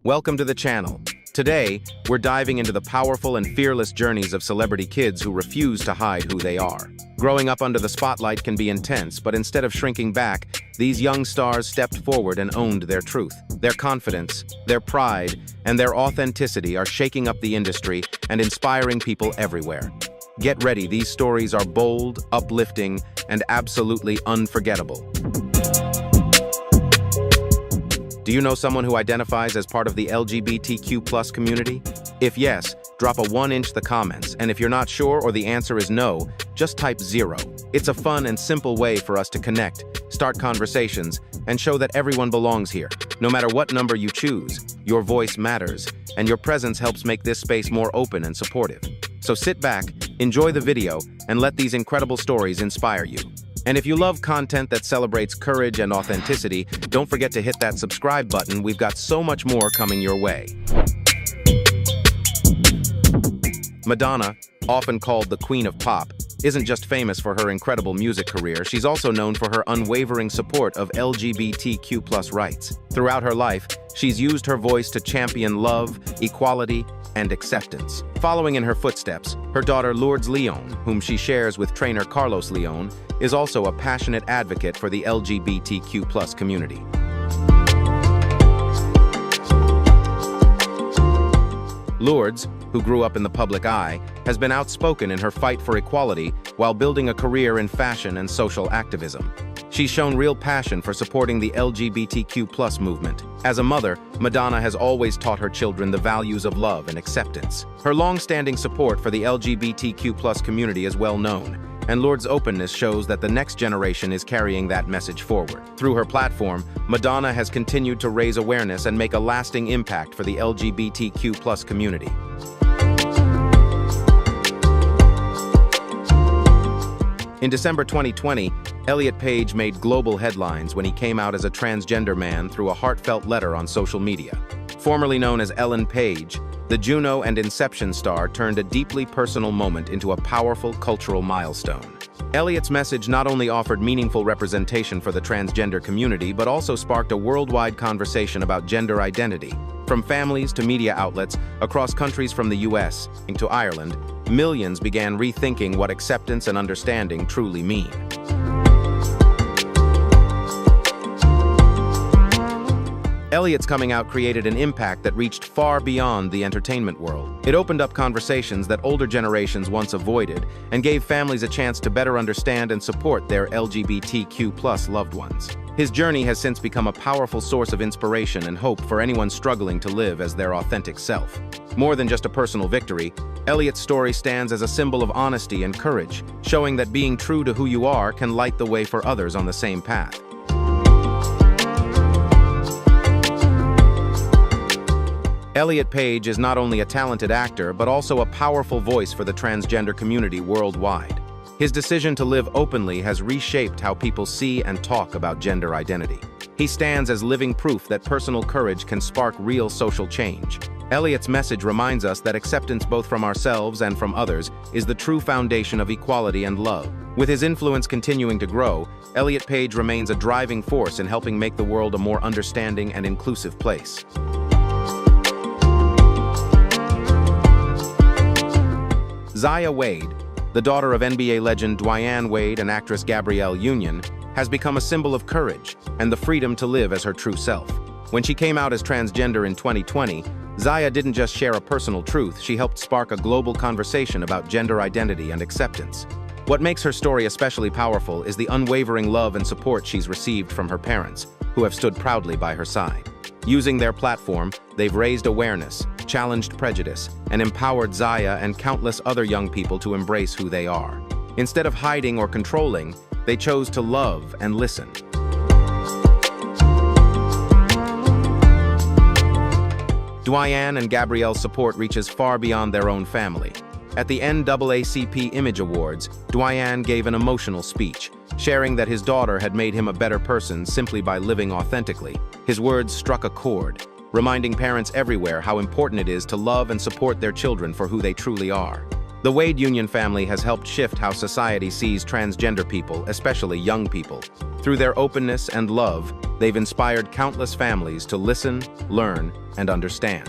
Welcome to the channel. Today, we're diving into the powerful and fearless journeys of celebrity kids who refuse to hide who they are. Growing up under the spotlight can be intense, but instead of shrinking back, these young stars stepped forward and owned their truth. Their confidence, their pride, and their authenticity are shaking up the industry and inspiring people everywhere. Get ready, these stories are bold, uplifting, and absolutely unforgettable. Do you know someone who identifies as part of the LGBTQ+ community? If yes, drop a 1-inch in the comments, and if you're not sure or the answer is no, just type 0. It's a fun and simple way for us to connect, start conversations, and show that everyone belongs here. No matter what number you choose, your voice matters, and your presence helps make this space more open and supportive. So sit back, enjoy the video, and let these incredible stories inspire you. And if you love content that celebrates courage and authenticity, don't forget to hit that subscribe button. We've got so much more coming your way. Madonna, often called the Queen of Pop, isn't just famous for her incredible music career, she's also known for her unwavering support of LGBTQ+ rights. Throughout her life, she's used her voice to champion love, equality, and acceptance. Following in her footsteps, her daughter Lourdes Leon, whom she shares with trainer Carlos Leon, is also a passionate advocate for the LGBTQ+ community. Lourdes, who grew up in the public eye, has been outspoken in her fight for equality while building a career in fashion and social activism. She's shown real passion for supporting the LGBTQ+ movement. As a mother, Madonna has always taught her children the values of love and acceptance. Her long-standing support for the LGBTQ+ community is well known, and Lourdes' openness shows that the next generation is carrying that message forward. Through her platform, Madonna has continued to raise awareness and make a lasting impact for the LGBTQ+ community. In December 2020, Elliot Page made global headlines when he came out as a transgender man through a heartfelt letter on social media. Formerly known as Ellen Page, the Juno and Inception star turned a deeply personal moment into a powerful cultural milestone. Elliot's message not only offered meaningful representation for the transgender community, but also sparked a worldwide conversation about gender identity. From families to media outlets, across countries from the US to Ireland, millions began rethinking what acceptance and understanding truly mean. Elliot's coming out created an impact that reached far beyond the entertainment world. It opened up conversations that older generations once avoided and gave families a chance to better understand and support their LGBTQ+ loved ones. His journey has since become a powerful source of inspiration and hope for anyone struggling to live as their authentic self. More than just a personal victory, Elliot's story stands as a symbol of honesty and courage, showing that being true to who you are can light the way for others on the same path. Elliot Page is not only a talented actor, but also a powerful voice for the transgender community worldwide. His decision to live openly has reshaped how people see and talk about gender identity. He stands as living proof that personal courage can spark real social change. Elliot's message reminds us that acceptance both from ourselves and from others is the true foundation of equality and love. With his influence continuing to grow, Elliot Page remains a driving force in helping make the world a more understanding and inclusive place. Zaya Wade, the daughter of NBA legend Dwyane Wade and actress Gabrielle Union, has become a symbol of courage and the freedom to live as her true self. When she came out as transgender in 2020, Zaya didn't just share a personal truth, she helped spark a global conversation about gender identity and acceptance. What makes her story especially powerful is the unwavering love and support she's received from her parents, who have stood proudly by her side. Using their platform, they've raised awareness, challenged prejudice, and empowered Zaya and countless other young people to embrace who they are. Instead of hiding or controlling, they chose to love and listen. Dwyane and Gabrielle's support reaches far beyond their own family. At the NAACP Image Awards, Dwyane gave an emotional speech, sharing that his daughter had made him a better person simply by living authentically. His words struck a chord, reminding parents everywhere how important it is to love and support their children for who they truly are. The Wade Union family has helped shift how society sees transgender people, especially young people. Through their openness and love, they've inspired countless families to listen, learn, and understand.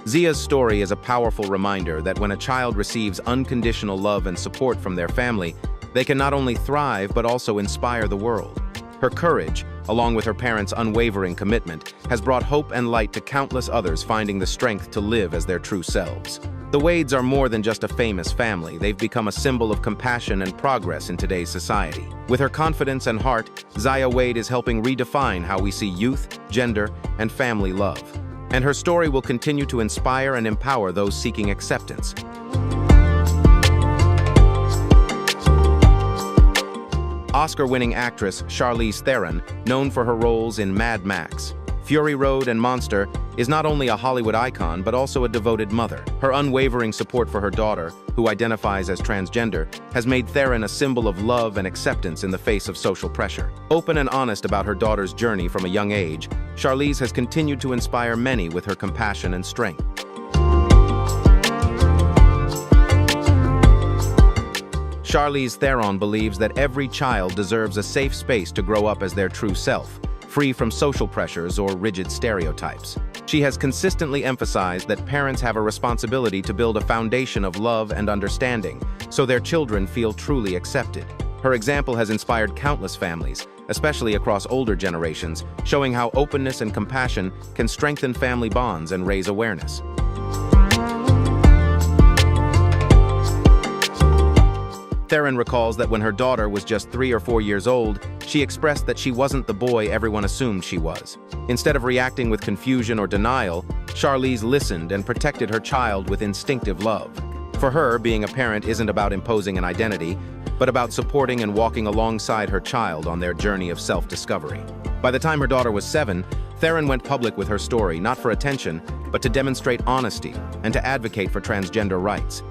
Zia's story is a powerful reminder that when a child receives unconditional love and support from their family, they can not only thrive but also inspire the world. Her courage, along with her parents' unwavering commitment, has brought hope and light to countless others finding the strength to live as their true selves. The Wades are more than just a famous family. They've become a symbol of compassion and progress in today's society. With her confidence and heart, Zia Wade is helping redefine how we see youth, gender, and family love. And her story will continue to inspire and empower those seeking acceptance. Oscar-winning actress Charlize Theron, known for her roles in Mad Max, Fury Road, and Monster, is not only a Hollywood icon but also a devoted mother. Her unwavering support for her daughter, who identifies as transgender, has made Theron a symbol of love and acceptance in the face of social pressure. Open and honest about her daughter's journey from a young age, Charlize has continued to inspire many with her compassion and strength. Charlize Theron believes that every child deserves a safe space to grow up as their true self, free from social pressures or rigid stereotypes. She has consistently emphasized that parents have a responsibility to build a foundation of love and understanding so their children feel truly accepted. Her example has inspired countless families, especially across older generations, showing how openness and compassion can strengthen family bonds and raise awareness. Theron recalls that when her daughter was just 3 or 4 years old, she expressed that she wasn't the boy everyone assumed she was. Instead of reacting with confusion or denial, Charlize listened and protected her child with instinctive love. For her, being a parent isn't about imposing an identity, but about supporting and walking alongside her child on their journey of self-discovery. By the time her daughter was 7, Theron went public with her story, not for attention, but to demonstrate honesty and to advocate for transgender rights.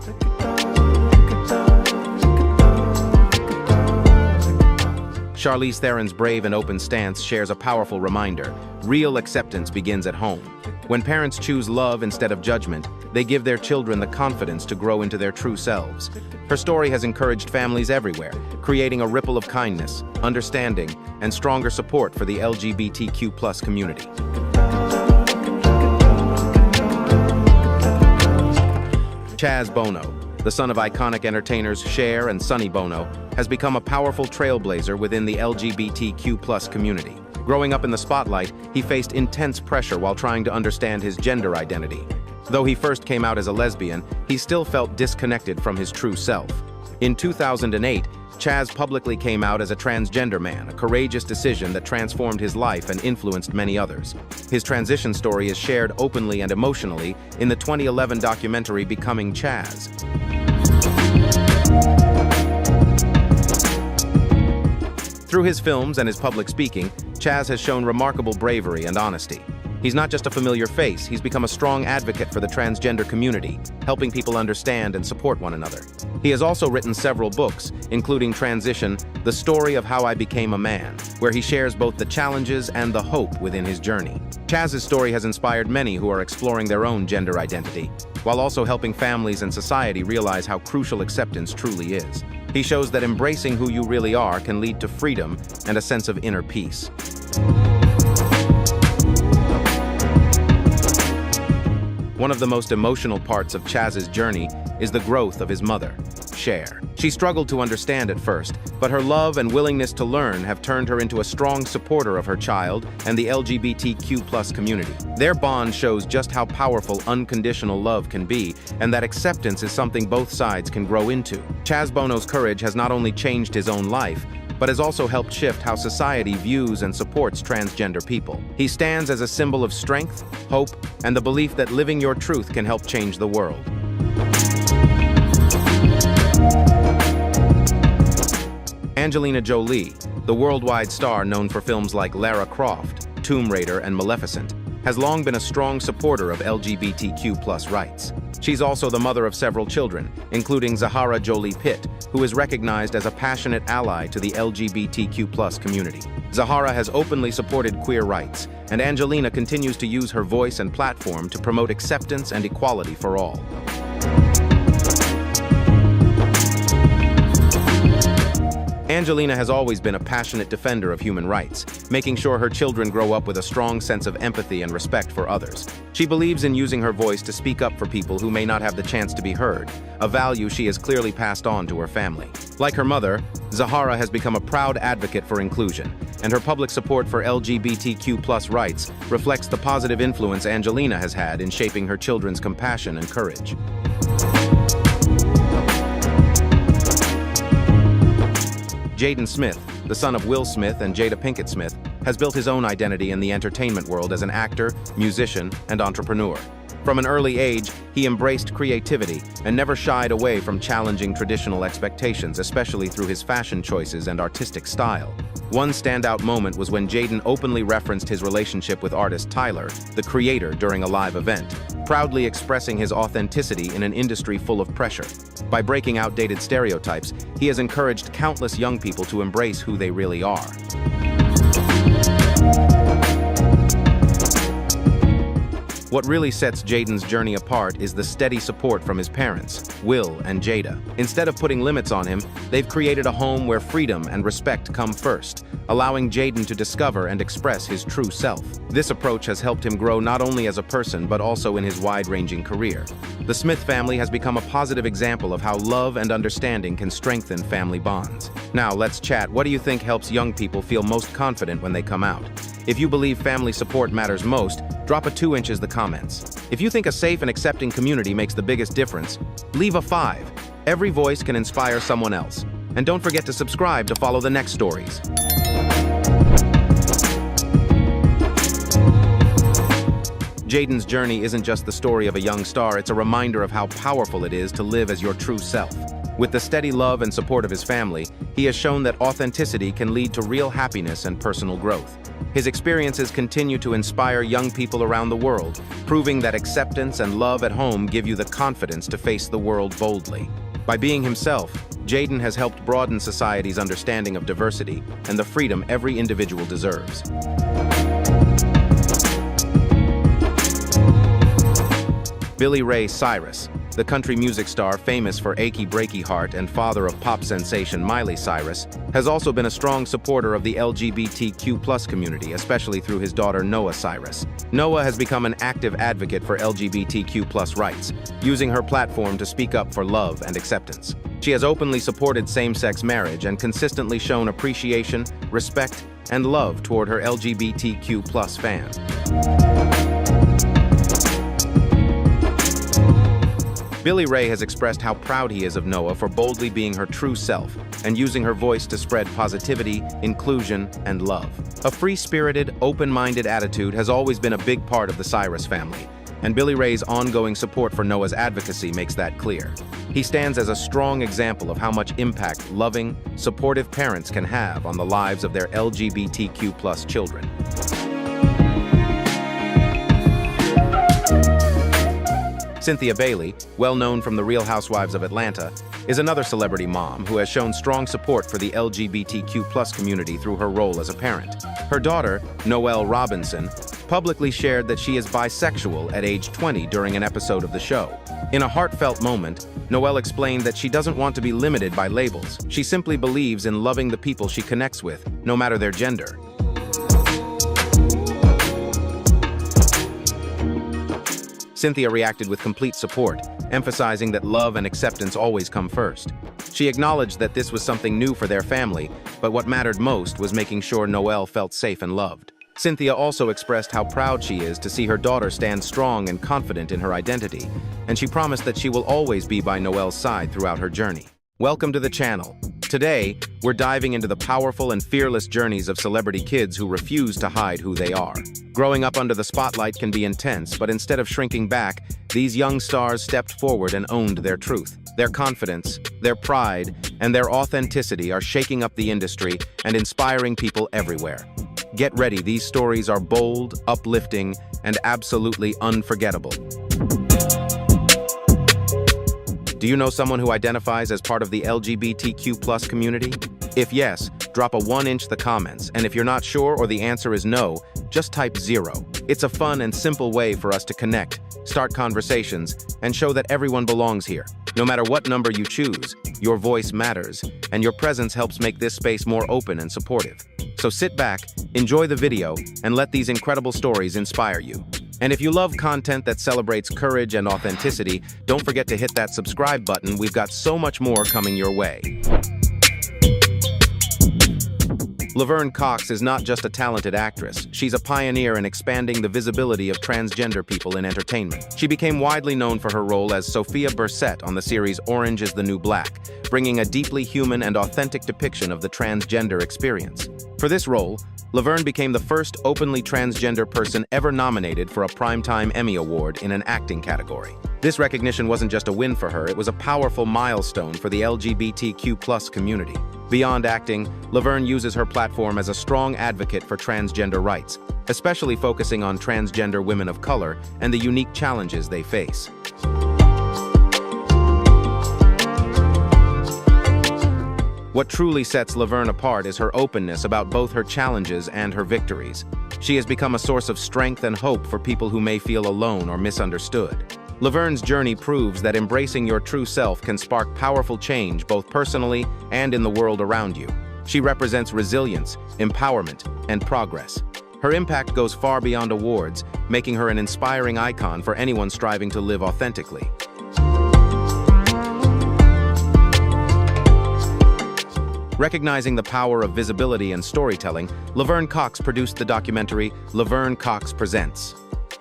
Charlize Theron's brave and open stance shares a powerful reminder: real acceptance begins at home. When parents choose love instead of judgment, they give their children the confidence to grow into their true selves. Her story has encouraged families everywhere, creating a ripple of kindness, understanding, and stronger support for the LGBTQ+ community. Chaz Bono, the son of iconic entertainers Cher and Sonny Bono, has become a powerful trailblazer within the LGBTQ+ community. Growing up in the spotlight, he faced intense pressure while trying to understand his gender identity. Though he first came out as a lesbian, he still felt disconnected from his true self. In 2008, Chaz publicly came out as a transgender man, a courageous decision that transformed his life and influenced many others. His transition story is shared openly and emotionally in the 2011 documentary Becoming Chaz. Through his films and his public speaking, Chaz has shown remarkable bravery and honesty. He's not just a familiar face, he's become a strong advocate for the transgender community, helping people understand and support one another. He has also written several books, including Transition: The Story of How I Became a Man, where he shares both the challenges and the hope within his journey. Chaz's story has inspired many who are exploring their own gender identity, while also helping families and society realize how crucial acceptance truly is. He shows that embracing who you really are can lead to freedom and a sense of inner peace. One of the most emotional parts of Chaz's journey is the growth of his mother, Cher. She struggled to understand at first, but her love and willingness to learn have turned her into a strong supporter of her child and the LGBTQ+ community. Their bond shows just how powerful unconditional love can be, and that acceptance is something both sides can grow into. Chaz Bono's courage has not only changed his own life, but has also helped shift how society views and supports transgender people. He stands as a symbol of strength, hope, and the belief that living your truth can help change the world. Angelina Jolie, the worldwide star known for films like Lara Croft, Tomb Raider, and Maleficent, has long been a strong supporter of LGBTQ+ rights. She's also the mother of several children, including Zahara Jolie Pitt, who is recognized as a passionate ally to the LGBTQ+ community. Zahara has openly supported queer rights, and Angelina continues to use her voice and platform to promote acceptance and equality for all. Angelina has always been a passionate defender of human rights, making sure her children grow up with a strong sense of empathy and respect for others. She believes in using her voice to speak up for people who may not have the chance to be heard, a value she has clearly passed on to her family. Like her mother, Zahara has become a proud advocate for inclusion, and her public support for LGBTQ+ rights reflects the positive influence Angelina has had in shaping her children's compassion and courage. Jaden Smith, the son of Will Smith and Jada Pinkett Smith, has built his own identity in the entertainment world as an actor, musician, and entrepreneur. From an early age, he embraced creativity and never shied away from challenging traditional expectations, especially through his fashion choices and artistic style. One standout moment was when Jaden openly referenced his relationship with artist Tyler, the Creator, during a live event, proudly expressing his authenticity in an industry full of pressure. By breaking outdated stereotypes, he has encouraged countless young people to embrace who they really are. What really sets Jaden's journey apart is the steady support from his parents, Will and Jada. Instead of putting limits on him, they've created a home where freedom and respect come first, allowing Jaden to discover and express his true self. This approach has helped him grow not only as a person but also in his wide-ranging career. The Smith family has become a positive example of how love and understanding can strengthen family bonds. Now, let's chat. What do you think helps young people feel most confident when they come out? If you believe family support matters most, drop a 2 inches in the comments. If you think a safe and accepting community makes the biggest difference, leave a 5. Every voice can inspire someone else. And don't forget to subscribe to follow the next stories. Jaden's journey isn't just the story of a young star, it's a reminder of how powerful it is to live as your true self. With the steady love and support of his family, he has shown that authenticity can lead to real happiness and personal growth. His experiences continue to inspire young people around the world, proving that acceptance and love at home give you the confidence to face the world boldly. By being himself, Jaden has helped broaden society's understanding of diversity and the freedom every individual deserves. Billy Ray Cyrus, the country music star famous for Achy Breaky Heart and father of pop sensation Miley Cyrus, has also been a strong supporter of the LGBTQ+ community, especially through his daughter Noah Cyrus. Noah has become an active advocate for LGBTQ+ rights, using her platform to speak up for love and acceptance. She has openly supported same-sex marriage and consistently shown appreciation, respect, and love toward her LGBTQ+ fans. Billy Ray has expressed how proud he is of Noah for boldly being her true self and using her voice to spread positivity, inclusion, and love. A free-spirited, open-minded attitude has always been a big part of the Cyrus family, and Billy Ray's ongoing support for Noah's advocacy makes that clear. He stands as a strong example of how much impact loving, supportive parents can have on the lives of their LGBTQ+ children. Cynthia Bailey, well known from The Real Housewives of Atlanta, is another celebrity mom who has shown strong support for the LGBTQ+ community through her role as a parent. Her daughter, Noelle Robinson, publicly shared that she is bisexual at age 20 during an episode of the show. In a heartfelt moment, Noelle explained that she doesn't want to be limited by labels. She simply believes in loving the people she connects with, no matter their gender. Cynthia reacted with complete support, emphasizing that love and acceptance always come first. She acknowledged that this was something new for their family, but what mattered most was making sure Noelle felt safe and loved. Cynthia also expressed how proud she is to see her daughter stand strong and confident in her identity, and she promised that she will always be by Noelle's side throughout her journey. Welcome to the channel. Today, we're diving into the powerful and fearless journeys of celebrity kids who refuse to hide who they are. Growing up under the spotlight can be intense, but instead of shrinking back, these young stars stepped forward and owned their truth. Their confidence, their pride, and their authenticity are shaking up the industry and inspiring people everywhere. Get ready, these stories are bold, uplifting, and absolutely unforgettable. Do you know someone who identifies as part of the LGBTQ+ community? If yes, drop a 1-inch the comments, and if you're not sure or the answer is no, just type 0. It's a fun and simple way for us to connect, start conversations, and show that everyone belongs here. No matter what number you choose, your voice matters, and your presence helps make this space more open and supportive. So sit back, enjoy the video, and let these incredible stories inspire you. And if you love content that celebrates courage and authenticity, don't forget to hit that subscribe button. We've got so much more coming your way. Laverne Cox is not just a talented actress, she's a pioneer in expanding the visibility of transgender people in entertainment. She became widely known for her role as Sophia Bursette on the series Orange is the New Black, bringing a deeply human and authentic depiction of the transgender experience. For this role, Laverne became the first openly transgender person ever nominated for a Primetime Emmy Award in an acting category. This recognition wasn't just a win for her, it was a powerful milestone for the LGBTQ+ community. Beyond acting, Laverne uses her platform as a strong advocate for transgender rights, especially focusing on transgender women of color and the unique challenges they face. What truly sets Laverne apart is her openness about both her challenges and her victories. She has become a source of strength and hope for people who may feel alone or misunderstood. Laverne's journey proves that embracing your true self can spark powerful change both personally and in the world around you. She represents resilience, empowerment, and progress. Her impact goes far beyond awards, making her an inspiring icon for anyone striving to live authentically. Recognizing the power of visibility and storytelling, Laverne Cox produced the documentary Laverne Cox Presents: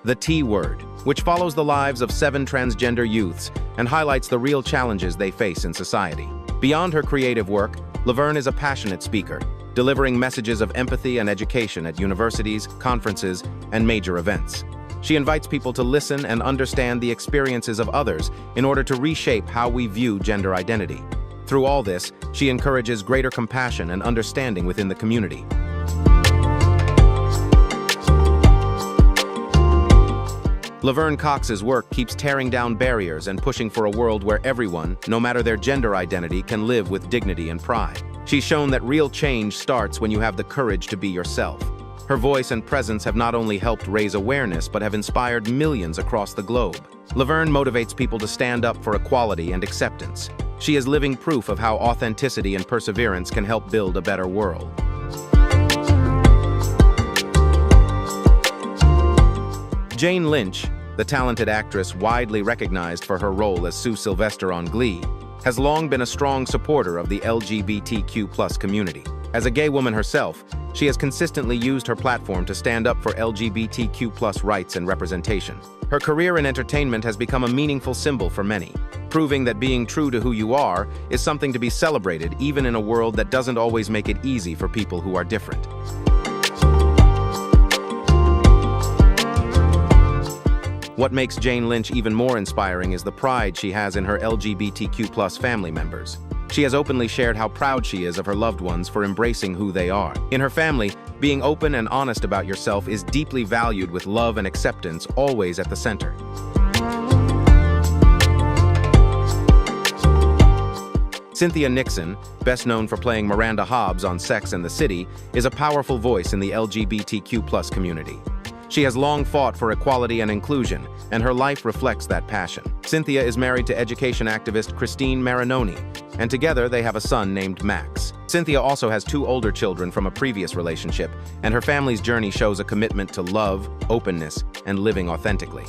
The T Word, which follows the lives of 7 transgender youths and highlights the real challenges they face in society. Beyond her creative work, Laverne is a passionate speaker, delivering messages of empathy and education at universities, conferences, and major events. She invites people to listen and understand the experiences of others in order to reshape how we view gender identity. Through all this, she encourages greater compassion and understanding within the community. Laverne Cox's work keeps tearing down barriers and pushing for a world where everyone, no matter their gender identity, can live with dignity and pride. She's shown that real change starts when you have the courage to be yourself. Her voice and presence have not only helped raise awareness but have inspired millions across the globe. Laverne motivates people to stand up for equality and acceptance. She is living proof of how authenticity and perseverance can help build a better world. Jane Lynch, the talented actress widely recognized for her role as Sue Sylvester on Glee, has long been a strong supporter of the LGBTQ+ community. As a gay woman herself, she has consistently used her platform to stand up for LGBTQ+ rights and representation. Her career in entertainment has become a meaningful symbol for many, proving that being true to who you are is something to be celebrated even in a world that doesn't always make it easy for people who are different. What makes Jane Lynch even more inspiring is the pride she has in her LGBTQ+ family members. She has openly shared how proud she is of her loved ones for embracing who they are. In her family, being open and honest about yourself is deeply valued, with love and acceptance always at the center. Cynthia Nixon, best known for playing Miranda Hobbs on Sex and the City, is a powerful voice in the LGBTQ+ community. She has long fought for equality and inclusion, and her life reflects that passion. Cynthia is married to education activist Christine Marinoni, and together they have a son named Max. Cynthia also has 2 older children from a previous relationship, and her family's journey shows a commitment to love, openness, and living authentically.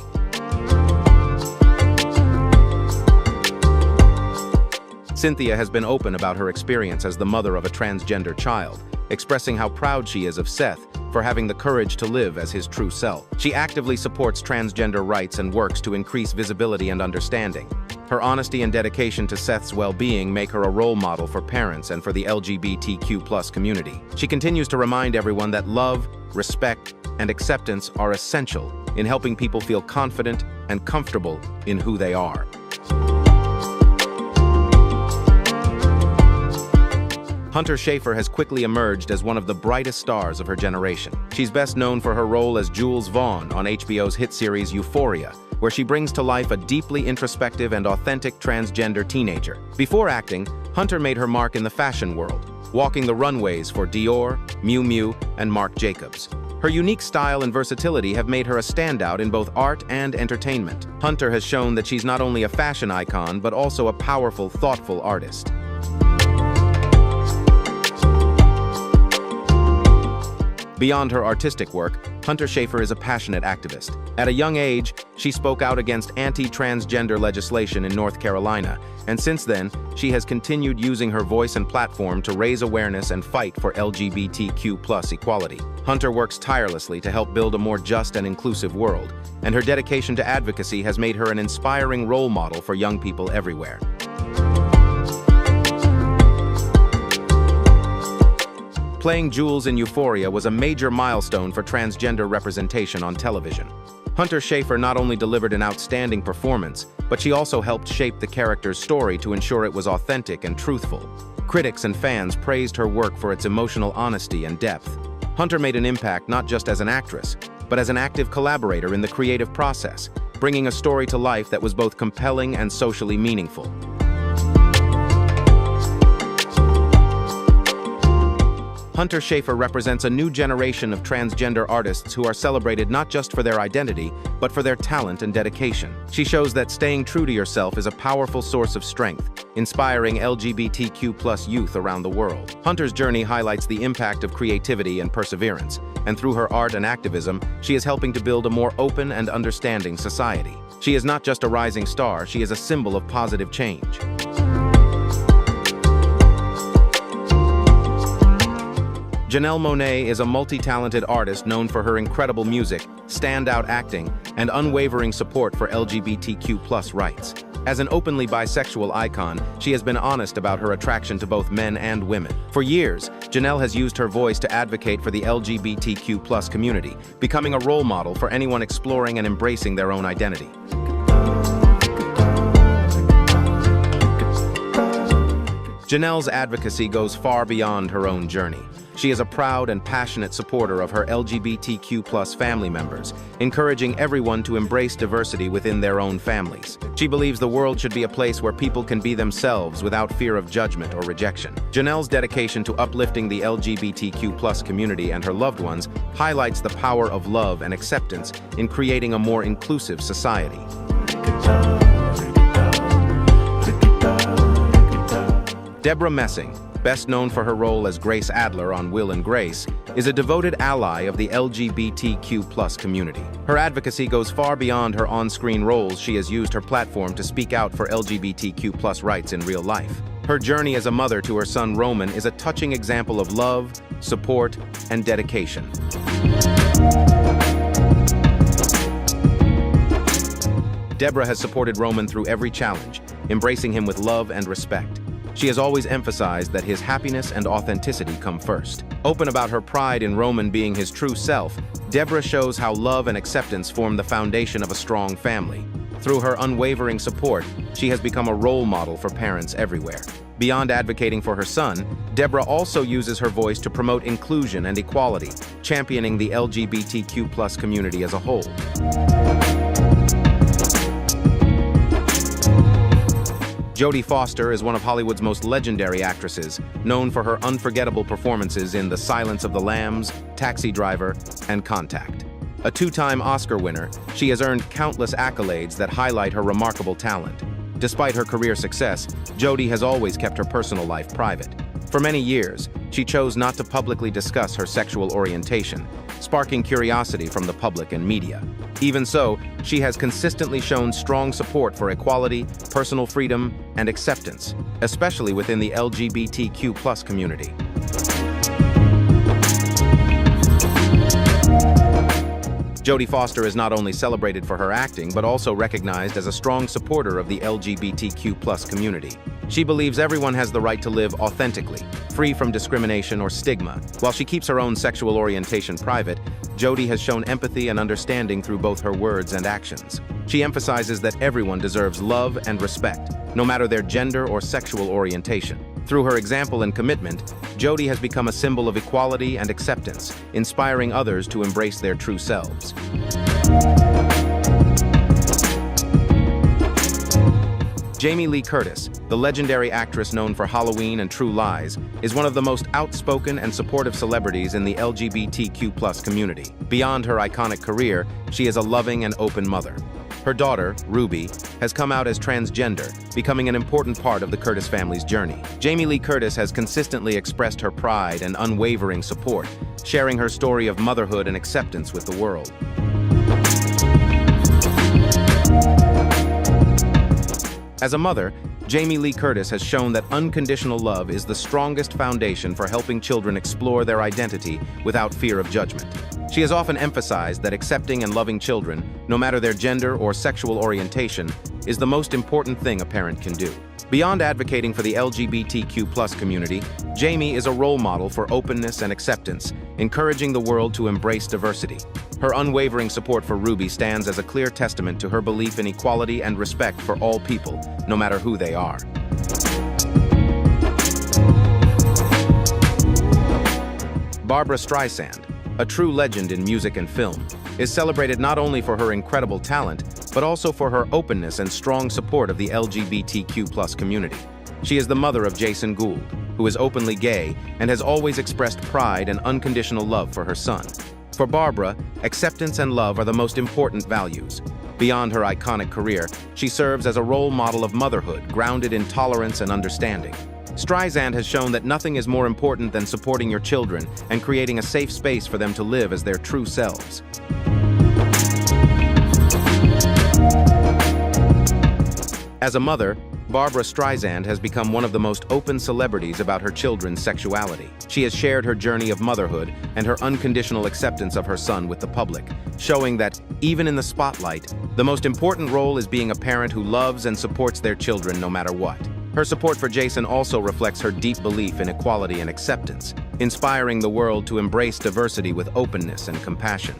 Cynthia has been open about her experience as the mother of a transgender child, expressing how proud she is of Seth for having the courage to live as his true self. She actively supports transgender rights and works to increase visibility and understanding. Her honesty and dedication to Seth's well-being make her a role model for parents and for the LGBTQ+ community. She continues to remind everyone that love, respect, and acceptance are essential in helping people feel confident and comfortable in who they are. Hunter Schafer has quickly emerged as one of the brightest stars of her generation. She's best known for her role as Jules Vaughn on HBO's hit series Euphoria, where she brings to life a deeply introspective and authentic transgender teenager. Before acting, Hunter made her mark in the fashion world, walking the runways for Dior, Miu Miu, and Marc Jacobs. Her unique style and versatility have made her a standout in both art and entertainment. Hunter has shown that she's not only a fashion icon, but also a powerful, thoughtful artist. Beyond her artistic work, Hunter Schafer is a passionate activist. At a young age, she spoke out against anti-transgender legislation in North Carolina, and since then, she has continued using her voice and platform to raise awareness and fight for LGBTQ+ equality. Hunter works tirelessly to help build a more just and inclusive world, and her dedication to advocacy has made her an inspiring role model for young people everywhere. Playing Jules in Euphoria was a major milestone for transgender representation on television. Hunter Schafer not only delivered an outstanding performance, but she also helped shape the character's story to ensure it was authentic and truthful. Critics and fans praised her work for its emotional honesty and depth. Hunter made an impact not just as an actress, but as an active collaborator in the creative process, bringing a story to life that was both compelling and socially meaningful. Hunter Schafer represents a new generation of transgender artists who are celebrated not just for their identity, but for their talent and dedication. She shows that staying true to yourself is a powerful source of strength, inspiring LGBTQ+ youth around the world. Hunter's journey highlights the impact of creativity and perseverance, and through her art and activism, she is helping to build a more open and understanding society. She is not just a rising star, she is a symbol of positive change. Janelle Monáe is a multi-talented artist known for her incredible music, standout acting, and unwavering support for LGBTQ+ rights. As an openly bisexual icon, she has been honest about her attraction to both men and women. For years, Janelle has used her voice to advocate for the LGBTQ+ community, becoming a role model for anyone exploring and embracing their own identity. Janelle's advocacy goes far beyond her own journey. She is a proud and passionate supporter of her LGBTQ+ family members, encouraging everyone to embrace diversity within their own families. She believes the world should be a place where people can be themselves without fear of judgment or rejection. Janelle's dedication to uplifting the LGBTQ+ community and her loved ones highlights the power of love and acceptance in creating a more inclusive society. Debra Messing, best known for her role as Grace Adler on Will and Grace, is a devoted ally of the LGBTQ+ community. Her advocacy goes far beyond her on-screen roles. She has used her platform to speak out for LGBTQ+ rights in real life. Her journey as a mother to her son Roman is a touching example of love, support, and dedication. Debra has supported Roman through every challenge, embracing him with love and respect. She has always emphasized that his happiness and authenticity come first. Open about her pride in Roman being his true self, Debra shows how love and acceptance form the foundation of a strong family. Through her unwavering support, she has become a role model for parents everywhere. Beyond advocating for her son, Debra also uses her voice to promote inclusion and equality, championing the LGBTQ+ community as a whole. Jodie Foster is one of Hollywood's most legendary actresses, known for her unforgettable performances in The Silence of the Lambs, Taxi Driver, and Contact. A two-time Oscar winner, she has earned countless accolades that highlight her remarkable talent. Despite her career success, Jodie has always kept her personal life private. For many years, she chose not to publicly discuss her sexual orientation, sparking curiosity from the public and media. Even so, she has consistently shown strong support for equality, personal freedom, and acceptance, especially within the LGBTQ+ community. Jodie Foster is not only celebrated for her acting, but also recognized as a strong supporter of the LGBTQ+ community. She believes everyone has the right to live authentically, free from discrimination or stigma. While she keeps her own sexual orientation private, Jodie has shown empathy and understanding through both her words and actions. She emphasizes that everyone deserves love and respect, no matter their gender or sexual orientation. Through her example and commitment, Jodie has become a symbol of equality and acceptance, inspiring others to embrace their true selves. Jamie Lee Curtis, the legendary actress known for Halloween and True Lies, is one of the most outspoken and supportive celebrities in the LGBTQ+ community. Beyond her iconic career, she is a loving and open mother. Her daughter, Ruby, has come out as transgender, becoming an important part of the Curtis family's journey. Jamie Lee Curtis has consistently expressed her pride and unwavering support, sharing her story of motherhood and acceptance with the world. As a mother, Jamie Lee Curtis has shown that unconditional love is the strongest foundation for helping children explore their identity without fear of judgment. She has often emphasized that accepting and loving children, no matter their gender or sexual orientation, is the most important thing a parent can do. Beyond advocating for the LGBTQ+ community, Jamie is a role model for openness and acceptance, encouraging the world to embrace diversity. Her unwavering support for Ruby stands as a clear testament to her belief in equality and respect for all people, no matter who they are. Barbra Streisand, a true legend in music and film, is celebrated not only for her incredible talent, but also for her openness and strong support of the LGBTQ+ community. She is the mother of Jason Gould, who is openly gay and has always expressed pride and unconditional love for her son. For Barbra, acceptance and love are the most important values. Beyond her iconic career, she serves as a role model of motherhood, grounded in tolerance and understanding. Streisand has shown that nothing is more important than supporting your children and creating a safe space for them to live as their true selves. As a mother, Barbra Streisand has become one of the most open celebrities about her children's sexuality. She has shared her journey of motherhood and her unconditional acceptance of her son with the public, showing that, even in the spotlight, the most important role is being a parent who loves and supports their children no matter what. Her support for Jason also reflects her deep belief in equality and acceptance, inspiring the world to embrace diversity with openness and compassion.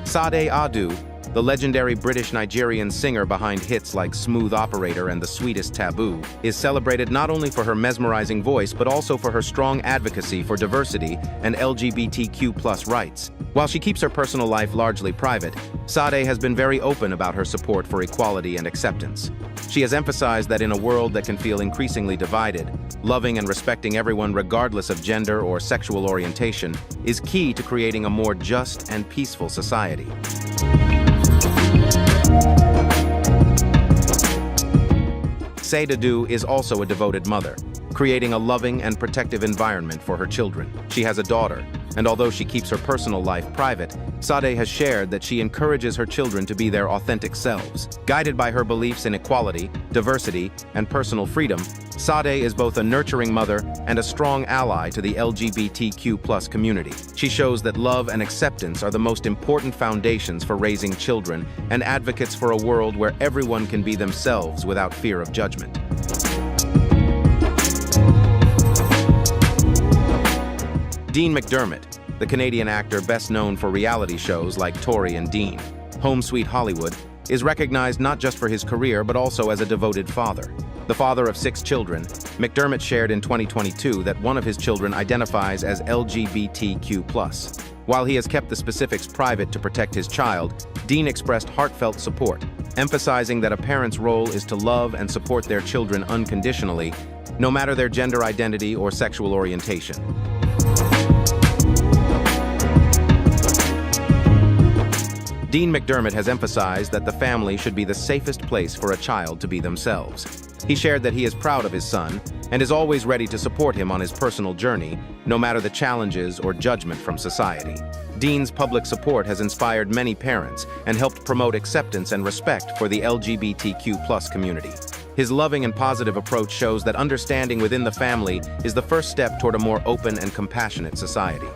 Sade Adu, the legendary British-Nigerian singer behind hits like Smooth Operator and The Sweetest Taboo, is celebrated not only for her mesmerizing voice but also for her strong advocacy for diversity and LGBTQ+ rights. While she keeps her personal life largely private, Sade has been very open about her support for equality and acceptance. She has emphasized that in a world that can feel increasingly divided, loving and respecting everyone regardless of gender or sexual orientation is key to creating a more just and peaceful society. Sade Adu is also a devoted mother, creating a loving and protective environment for her children. She has a daughter, and although she keeps her personal life private, Sade has shared that she encourages her children to be their authentic selves. Guided by her beliefs in equality, diversity, and personal freedom, Sade is both a nurturing mother and a strong ally to the LGBTQ+ community. She shows that love and acceptance are the most important foundations for raising children and advocates for a world where everyone can be themselves without fear of judgment. Dean McDermott, the Canadian actor best known for reality shows like Tori and Dean, Home Sweet Hollywood, is recognized not just for his career but also as a devoted father. The father of 6 children, McDermott shared in 2022 that one of his children identifies as LGBTQ+. While he has kept the specifics private to protect his child, Dean expressed heartfelt support, emphasizing that a parent's role is to love and support their children unconditionally, no matter their gender identity or sexual orientation. Dean McDermott has emphasized that the family should be the safest place for a child to be themselves. He shared that he is proud of his son and is always ready to support him on his personal journey, no matter the challenges or judgment from society. Dean's public support has inspired many parents and helped promote acceptance and respect for the LGBTQ+ community. His loving and positive approach shows that understanding within the family is the first step toward a more open and compassionate society.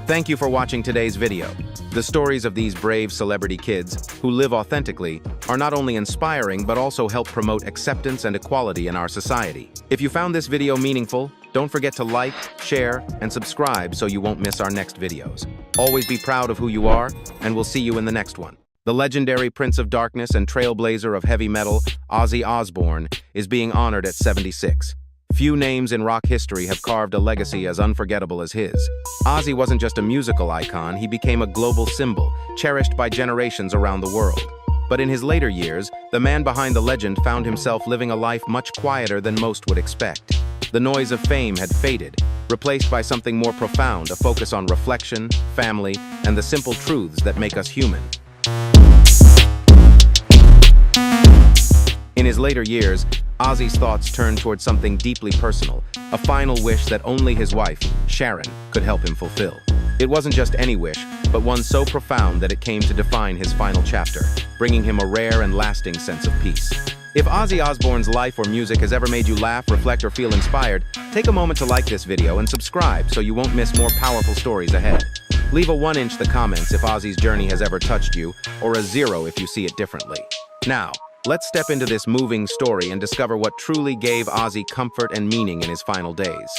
Thank you for watching today's video. The stories of these brave celebrity kids who live authentically are not only inspiring but also help promote acceptance and equality in our society. If you found this video meaningful, don't forget to like, share, and subscribe so you won't miss our next videos. Always be proud of who you are, and we'll see you in the next one. The legendary Prince of Darkness and trailblazer of heavy metal, Ozzy Osbourne, is being honored at 76. Few names in rock history have carved a legacy as unforgettable as his. Ozzy wasn't just a musical icon, he became a global symbol, cherished by generations around the world. But in his later years, the man behind the legend found himself living a life much quieter than most would expect. The noise of fame had faded, replaced by something more profound, a focus on reflection, family, and the simple truths that make us human. In his later years, Ozzy's thoughts turned toward something deeply personal, a final wish that only his wife, Sharon, could help him fulfill. It wasn't just any wish, but one so profound that it came to define his final chapter, bringing him a rare and lasting sense of peace. If Ozzy Osbourne's life or music has ever made you laugh, reflect, or feel inspired, take a moment to like this video and subscribe so you won't miss more powerful stories ahead. Leave a 1 in the comments if Ozzy's journey has ever touched you, or a 0 if you see it differently. Now, let's step into this moving story and discover what truly gave Ozzy comfort and meaning in his final days.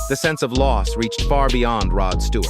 The sense of loss reached far beyond Rod Stewart.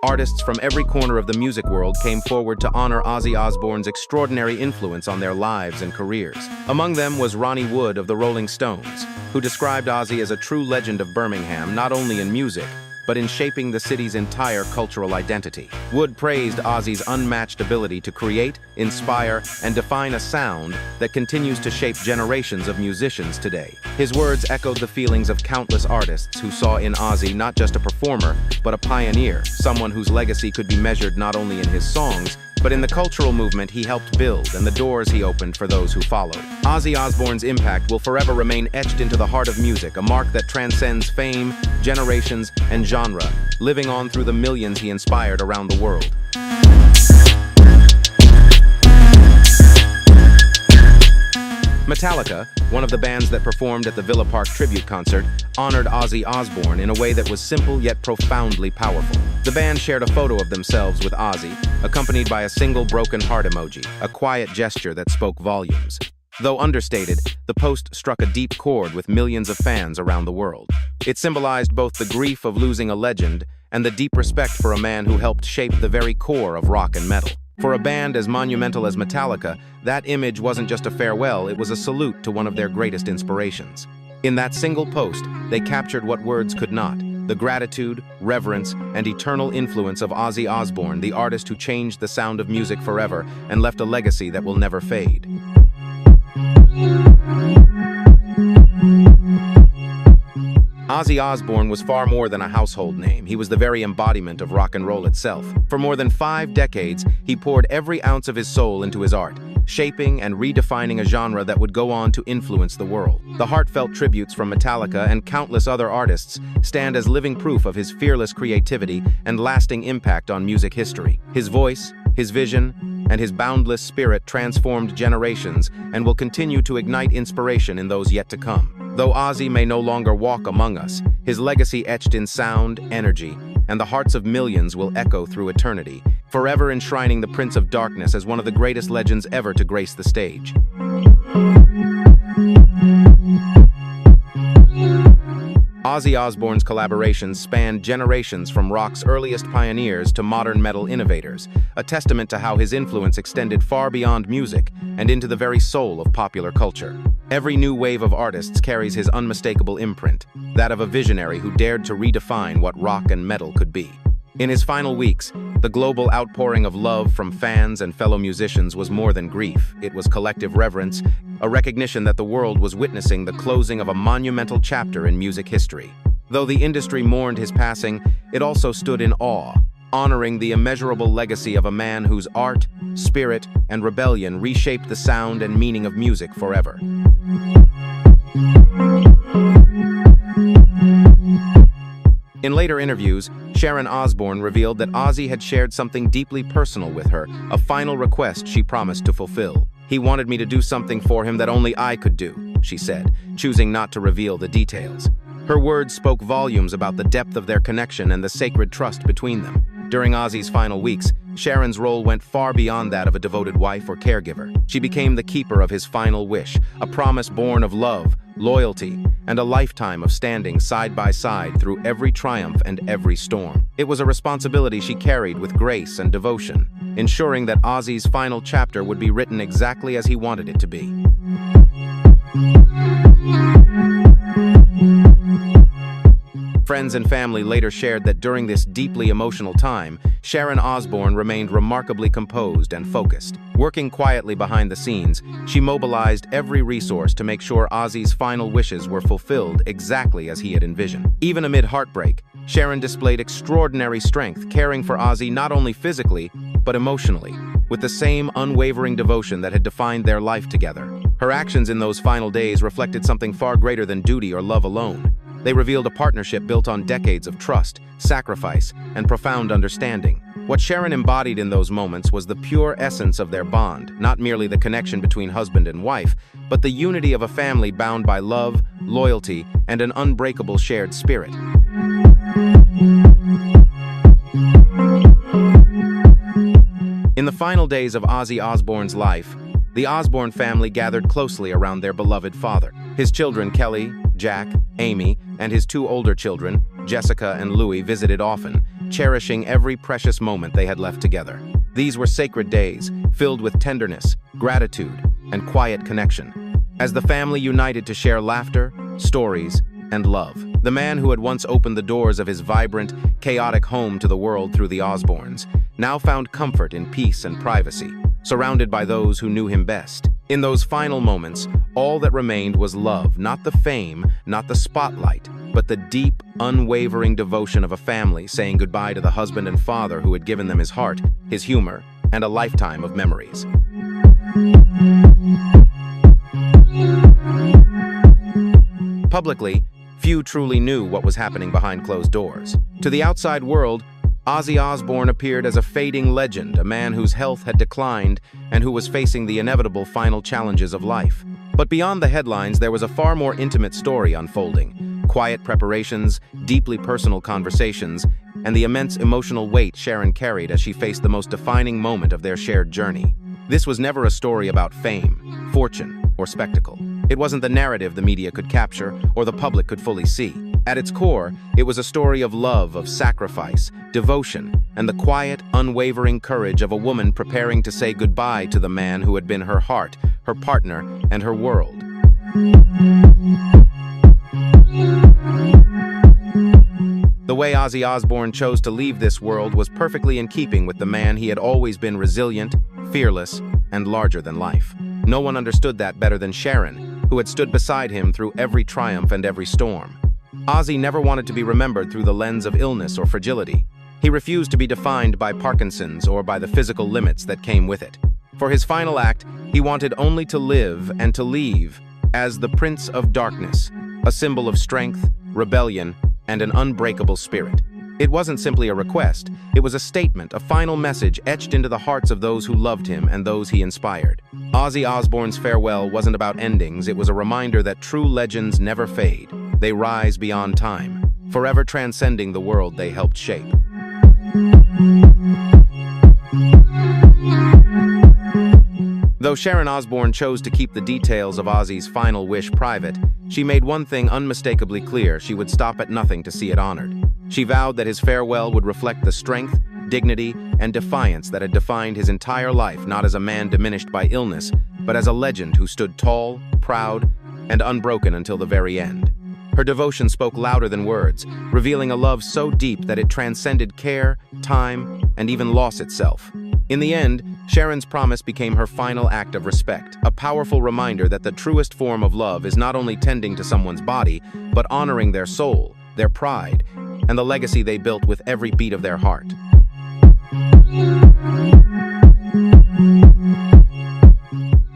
Artists from every corner of the music world came forward to honor Ozzy Osbourne's extraordinary influence on their lives and careers. Among them was Ronnie Wood of the Rolling Stones, who described Ozzy as a true legend of Birmingham, not only in music, but in shaping the city's entire cultural identity. Wood praised Ozzy's unmatched ability to create, inspire, and define a sound that continues to shape generations of musicians today. His words echoed the feelings of countless artists who saw in Ozzy not just a performer, but a pioneer, someone whose legacy could be measured not only in his songs, but in the cultural movement he helped build and the doors he opened for those who followed. Ozzy Osbourne's impact will forever remain etched into the heart of music, a mark that transcends fame, generations, and genre, living on through the millions he inspired around the world. Metallica, one of the bands that performed at the Villa Park tribute concert, honored Ozzy Osbourne in a way that was simple yet profoundly powerful. The band shared a photo of themselves with Ozzy, accompanied by a single broken heart emoji, a quiet gesture that spoke volumes. Though understated, the post struck a deep chord with millions of fans around the world. It symbolized both the grief of losing a legend and the deep respect for a man who helped shape the very core of rock and metal. For a band as monumental as Metallica, that image wasn't just a farewell, it was a salute to one of their greatest inspirations. In that single post, they captured what words could not: the gratitude, reverence, and eternal influence of Ozzy Osbourne, the artist who changed the sound of music forever and left a legacy that will never fade. Ozzy Osbourne was far more than a household name. He was the very embodiment of rock and roll itself. For more than 5 decades, he poured every ounce of his soul into his art, shaping and redefining a genre that would go on to influence the world. The heartfelt tributes from Metallica and countless other artists stand as living proof of his fearless creativity and lasting impact on music history. His voice, his vision, and his boundless spirit transformed generations and will continue to ignite inspiration in those yet to come. Though Ozzy may no longer walk among us, his legacy etched in sound, energy, and the hearts of millions will echo through eternity, forever enshrining the Prince of Darkness as one of the greatest legends ever to grace the stage. Ozzy Osbourne's collaborations spanned generations from rock's earliest pioneers to modern metal innovators, a testament to how his influence extended far beyond music and into the very soul of popular culture. Every new wave of artists carries his unmistakable imprint, that of a visionary who dared to redefine what rock and metal could be. In his final weeks, the global outpouring of love from fans and fellow musicians was more than grief. It was collective reverence, a recognition that the world was witnessing the closing of a monumental chapter in music history. Though the industry mourned his passing, it also stood in awe, honoring the immeasurable legacy of a man whose art, spirit, and rebellion reshaped the sound and meaning of music forever. In later interviews, Sharon Osbourne revealed that Ozzy had shared something deeply personal with her, a final request she promised to fulfill. "He wanted me to do something for him that only I could do," she said, choosing not to reveal the details. Her words spoke volumes about the depth of their connection and the sacred trust between them. During Ozzy's final weeks, Sharon's role went far beyond that of a devoted wife or caregiver. She became the keeper of his final wish, a promise born of love, loyalty, and a lifetime of standing side by side through every triumph and every storm. It was a responsibility she carried with grace and devotion, ensuring that Ozzy's final chapter would be written exactly as he wanted it to be. Friends and family later shared that during this deeply emotional time, Sharon Osbourne remained remarkably composed and focused. Working quietly behind the scenes, she mobilized every resource to make sure Ozzy's final wishes were fulfilled exactly as he had envisioned. Even amid heartbreak, Sharon displayed extraordinary strength, caring for Ozzy not only physically, but emotionally, with the same unwavering devotion that had defined their life together. Her actions in those final days reflected something far greater than duty or love alone. They revealed a partnership built on decades of trust, sacrifice, and profound understanding. What Sharon embodied in those moments was the pure essence of their bond, not merely the connection between husband and wife, but the unity of a family bound by love, loyalty, and an unbreakable shared spirit. In the final days of Ozzy Osbourne's life, the Osbourne family gathered closely around their beloved father. His children, Kelly, Jack, Amy, and his two older children, Jessica and Louis, visited often, cherishing every precious moment they had left together. These were sacred days, filled with tenderness, gratitude, and quiet connection. As the family united to share laughter, stories, and love, the man who had once opened the doors of his vibrant, chaotic home to the world through the Osbournes now found comfort in peace and privacy, surrounded by those who knew him best. In those final moments, all that remained was love, not the fame, not the spotlight, but the deep, unwavering devotion of a family saying goodbye to the husband and father who had given them his heart, his humor, and a lifetime of memories. Publicly, few truly knew what was happening behind closed doors. To the outside world, Ozzy Osbourne appeared as a fading legend, a man whose health had declined and who was facing the inevitable final challenges of life. But beyond the headlines, there was a far more intimate story unfolding. Quiet preparations, deeply personal conversations, and the immense emotional weight Sharon carried as she faced the most defining moment of their shared journey. This was never a story about fame, fortune, or spectacle. It wasn't the narrative the media could capture or the public could fully see. At its core, it was a story of love, of sacrifice, devotion, and the quiet, unwavering courage of a woman preparing to say goodbye to the man who had been her heart, her partner, and her world. The way Ozzy Osbourne chose to leave this world was perfectly in keeping with the man he had always been: resilient, fearless, and larger than life. No one understood that better than Sharon, who had stood beside him through every triumph and every storm. Ozzy never wanted to be remembered through the lens of illness or fragility. He refused to be defined by Parkinson's or by the physical limits that came with it. For his final act, he wanted only to live and to leave as the Prince of Darkness, a symbol of strength, rebellion, and an unbreakable spirit. It wasn't simply a request, it was a statement, a final message etched into the hearts of those who loved him and those he inspired. Ozzy Osbourne's farewell wasn't about endings, it was a reminder that true legends never fade. They rise beyond time, forever transcending the world they helped shape. Though Sharon Osbourne chose to keep the details of Ozzy's final wish private, she made one thing unmistakably clear: she would stop at nothing to see it honored. She vowed that his farewell would reflect the strength, dignity, and defiance that had defined his entire life, not as a man diminished by illness, but as a legend who stood tall, proud, and unbroken until the very end. Her devotion spoke louder than words, revealing a love so deep that it transcended care, time, and even loss itself. In the end, Sharon's promise became her final act of respect, a powerful reminder that the truest form of love is not only tending to someone's body, but honoring their soul, their pride, and the legacy they built with every beat of their heart.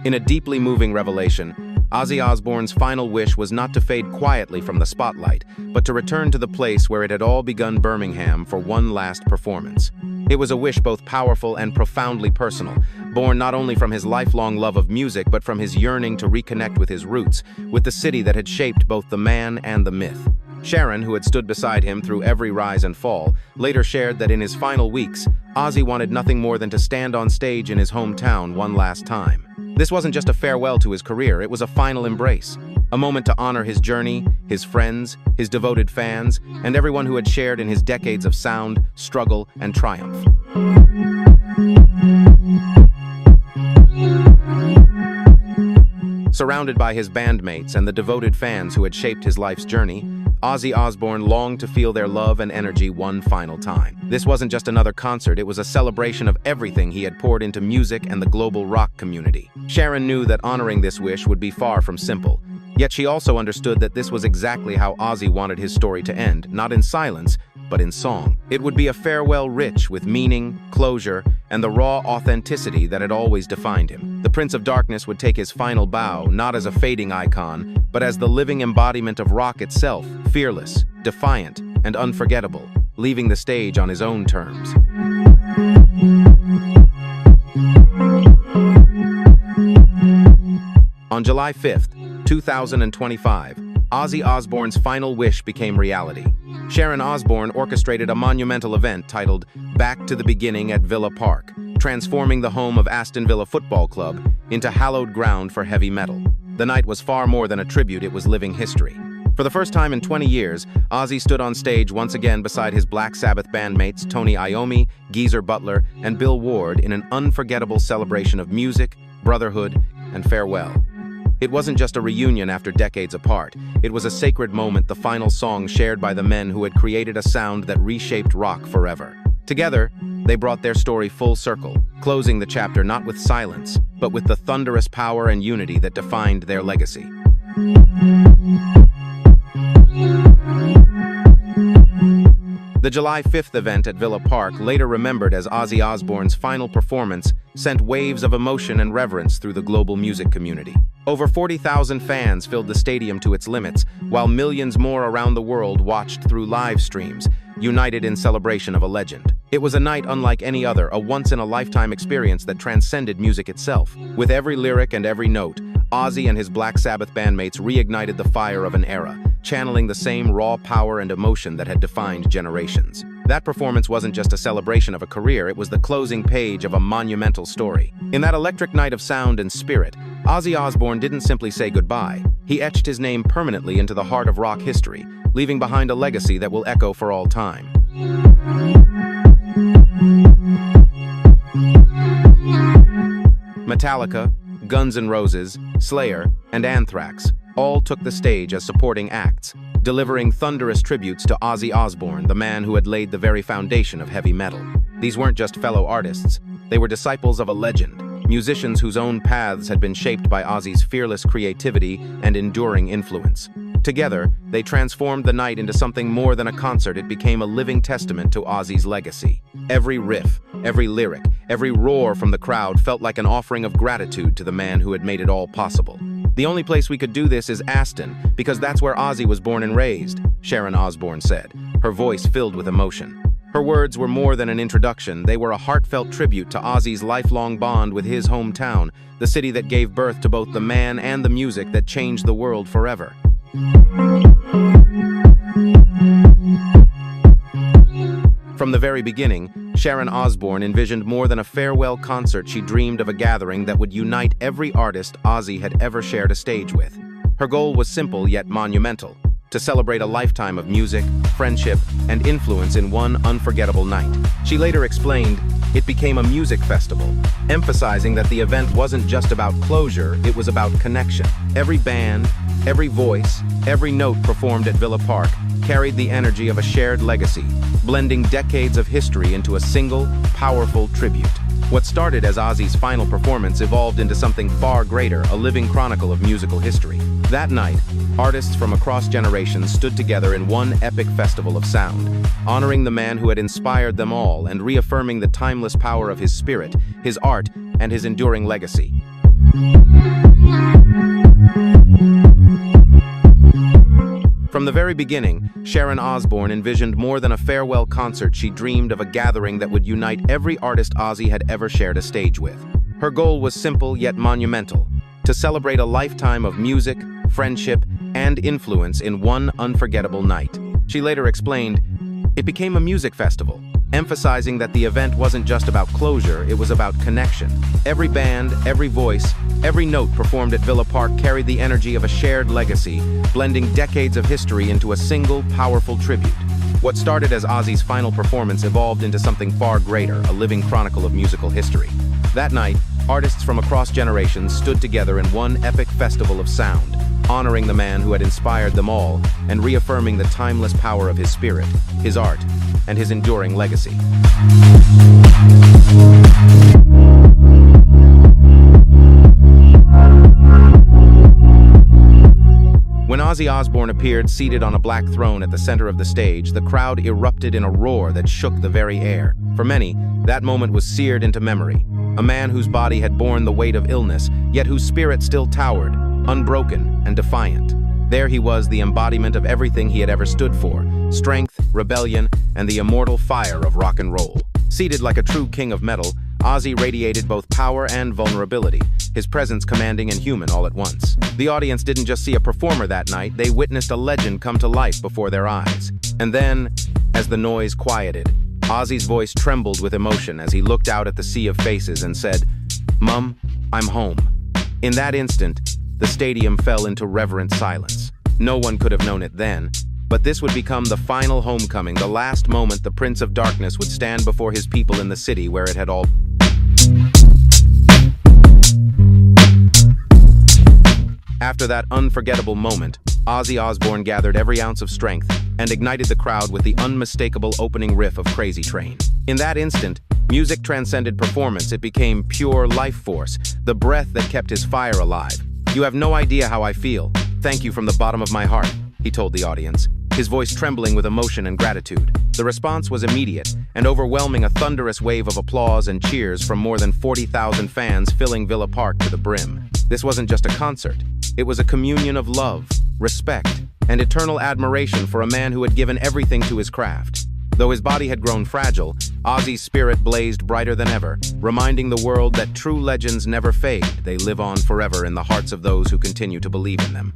In a deeply moving revelation, Ozzy Osbourne's final wish was not to fade quietly from the spotlight, but to return to the place where it had all begun, Birmingham, for one last performance. It was a wish both powerful and profoundly personal, born not only from his lifelong love of music, but from his yearning to reconnect with his roots, with the city that had shaped both the man and the myth. Sharon, who had stood beside him through every rise and fall, later shared that in his final weeks, Ozzy wanted nothing more than to stand on stage in his hometown one last time. This wasn't just a farewell to his career, it was a final embrace. A moment to honor his journey, his friends, his devoted fans, and everyone who had shared in his decades of sound, struggle, and triumph. Surrounded by his bandmates and the devoted fans who had shaped his life's journey, Ozzy Osbourne longed to feel their love and energy one final time. This wasn't just another concert, it was a celebration of everything he had poured into music and the global rock community. Sharon knew that honoring this wish would be far from simple, yet she also understood that this was exactly how Ozzy wanted his story to end, not in silence, but in song. It would be a farewell rich with meaning, closure, and the raw authenticity that had always defined him. The Prince of Darkness would take his final bow, not as a fading icon, but as the living embodiment of rock itself, fearless, defiant, and unforgettable, leaving the stage on his own terms. On July 5th, 2025, Ozzy Osbourne's final wish became reality. Sharon Osbourne orchestrated a monumental event titled Back to the Beginning at Villa Park, transforming the home of Aston Villa Football Club into hallowed ground for heavy metal. The night was far more than a tribute, it was living history. For the first time in 20 years, Ozzy stood on stage once again beside his Black Sabbath bandmates Tony Iommi, Geezer Butler, and Bill Ward in an unforgettable celebration of music, brotherhood, and farewell. It wasn't just a reunion after decades apart. It was a sacred moment, the final song shared by the men who had created a sound that reshaped rock forever. Together, they brought their story full circle, closing the chapter not with silence, but with the thunderous power and unity that defined their legacy. The July 5th event at Villa Park, later remembered as Ozzy Osbourne's final performance, sent waves of emotion and reverence through the global music community. Over 40,000 fans filled the stadium to its limits, while millions more around the world watched through live streams, united in celebration of a legend. It was a night unlike any other, a once-in-a-lifetime experience that transcended music itself. With every lyric and every note, Ozzy and his Black Sabbath bandmates reignited the fire of an era, channeling the same raw power and emotion that had defined generations. That performance wasn't just a celebration of a career, it was the closing page of a monumental story. In that electric night of sound and spirit, Ozzy Osbourne didn't simply say goodbye. He etched his name permanently into the heart of rock history, leaving behind a legacy that will echo for all time. Metallica, Guns N' Roses, Slayer, and Anthrax all took the stage as supporting acts, delivering thunderous tributes to Ozzy Osbourne, the man who had laid the very foundation of heavy metal. These weren't just fellow artists, they were disciples of a legend, musicians whose own paths had been shaped by Ozzy's fearless creativity and enduring influence. Together, they transformed the night into something more than a concert. It became a living testament to Ozzy's legacy. Every riff, every lyric, every roar from the crowd felt like an offering of gratitude to the man who had made it all possible. "The only place we could do this is Aston, because that's where Ozzy was born and raised," Sharon Osbourne said, her voice filled with emotion. Her words were more than an introduction, they were a heartfelt tribute to Ozzy's lifelong bond with his hometown, the city that gave birth to both the man and the music that changed the world forever. From the very beginning, Sharon Osbourne envisioned more than a farewell concert. She dreamed of a gathering that would unite every artist Ozzy had ever shared a stage with. Her goal was simple yet monumental: to celebrate a lifetime of music, friendship, and influence in one unforgettable night. She later explained, "It became a music festival," emphasizing that the event wasn't just about closure, it was about connection. Every band, every voice, every note performed at Villa Park carried the energy of a shared legacy, blending decades of history into a single, powerful tribute. What started as Ozzy's final performance evolved into something far greater, a living chronicle of musical history. That night, artists from across generations stood together in one epic festival of sound, honoring the man who had inspired them all and reaffirming the timeless power of his spirit, his art, and his enduring legacy. From the very beginning, Sharon Osbourne envisioned more than a farewell concert. She dreamed of a gathering that would unite every artist Ozzy had ever shared a stage with. Her goal was simple yet monumental: to celebrate a lifetime of music, friendship, and influence in one unforgettable night. She later explained, "It became a music festival," emphasizing that the event wasn't just about closure, it was about connection. Every band, every voice, every note performed at Villa Park carried the energy of a shared legacy, blending decades of history into a single, powerful tribute. What started as Ozzy's final performance evolved into something far greater, a living chronicle of musical history. That night, artists from across generations stood together in one epic festival of sound, honoring the man who had inspired them all and reaffirming the timeless power of his spirit, his art, and his enduring legacy. When Ozzy Osbourne appeared seated on a black throne at the center of the stage, the crowd erupted in a roar that shook the very air. For many, that moment was seared into memory. A man whose body had borne the weight of illness, yet whose spirit still towered, unbroken and defiant. There he was, the embodiment of everything he had ever stood for: strength, rebellion, and the immortal fire of rock and roll. Seated like a true king of metal, Ozzy radiated both power and vulnerability, his presence commanding and human all at once. The audience didn't just see a performer that night, they witnessed a legend come to life before their eyes. And then, as the noise quieted, Ozzy's voice trembled with emotion as he looked out at the sea of faces and said, "Mum, I'm home." In that instant, the stadium fell into reverent silence. No one could have known it then, but this would become the final homecoming, the last moment the Prince of Darkness would stand before his people in the city where it had all. After that unforgettable moment, Ozzy Osbourne gathered every ounce of strength and ignited the crowd with the unmistakable opening riff of Crazy Train. In that instant, music transcended performance. It became pure life force, the breath that kept his fire alive. "You have no idea how I feel. Thank you from the bottom of my heart," he told the audience, his voice trembling with emotion and gratitude. The response was immediate and overwhelming, a thunderous wave of applause and cheers from more than 40,000 fans filling Villa Park to the brim. This wasn't just a concert. It was a communion of love, respect, and eternal admiration for a man who had given everything to his craft. Though his body had grown fragile, Ozzy's spirit blazed brighter than ever, reminding the world that true legends never fade. They live on forever in the hearts of those who continue to believe in them.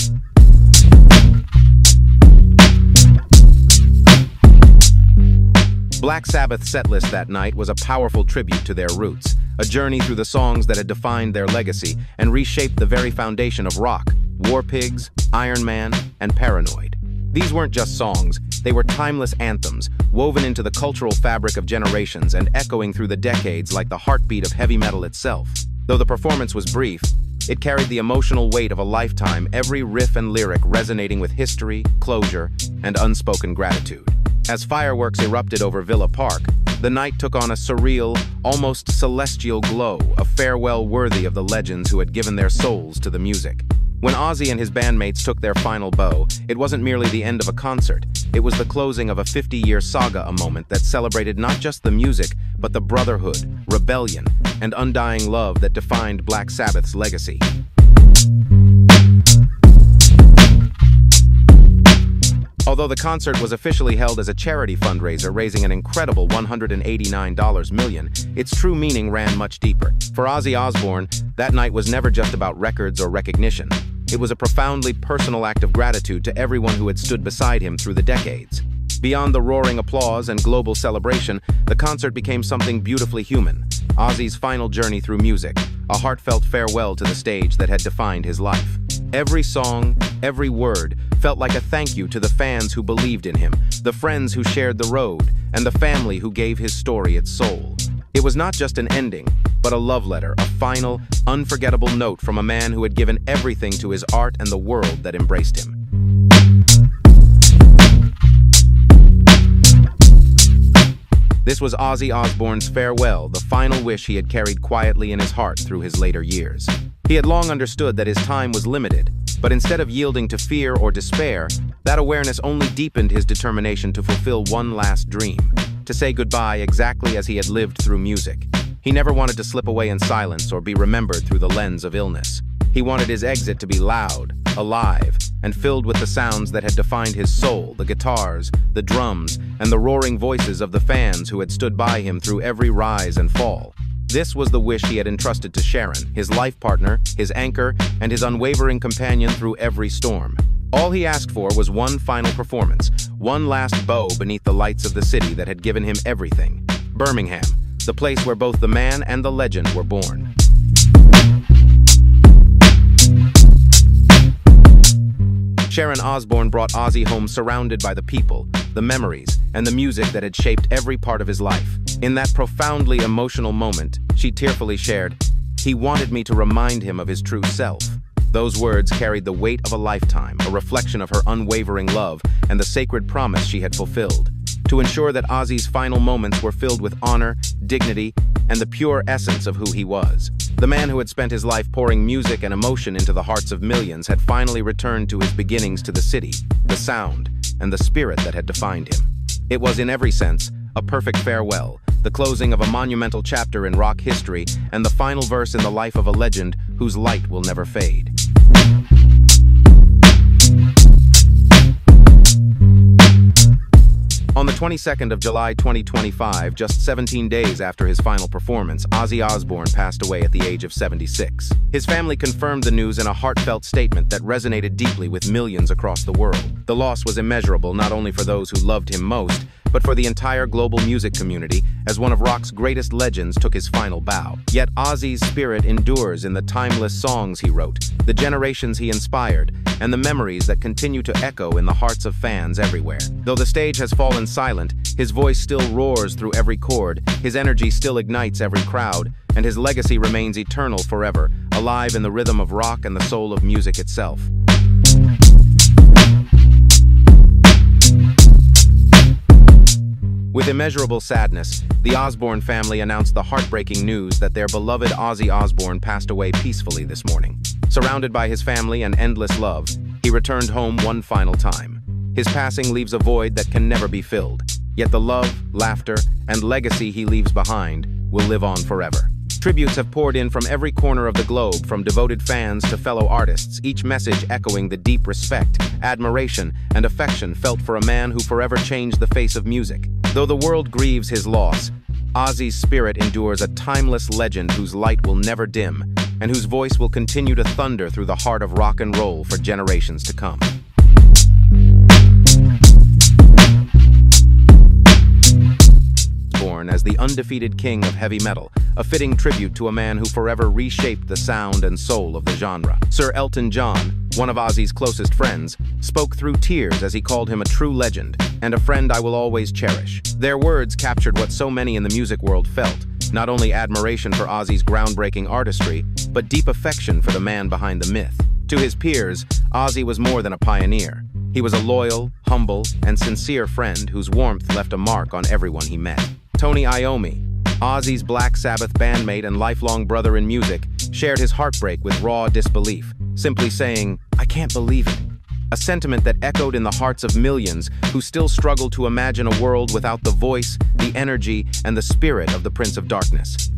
Black Sabbath's setlist that night was a powerful tribute to their roots, a journey through the songs that had defined their legacy and reshaped the very foundation of rock: War Pigs, Iron Man, and Paranoid. These weren't just songs, they were timeless anthems, woven into the cultural fabric of generations and echoing through the decades like the heartbeat of heavy metal itself. Though the performance was brief, it carried the emotional weight of a lifetime, every riff and lyric resonating with history, closure, and unspoken gratitude. As fireworks erupted over Villa Park, the night took on a surreal, almost celestial glow, a farewell worthy of the legends who had given their souls to the music. When Ozzy and his bandmates took their final bow, it wasn't merely the end of a concert. It was the closing of a 50-year saga, a moment that celebrated not just the music, but the brotherhood, rebellion, and undying love that defined Black Sabbath's legacy. Although the concert was officially held as a charity fundraiser, raising an incredible $189 million, its true meaning ran much deeper. For Ozzy Osbourne, that night was never just about records or recognition. It was a profoundly personal act of gratitude to everyone who had stood beside him through the decades. Beyond the roaring applause and global celebration, the concert became something beautifully human. Ozzy's final journey through music, a heartfelt farewell to the stage that had defined his life. Every song, every word, felt like a thank you to the fans who believed in him, the friends who shared the road, and the family who gave his story its soul. It was not just an ending, but a love letter, a final, unforgettable note from a man who had given everything to his art and the world that embraced him. This was Ozzy Osbourne's farewell, the final wish he had carried quietly in his heart through his later years. He had long understood that his time was limited, but instead of yielding to fear or despair, that awareness only deepened his determination to fulfill one last dream, to say goodbye exactly as he had lived through music. He never wanted to slip away in silence or be remembered through the lens of illness. He wanted his exit to be loud, alive, and filled with the sounds that had defined his soul, the guitars, the drums, and the roaring voices of the fans who had stood by him through every rise and fall. This was the wish he had entrusted to Sharon, his life partner, his anchor, and his unwavering companion through every storm. All he asked for was one final performance, one last bow beneath the lights of the city that had given him everything: Birmingham, the place where both the man and the legend were born. Sharon Osbourne brought Ozzy home surrounded by the people, the memories, and the music that had shaped every part of his life. In that profoundly emotional moment, she tearfully shared, "He wanted me to remind him of his true self." Those words carried the weight of a lifetime, a reflection of her unwavering love and the sacred promise she had fulfilled. To ensure that Ozzy's final moments were filled with honor, dignity, and the pure essence of who he was. The man who had spent his life pouring music and emotion into the hearts of millions had finally returned to his beginnings, to the city, the sound, and the spirit that had defined him. It was, in every sense, a perfect farewell, the closing of a monumental chapter in rock history, and the final verse in the life of a legend whose light will never fade. On the 22nd of July 2025, just 17 days after his final performance, Ozzy Osbourne passed away at the age of 76. His family confirmed the news in a heartfelt statement that resonated deeply with millions across the world. The loss was immeasurable, not only for those who loved him most, but for the entire global music community, as one of rock's greatest legends took his final bow. Yet Ozzy's spirit endures in the timeless songs he wrote, the generations he inspired, and the memories that continue to echo in the hearts of fans everywhere. Though the stage has fallen silent, his voice still roars through every chord, his energy still ignites every crowd, and his legacy remains eternal forever, alive in the rhythm of rock and the soul of music itself. With immeasurable sadness, the Osbourne family announced the heartbreaking news that their beloved Ozzy Osbourne passed away peacefully this morning. Surrounded by his family and endless love, he returned home one final time. His passing leaves a void that can never be filled, yet the love, laughter, and legacy he leaves behind will live on forever. Tributes have poured in from every corner of the globe, from devoted fans to fellow artists, each message echoing the deep respect, admiration, and affection felt for a man who forever changed the face of music. Though the world grieves his loss, Ozzy's spirit endures, a timeless legend whose light will never dim, and whose voice will continue to thunder through the heart of rock and roll for generations to come. Born as the undefeated king of heavy metal, a fitting tribute to a man who forever reshaped the sound and soul of the genre. Sir Elton John, one of Ozzy's closest friends, spoke through tears as he called him a true legend and a friend I will always cherish. Their words captured what so many in the music world felt, not only admiration for Ozzy's groundbreaking artistry, but deep affection for the man behind the myth. To his peers, Ozzy was more than a pioneer. He was a loyal, humble, and sincere friend whose warmth left a mark on everyone he met. Tony Iommi, Ozzy's Black Sabbath bandmate and lifelong brother in music, shared his heartbreak with raw disbelief, simply saying, "I can't believe it." A sentiment that echoed in the hearts of millions who still struggle to imagine a world without the voice, the energy, and the spirit of the Prince of Darkness.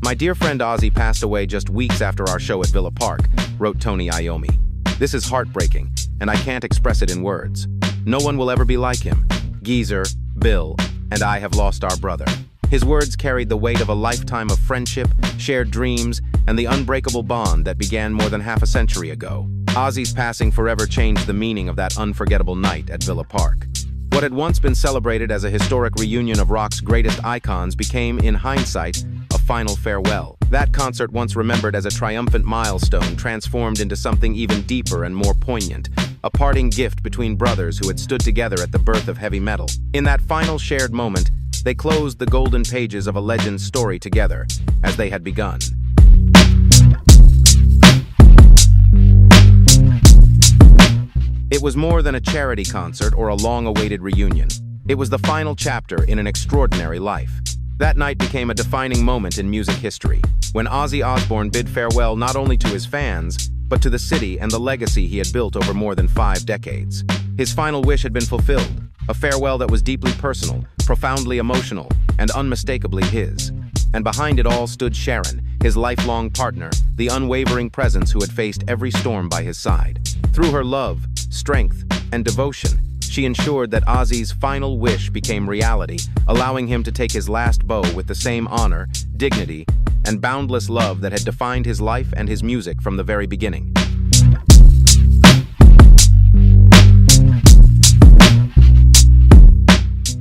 "My dear friend Ozzy passed away just weeks after our show at Villa Park," wrote Tony Iommi. "This is heartbreaking, and I can't express it in words. No one will ever be like him. Geezer, Bill, and I have lost our brother." His words carried the weight of a lifetime of friendship, shared dreams, and the unbreakable bond that began more than half a century ago. Ozzy's passing forever changed the meaning of that unforgettable night at Villa Park. What had once been celebrated as a historic reunion of rock's greatest icons became, in hindsight, a final farewell. That concert, once remembered as a triumphant milestone, transformed into something even deeper and more poignant, a parting gift between brothers who had stood together at the birth of heavy metal. In that final shared moment, they closed the golden pages of a legend's story together, as they had begun. It was more than a charity concert or a long-awaited reunion. It was the final chapter in an extraordinary life. That night became a defining moment in music history, when Ozzy Osbourne bid farewell not only to his fans, but to the city and the legacy he had built over more than 5 decades. His final wish had been fulfilled, a farewell that was deeply personal, profoundly emotional, and unmistakably his. And behind it all stood Sharon, his lifelong partner, the unwavering presence who had faced every storm by his side. Through her love, strength, and devotion, she ensured that Ozzy's final wish became reality, allowing him to take his last bow with the same honor, dignity, and boundless love that had defined his life and his music from the very beginning.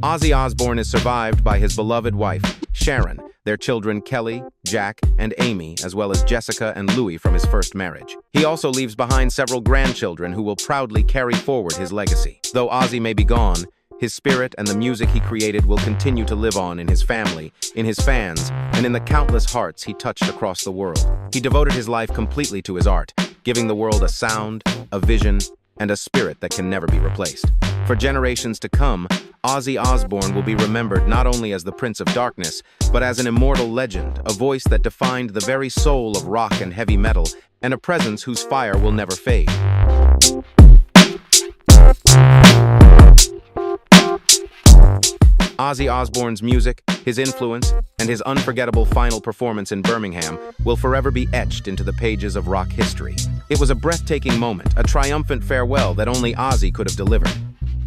Ozzy Osbourne is survived by his beloved wife, Sharon, their their children Kelly, Jack, and Amy, as well as Jessica and Louis from his first marriage. He also leaves behind several grandchildren who will proudly carry forward his legacy. Though Ozzy may be gone, his spirit and the music he created will continue to live on in his family, in his fans, and in the countless hearts he touched across the world. He devoted his life completely to his art, giving the world a sound, a vision, and a spirit that can never be replaced. For generations to come, Ozzy Osbourne will be remembered not only as the Prince of Darkness, but as an immortal legend, a voice that defined the very soul of rock and heavy metal, and a presence whose fire will never fade. Ozzy Osbourne's music, his influence, and his unforgettable final performance in Birmingham will forever be etched into the pages of rock history. It was a breathtaking moment, a triumphant farewell that only Ozzy could have delivered.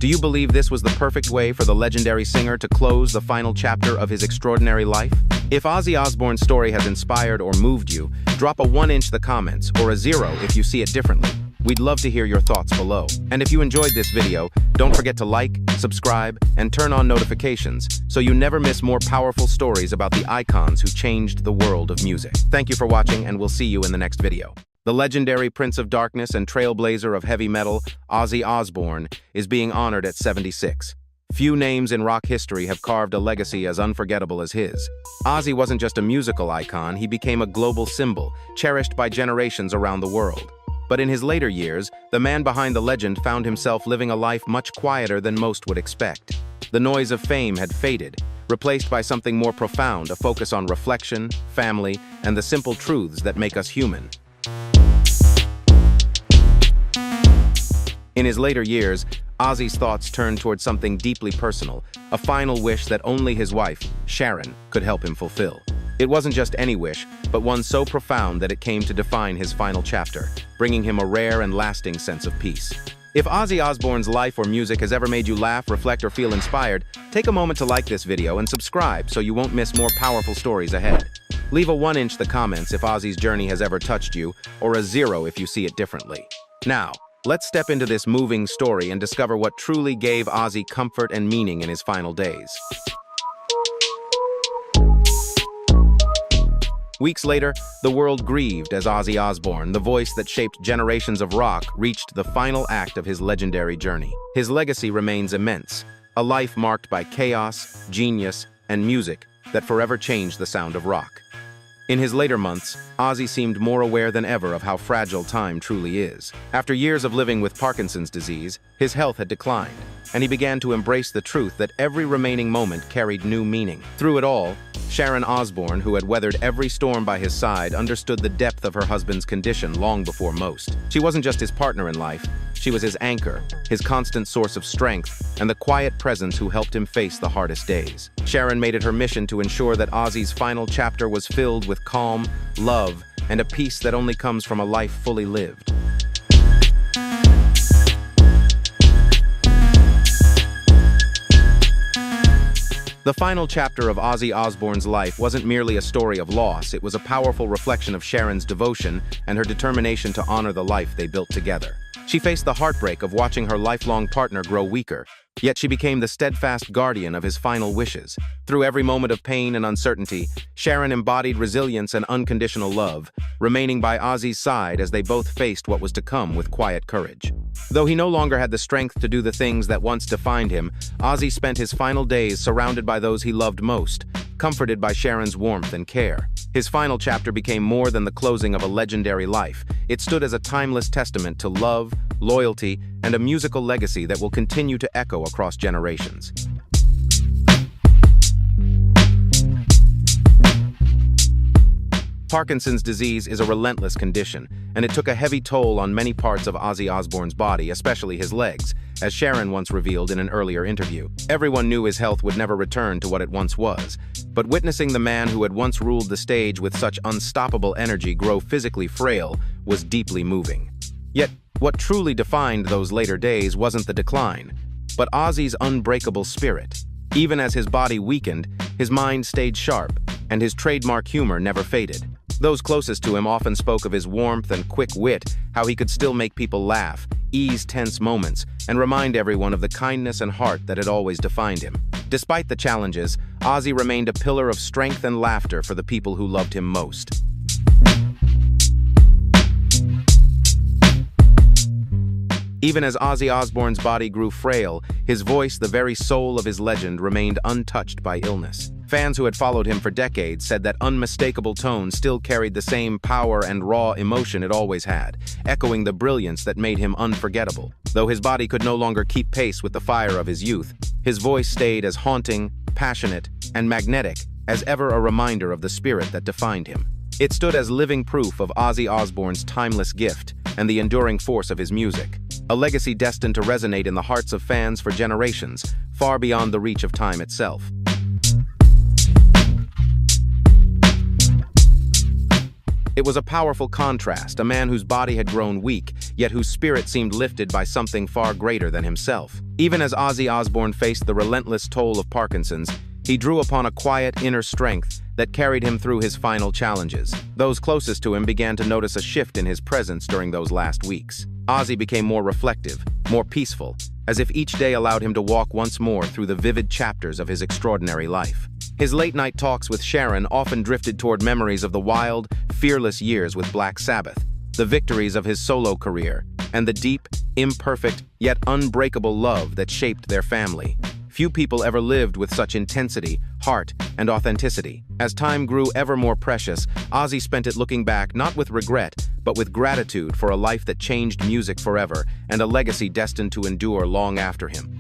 Do you believe this was the perfect way for the legendary singer to close the final chapter of his extraordinary life? If Ozzy Osbourne's story has inspired or moved you, drop a 1 in the comments or a 0 if you see it differently. We'd love to hear your thoughts below. And if you enjoyed this video, don't forget to like, subscribe, and turn on notifications so you never miss more powerful stories about the icons who changed the world of music. Thank you for watching, and we'll see you in the next video. The legendary Prince of Darkness and trailblazer of heavy metal, Ozzy Osbourne, is being honored at 76. Few names in rock history have carved a legacy as unforgettable as his. Ozzy wasn't just a musical icon, he became a global symbol, cherished by generations around the world. But in his later years, the man behind the legend found himself living a life much quieter than most would expect. The noise of fame had faded, replaced by something more profound, a focus on reflection, family, and the simple truths that make us human. In his later years, Ozzy's thoughts turned towards something deeply personal, a final wish that only his wife, Sharon, could help him fulfill. It wasn't just any wish, but one so profound that it came to define his final chapter, bringing him a rare and lasting sense of peace. If Ozzy Osbourne's life or music has ever made you laugh, reflect, or feel inspired, take a moment to like this video and subscribe so you won't miss more powerful stories ahead. Leave a 1 in the comments if Ozzy's journey has ever touched you, or a 0 if you see it differently. Now, let's step into this moving story and discover what truly gave Ozzy comfort and meaning in his final days. Weeks later, the world grieved as Ozzy Osbourne, the voice that shaped generations of rock, reached the final act of his legendary journey. His legacy remains immense, a life marked by chaos, genius, and music that forever changed the sound of rock. In his later months, Ozzy seemed more aware than ever of how fragile time truly is. After years of living with Parkinson's disease, his health had declined, and he began to embrace the truth that every remaining moment carried new meaning. Through it all, Sharon Osbourne, who had weathered every storm by his side, understood the depth of her husband's condition long before most. She wasn't just his partner in life, she was his anchor, his constant source of strength, and the quiet presence who helped him face the hardest days. Sharon made it her mission to ensure that Ozzy's final chapter was filled with calm, love, and a peace that only comes from a life fully lived. The final chapter of Ozzy Osbourne's life wasn't merely a story of loss, it was a powerful reflection of Sharon's devotion and her determination to honor the life they built together. She faced the heartbreak of watching her lifelong partner grow weaker, yet she became the steadfast guardian of his final wishes. Through every moment of pain and uncertainty, Sharon embodied resilience and unconditional love, remaining by Ozzy's side as they both faced what was to come with quiet courage. Though he no longer had the strength to do the things that once defined him, Ozzy spent his final days surrounded by those he loved most, comforted by Sharon's warmth and care. His final chapter became more than the closing of a legendary life. It stood as a timeless testament to love, loyalty, and a musical legacy that will continue to echo across generations. Parkinson's disease is a relentless condition, and it took a heavy toll on many parts of Ozzy Osbourne's body, especially his legs, as Sharon once revealed in an earlier interview. Everyone knew his health would never return to what it once was, but witnessing the man who had once ruled the stage with such unstoppable energy grow physically frail was deeply moving. Yet, what truly defined those later days wasn't the decline, but Ozzy's unbreakable spirit. Even as his body weakened, his mind stayed sharp, and his trademark humor never faded. Those closest to him often spoke of his warmth and quick wit, how he could still make people laugh, ease tense moments and remind everyone of the kindness and heart that had always defined him. Despite the challenges, Ozzy remained a pillar of strength and laughter for the people who loved him most. Even as Ozzy Osbourne's body grew frail, his voice, the very soul of his legend, remained untouched by illness. Fans who had followed him for decades said that unmistakable tone still carried the same power and raw emotion it always had, echoing the brilliance that made him unforgettable. Though his body could no longer keep pace with the fire of his youth, his voice stayed as haunting, passionate, and magnetic as ever, a reminder of the spirit that defined him. It stood as living proof of Ozzy Osbourne's timeless gift and the enduring force of his music, a legacy destined to resonate in the hearts of fans for generations, far beyond the reach of time itself. It was a powerful contrast, a man whose body had grown weak, yet whose spirit seemed lifted by something far greater than himself. Even as Ozzy Osbourne faced the relentless toll of Parkinson's, he drew upon a quiet inner strength that carried him through his final challenges. Those closest to him began to notice a shift in his presence during those last weeks. Ozzy became more reflective, more peaceful, as if each day allowed him to walk once more through the vivid chapters of his extraordinary life. His late-night talks with Sharon often drifted toward memories of the wild, fearless years with Black Sabbath, the victories of his solo career, and the deep, imperfect, yet unbreakable love that shaped their family. Few people ever lived with such intensity, heart, and authenticity. As time grew ever more precious, Ozzy spent it looking back not with regret, but with gratitude for a life that changed music forever and a legacy destined to endure long after him.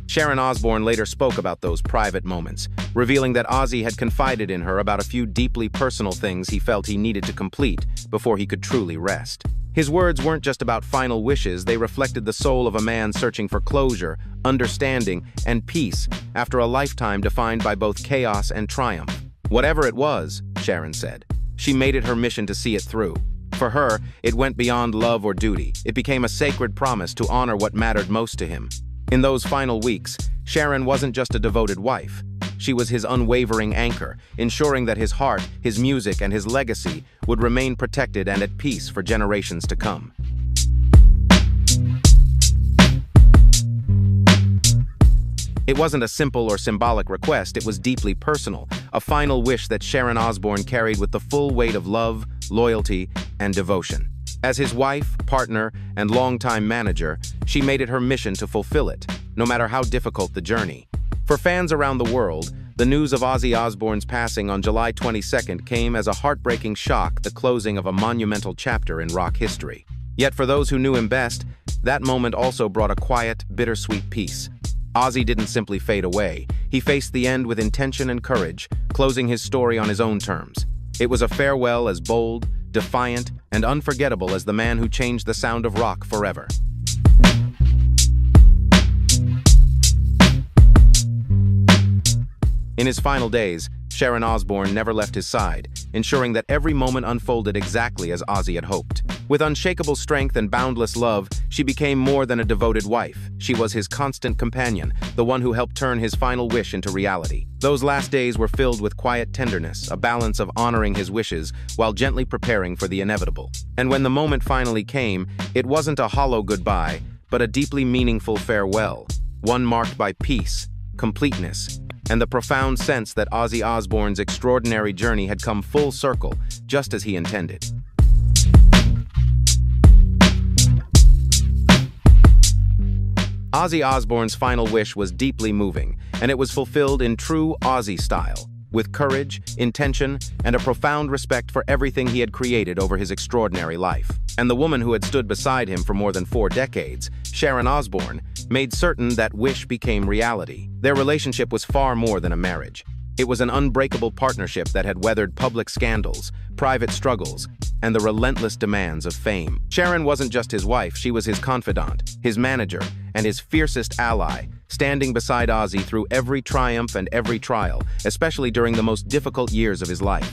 Sharon Osbourne later spoke about those private moments, revealing that Ozzy had confided in her about a few deeply personal things he felt he needed to complete before he could truly rest. His words weren't just about final wishes, they reflected the soul of a man searching for closure, understanding, and peace after a lifetime defined by both chaos and triumph. Whatever it was, Sharon said, she made it her mission to see it through. For her, it went beyond love or duty. It became a sacred promise to honor what mattered most to him. In those final weeks, Sharon wasn't just a devoted wife. She was his unwavering anchor, ensuring that his heart, his music, and his legacy would remain protected and at peace for generations to come. It wasn't a simple or symbolic request, it was deeply personal, a final wish that Sharon Osbourne carried with the full weight of love, loyalty, and devotion. As his wife, partner, and longtime manager, she made it her mission to fulfill it, no matter how difficult the journey. For fans around the world, the news of Ozzy Osbourne's passing on July 22nd came as a heartbreaking shock, the closing of a monumental chapter in rock history. Yet for those who knew him best, that moment also brought a quiet, bittersweet peace. Ozzy didn't simply fade away. He faced the end with intention and courage, closing his story on his own terms. It was a farewell as bold, defiant, and unforgettable as the man who changed the sound of rock forever. In his final days, Sharon Osbourne never left his side, ensuring that every moment unfolded exactly as Ozzy had hoped. With unshakable strength and boundless love, she became more than a devoted wife. She was his constant companion, the one who helped turn his final wish into reality. Those last days were filled with quiet tenderness, a balance of honoring his wishes while gently preparing for the inevitable. And when the moment finally came, it wasn't a hollow goodbye, but a deeply meaningful farewell, one marked by peace, completeness, and the profound sense that Ozzy Osbourne's extraordinary journey had come full circle, just as he intended. Ozzy Osbourne's final wish was deeply moving, and it was fulfilled in true Ozzy style, with courage, intention, and a profound respect for everything he had created over his extraordinary life. And the woman who had stood beside him for more than 4 decades, Sharon Osbourne, made certain that wish became reality. Their relationship was far more than a marriage. It was an unbreakable partnership that had weathered public scandals, private struggles, and the relentless demands of fame. Sharon wasn't just his wife, she was his confidant, his manager, and his fiercest ally, standing beside Ozzy through every triumph and every trial, especially during the most difficult years of his life.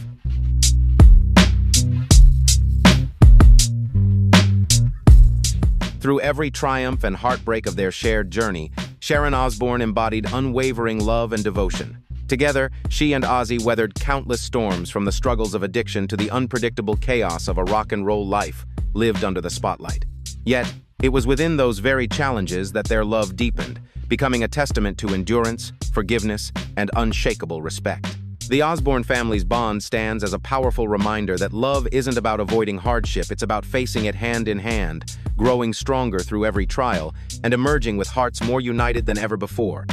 Through every triumph and heartbreak of their shared journey, Sharon Osbourne embodied unwavering love and devotion. Together, she and Ozzy weathered countless storms, from the struggles of addiction to the unpredictable chaos of a rock and roll life lived under the spotlight. Yet, it was within those very challenges that their love deepened, becoming a testament to endurance, forgiveness, and unshakable respect. The Osbourne family's bond stands as a powerful reminder that love isn't about avoiding hardship, it's about facing it hand in hand, growing stronger through every trial, and emerging with hearts more united than ever before.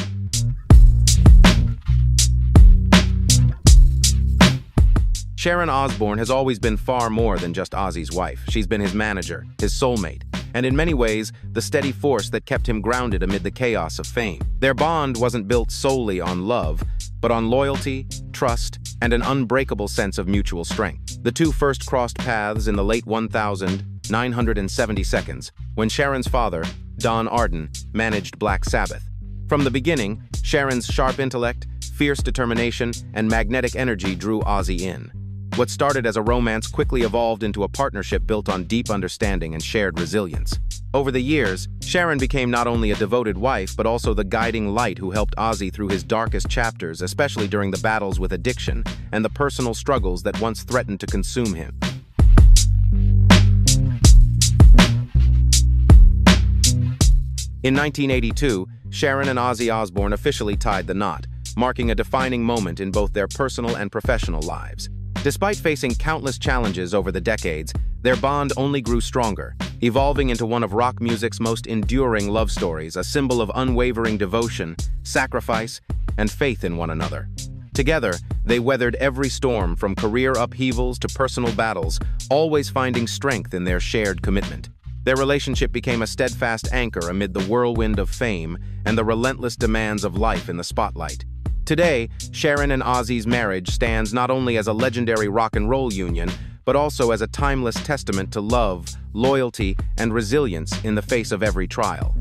Sharon Osbourne has always been far more than just Ozzy's wife. She's been his manager, his soulmate, and in many ways, the steady force that kept him grounded amid the chaos of fame. Their bond wasn't built solely on love, but on loyalty, trust, and an unbreakable sense of mutual strength. The two first crossed paths in the late 1972, when Sharon's father, Don Arden, managed Black Sabbath. From the beginning, Sharon's sharp intellect, fierce determination, and magnetic energy drew Ozzy in. What started as a romance quickly evolved into a partnership built on deep understanding and shared resilience. Over the years, Sharon became not only a devoted wife but also the guiding light who helped Ozzy through his darkest chapters, especially during the battles with addiction and the personal struggles that once threatened to consume him. In 1982, Sharon and Ozzy Osbourne officially tied the knot, marking a defining moment in both their personal and professional lives. Despite facing countless challenges over the decades, their bond only grew stronger, evolving into one of rock music's most enduring love stories, a symbol of unwavering devotion, sacrifice, and faith in one another. Together, they weathered every storm, from career upheavals to personal battles, always finding strength in their shared commitment. Their relationship became a steadfast anchor amid the whirlwind of fame and the relentless demands of life in the spotlight. Today, Sharon and Ozzy's marriage stands not only as a legendary rock and roll union, but also as a timeless testament to love, loyalty, and resilience in the face of every trial.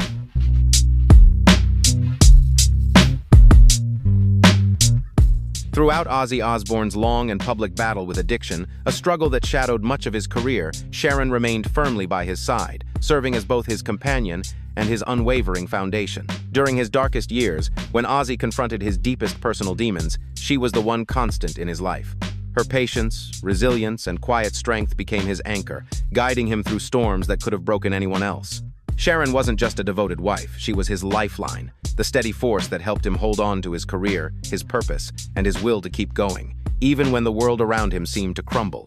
Throughout Ozzy Osbourne's long and public battle with addiction, a struggle that shadowed much of his career, Sharon remained firmly by his side, serving as both his companion and his unwavering foundation. During his darkest years, when Ozzy confronted his deepest personal demons, she was the one constant in his life. Her patience, resilience, and quiet strength became his anchor, guiding him through storms that could have broken anyone else. Sharon wasn't just a devoted wife, she was his lifeline, the steady force that helped him hold on to his career, his purpose, and his will to keep going, even when the world around him seemed to crumble.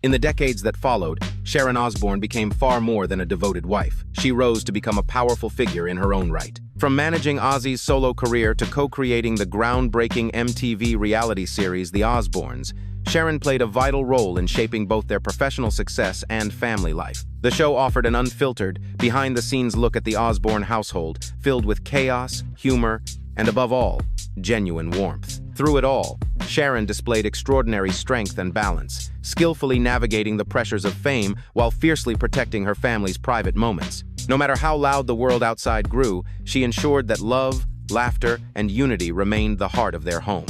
In the decades that followed, Sharon Osbourne became far more than a devoted wife. She rose to become a powerful figure in her own right. From managing Ozzy's solo career to co-creating the groundbreaking MTV reality series The Osbournes, Sharon played a vital role in shaping both their professional success and family life. The show offered an unfiltered, behind-the-scenes look at the Osbourne household, filled with chaos, humor, and above all, genuine warmth. Through it all, Sharon displayed extraordinary strength and balance, skillfully navigating the pressures of fame while fiercely protecting her family's private moments. No matter how loud the world outside grew, she ensured that love, laughter, and unity remained the heart of their home.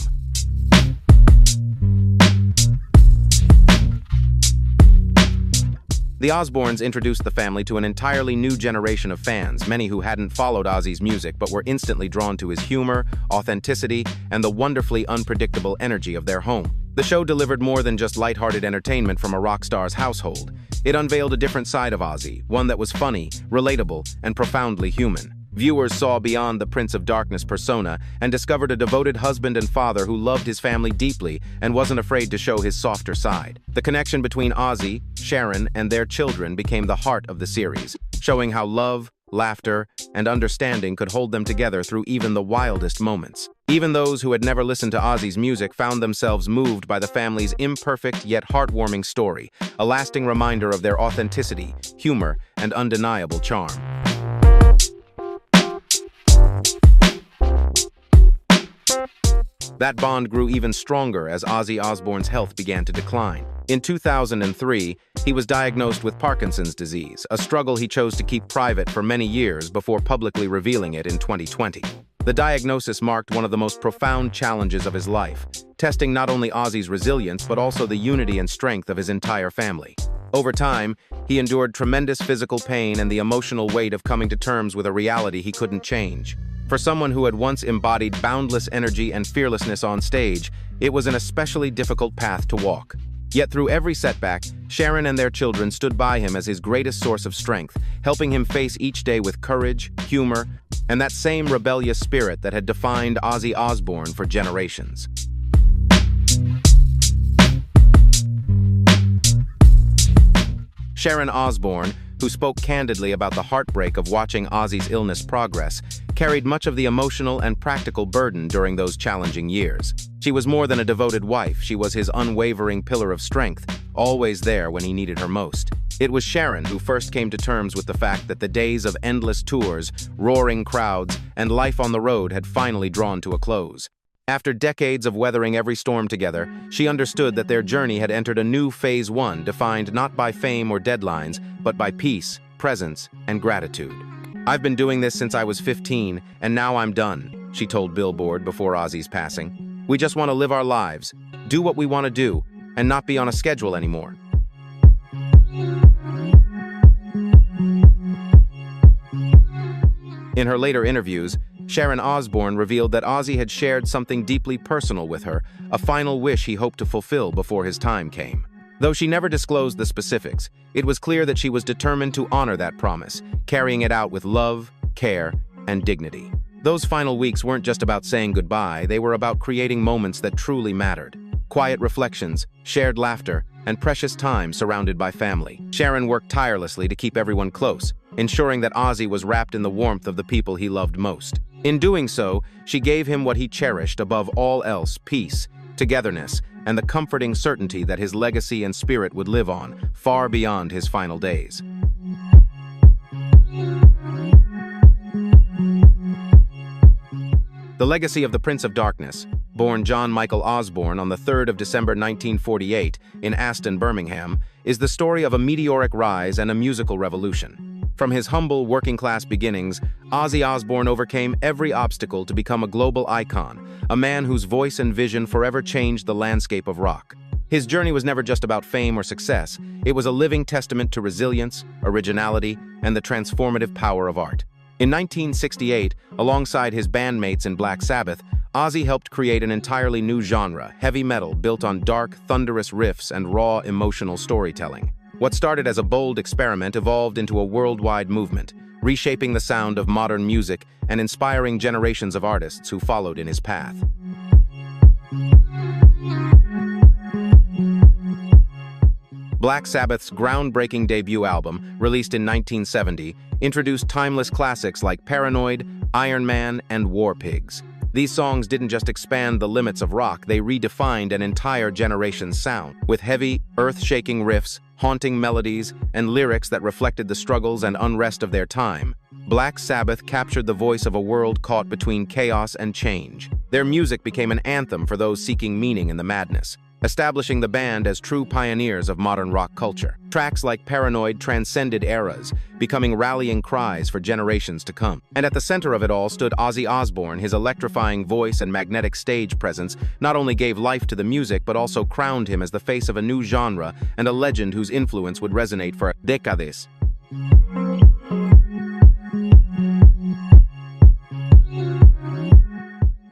The Osbournes introduced the family to an entirely new generation of fans, many who hadn't followed Ozzy's music but were instantly drawn to his humor, authenticity, and the wonderfully unpredictable energy of their home. The show delivered more than just lighthearted entertainment from a rock star's household. It unveiled a different side of Ozzy, one that was funny, relatable, and profoundly human. Viewers saw beyond the Prince of Darkness persona and discovered a devoted husband and father who loved his family deeply and wasn't afraid to show his softer side. The connection between Ozzy, Sharon, and their children became the heart of the series, showing how love, laughter, and understanding could hold them together through even the wildest moments. Even those who had never listened to Ozzy's music found themselves moved by the family's imperfect yet heartwarming story, a lasting reminder of their authenticity, humor, and undeniable charm. That bond grew even stronger as Ozzy Osbourne's health began to decline. In 2003, he was diagnosed with Parkinson's disease, a struggle he chose to keep private for many years before publicly revealing it in 2020. The diagnosis marked one of the most profound challenges of his life, testing not only Ozzy's resilience but also the unity and strength of his entire family. Over time, He endured tremendous physical pain and the emotional weight of coming to terms with a reality he couldn't change. For someone who had once embodied boundless energy and fearlessness on stage, it was an especially difficult path to walk. Yet through every setback, Sharon and their children stood by him as his greatest source of strength, helping him face each day with courage, humor, and that same rebellious spirit that had defined Ozzy Osbourne for generations. Sharon Osbourne, who spoke candidly about the heartbreak of watching Ozzy's illness progress, carried much of the emotional and practical burden during those challenging years. She was more than a devoted wife, she was his unwavering pillar of strength, always there when he needed her most. It was Sharon who first came to terms with the fact that the days of endless tours, roaring crowds, and life on the road had finally drawn to a close. After decades of weathering every storm together, she understood that their journey had entered a new phase one defined not by fame or deadlines, but by peace, presence, and gratitude. "I've been doing this since I was 15, and now I'm done," she told Billboard before Ozzy's passing. "We just want to live our lives, do what we want to do, and not be on a schedule anymore." In her later interviews, Sharon Osbourne revealed that Ozzy had shared something deeply personal with her, a final wish he hoped to fulfill before his time came. Though she never disclosed the specifics, it was clear that she was determined to honor that promise, carrying it out with love, care, and dignity. Those final weeks weren't just about saying goodbye, they were about creating moments that truly mattered. Quiet reflections, shared laughter, and precious time surrounded by family. Sharon worked tirelessly to keep everyone close, ensuring that Ozzy was wrapped in the warmth of the people he loved most. In doing so, she gave him what he cherished above all else: peace, togetherness, and the comforting certainty that his legacy and spirit would live on, far beyond his final days. The legacy of the Prince of Darkness, born John Michael Osbourne on the 3rd of December 1948 in Aston, Birmingham, is the story of a meteoric rise and a musical revolution. From his humble working-class beginnings, Ozzy Osbourne overcame every obstacle to become a global icon, a man whose voice and vision forever changed the landscape of rock. His journey was never just about fame or success, it was a living testament to resilience, originality, and the transformative power of art. In 1968, alongside his bandmates in Black Sabbath, Ozzy helped create an entirely new genre, heavy metal, built on dark, thunderous riffs and raw, emotional storytelling. What started as a bold experiment evolved into a worldwide movement, reshaping the sound of modern music and inspiring generations of artists who followed in his path. Black Sabbath's groundbreaking debut album, released in 1970, introduced timeless classics like Paranoid, Iron Man, and War Pigs. These songs didn't just expand the limits of rock, they redefined an entire generation's sound, with heavy, earth-shaking riffs, haunting melodies, and lyrics that reflected the struggles and unrest of their time. Black Sabbath captured the voice of a world caught between chaos and change. Their music became an anthem for those seeking meaning in the madness, establishing the band as true pioneers of modern rock culture. Tracks like Paranoid transcended eras, becoming rallying cries for generations to come. And at the center of it all stood Ozzy Osbourne. His electrifying voice and magnetic stage presence not only gave life to the music, but also crowned him as the face of a new genre and a legend whose influence would resonate for decades.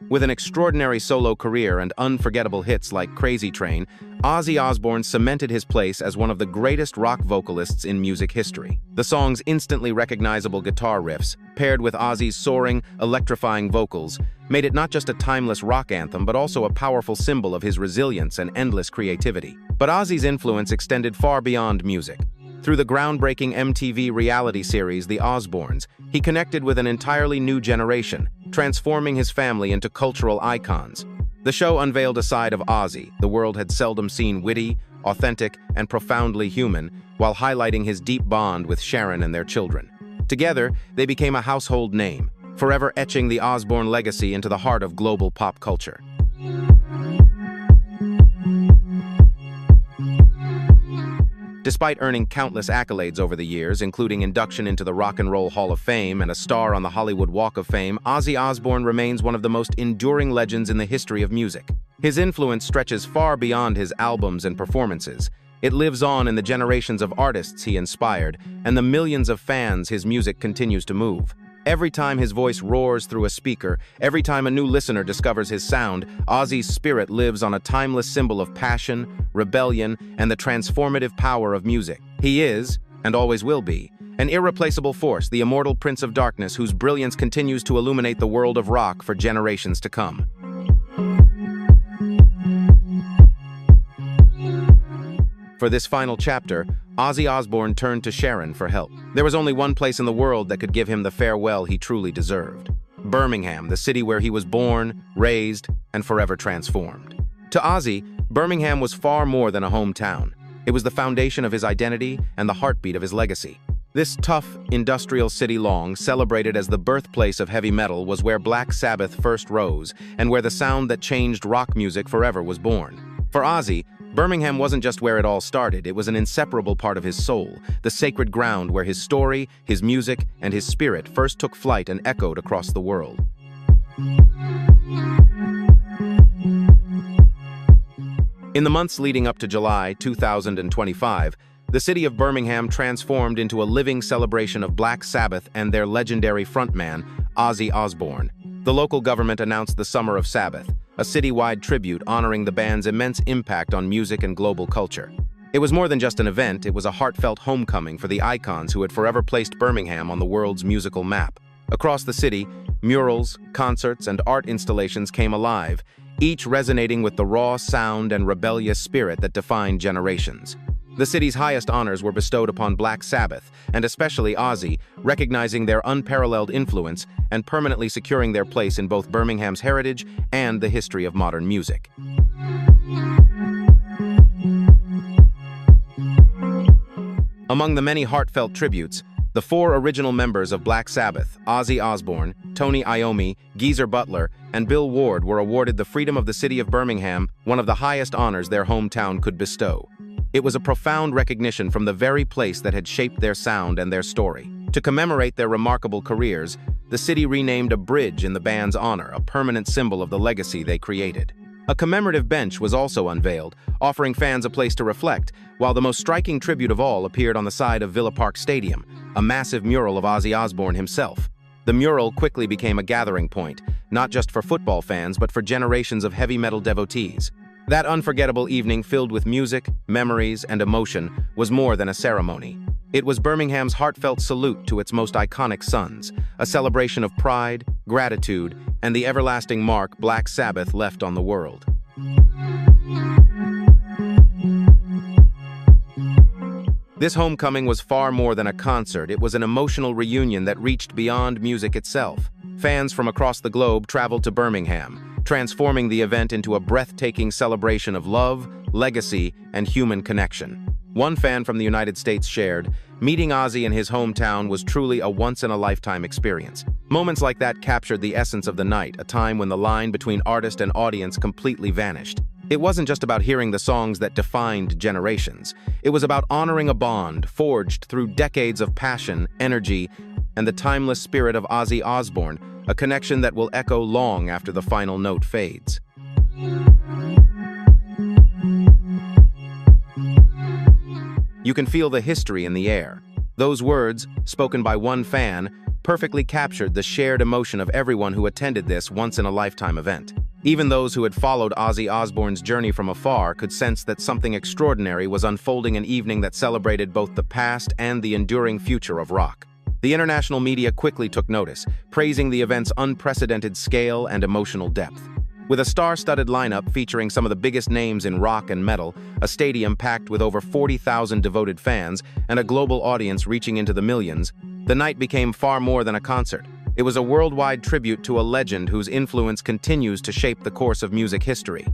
With an extraordinary solo career and unforgettable hits like Crazy Train, Ozzy Osbourne cemented his place as one of the greatest rock vocalists in music history. The song's instantly recognizable guitar riffs, paired with Ozzy's soaring, electrifying vocals, made it not just a timeless rock anthem but also a powerful symbol of his resilience and endless creativity. But Ozzy's influence extended far beyond music. Through the groundbreaking MTV reality series The Osbournes, he connected with an entirely new generation, transforming his family into cultural icons. The show unveiled a side of Ozzy the world had seldom seen: witty, authentic, and profoundly human, while highlighting his deep bond with Sharon and their children. Together, they became a household name, forever etching the Osbourne legacy into the heart of global pop culture. Despite earning countless accolades over the years, including induction into the Rock and Roll Hall of Fame and a star on the Hollywood Walk of Fame, Ozzy Osbourne remains one of the most enduring legends in the history of music. His influence stretches far beyond his albums and performances, It lives on in the generations of artists he inspired and the millions of fans his music continues to move. Every time his voice roars through a speaker, every time a new listener discovers his sound, Ozzy's spirit lives on a timeless symbol of passion, rebellion, and the transformative power of music. He is, and always will be, an irreplaceable force, the immortal Prince of Darkness whose brilliance continues to illuminate the world of rock for generations to come. For this final chapter, Ozzy Osbourne turned to Sharon for help. There was only one place in the world that could give him the farewell he truly deserved: Birmingham, the city where he was born, raised, and forever transformed. To Ozzy, Birmingham was far more than a hometown. It was the foundation of his identity and the heartbeat of his legacy. This tough, industrial city, long celebrated as the birthplace of heavy metal, was where Black Sabbath first rose and where the sound that changed rock music forever was born. For Ozzy, Birmingham wasn't just where it all started, it was an inseparable part of his soul, the sacred ground where his story, his music, and his spirit first took flight and echoed across the world. In the months leading up to July 2025, the city of Birmingham transformed into a living celebration of Black Sabbath and their legendary frontman, Ozzy Osbourne. The local government announced the Summer of Sabbath, a citywide tribute honoring the band's immense impact on music and global culture. It was more than just an event, it was a heartfelt homecoming for the icons who had forever placed Birmingham on the world's musical map. Across the city, murals, concerts, and art installations came alive, each resonating with the raw sound and rebellious spirit that defined generations. The city's highest honors were bestowed upon Black Sabbath, and especially Ozzy, recognizing their unparalleled influence and permanently securing their place in both Birmingham's heritage and the history of modern music. Among the many heartfelt tributes, the four original members of Black Sabbath, Ozzy Osbourne, Tony Iommi, Geezer Butler, and Bill Ward, were awarded the Freedom of the City of Birmingham, one of the highest honors their hometown could bestow. It was a profound recognition from the very place that had shaped their sound and their story. To commemorate their remarkable careers, the city renamed a bridge in the band's honor, a permanent symbol of the legacy they created. A commemorative bench was also unveiled, offering fans a place to reflect, while the most striking tribute of all appeared on the side of Villa Park Stadium, a massive mural of Ozzy Osbourne himself. The mural quickly became a gathering point, not just for football fans but for generations of heavy metal devotees. That unforgettable evening, filled with music, memories, and emotion, was more than a ceremony. It was Birmingham's heartfelt salute to its most iconic sons, a celebration of pride, gratitude, and the everlasting mark Black Sabbath left on the world. This homecoming was far more than a concert. It was an emotional reunion that reached beyond music itself. Fans from across the globe traveled to Birmingham, transforming the event into a breathtaking celebration of love, legacy, and human connection. One fan from the United States shared, "Meeting Ozzy in his hometown was truly a once-in-a-lifetime experience." Moments like that captured the essence of the night, a time when the line between artist and audience completely vanished. It wasn't just about hearing the songs that defined generations. It was about honoring a bond forged through decades of passion, energy, and the timeless spirit of Ozzy Osbourne, a connection that will echo long after the final note fades. You can feel the history in the air. Those words, spoken by one fan, perfectly captured the shared emotion of everyone who attended this once-in-a-lifetime event. Even those who had followed Ozzy Osbourne's journey from afar could sense that something extraordinary was unfolding, an evening that celebrated both the past and the enduring future of rock. The international media quickly took notice, praising the event's unprecedented scale and emotional depth. With a star-studded lineup featuring some of the biggest names in rock and metal, a stadium packed with over 40,000 devoted fans, and a global audience reaching into the millions, the night became far more than a concert. It was a worldwide tribute to a legend whose influence continues to shape the course of music history.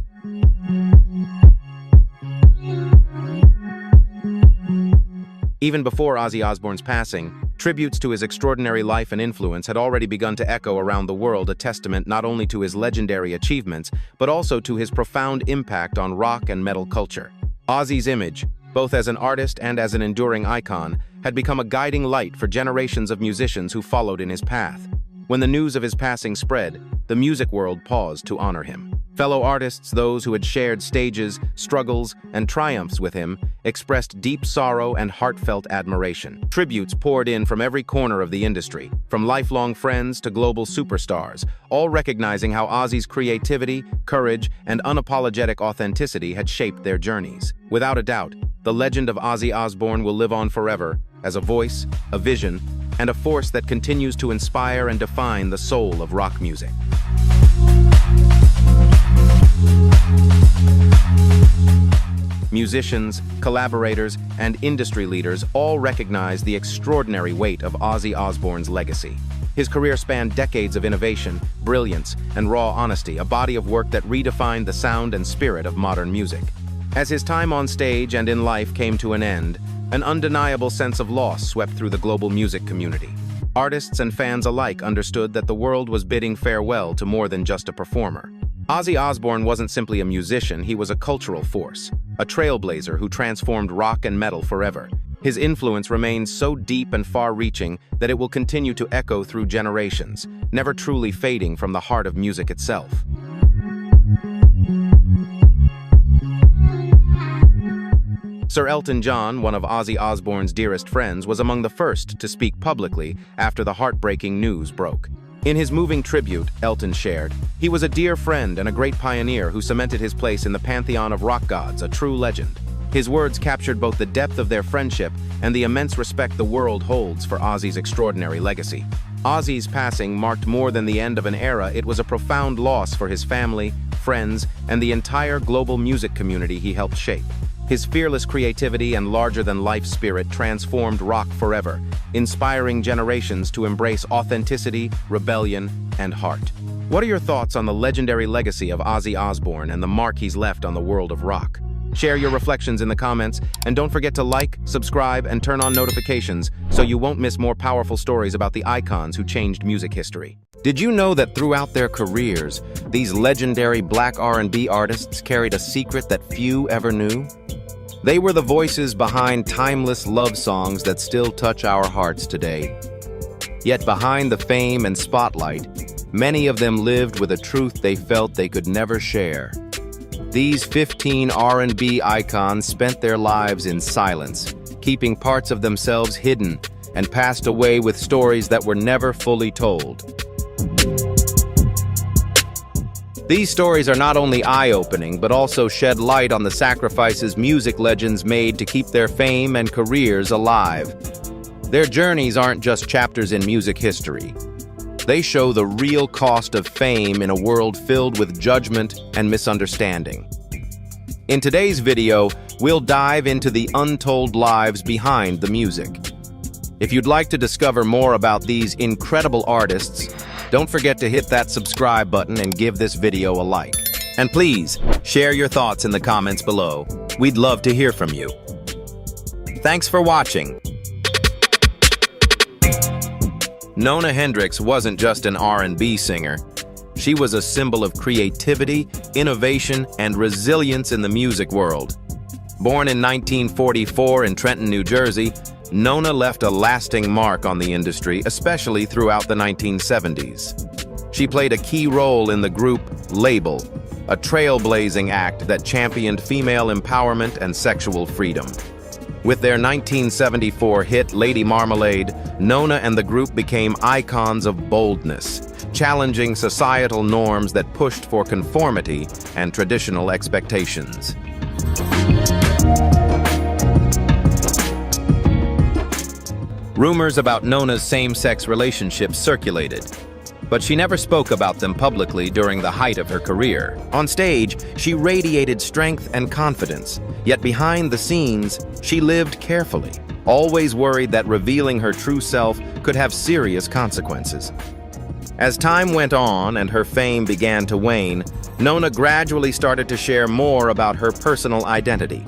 Even before Ozzy Osbourne's passing, tributes to his extraordinary life and influence had already begun to echo around the world, a testament not only to his legendary achievements, but also to his profound impact on rock and metal culture. Ozzy's image, both as an artist and as an enduring icon, had become a guiding light for generations of musicians who followed in his path. When the news of his passing spread, the music world paused to honor him. Fellow artists, those who had shared stages, struggles, and triumphs with him, expressed deep sorrow and heartfelt admiration. Tributes poured in from every corner of the industry, from lifelong friends to global superstars, all recognizing how Ozzy's creativity, courage, and unapologetic authenticity had shaped their journeys. Without a doubt, the legend of Ozzy Osbourne will live on forever as a voice, a vision, and a force that continues to inspire and define the soul of rock music. Musicians, collaborators, and industry leaders all recognize the extraordinary weight of Ozzy Osbourne's legacy. His career spanned decades of innovation, brilliance, and raw honesty, a body of work that redefined the sound and spirit of modern music. As his time on stage and in life came to an end, an undeniable sense of loss swept through the global music community. Artists and fans alike understood that the world was bidding farewell to more than just a performer. Ozzy Osbourne wasn't simply a musician, he was a cultural force, a trailblazer who transformed rock and metal forever. His influence remains so deep and far-reaching that it will continue to echo through generations, never truly fading from the heart of music itself. Sir Elton John, one of Ozzy Osbourne's dearest friends, was among the first to speak publicly after the heartbreaking news broke. In his moving tribute, Elton shared, "He was a dear friend and a great pioneer who cemented his place in the pantheon of rock gods, a true legend." His words captured both the depth of their friendship and the immense respect the world holds for Ozzy's extraordinary legacy. Ozzy's passing marked more than the end of an era, it was a profound loss for his family, friends, and the entire global music community he helped shape. His fearless creativity and larger-than-life spirit transformed rock forever, inspiring generations to embrace authenticity, rebellion, and heart. What are your thoughts on the legendary legacy of Ozzy Osbourne and the mark he's left on the world of rock? Share your reflections in the comments, and don't forget to like, subscribe, and turn on notifications so you won't miss more powerful stories about the icons who changed music history. Did you know that throughout their careers, these legendary Black R&B artists carried a secret that few ever knew? They were the voices behind timeless love songs that still touch our hearts today. Yet behind the fame and spotlight, many of them lived with a truth they felt they could never share. These 15 R&B icons spent their lives in silence, keeping parts of themselves hidden, and passed away with stories that were never fully told. These stories are not only eye-opening, but also shed light on the sacrifices music legends made to keep their fame and careers alive. Their journeys aren't just chapters in music history. They show the real cost of fame in a world filled with judgment and misunderstanding. In today's video, we'll dive into the untold lives behind the music. If you'd like to discover more about these incredible artists, don't forget to hit that subscribe button and give this video a like. And please, share your thoughts in the comments below. We'd love to hear from you. Thanks for watching. Nona Hendryx wasn't just an R&B singer. She was a symbol of creativity, innovation, and resilience in the music world. Born in 1944 in Trenton, New Jersey, Nona left a lasting mark on the industry, especially throughout the 1970s. She played a key role in the group Label, a trailblazing act that championed female empowerment and sexual freedom. With their 1974 hit Lady Marmalade, Nona and the group became icons of boldness, challenging societal norms that pushed for conformity and traditional expectations. Rumors about Nona's same-sex relationships circulated, but she never spoke about them publicly during the height of her career. On stage, she radiated strength and confidence, yet behind the scenes, she lived carefully, always worried that revealing her true self could have serious consequences. As time went on and her fame began to wane, Nona gradually started to share more about her personal identity.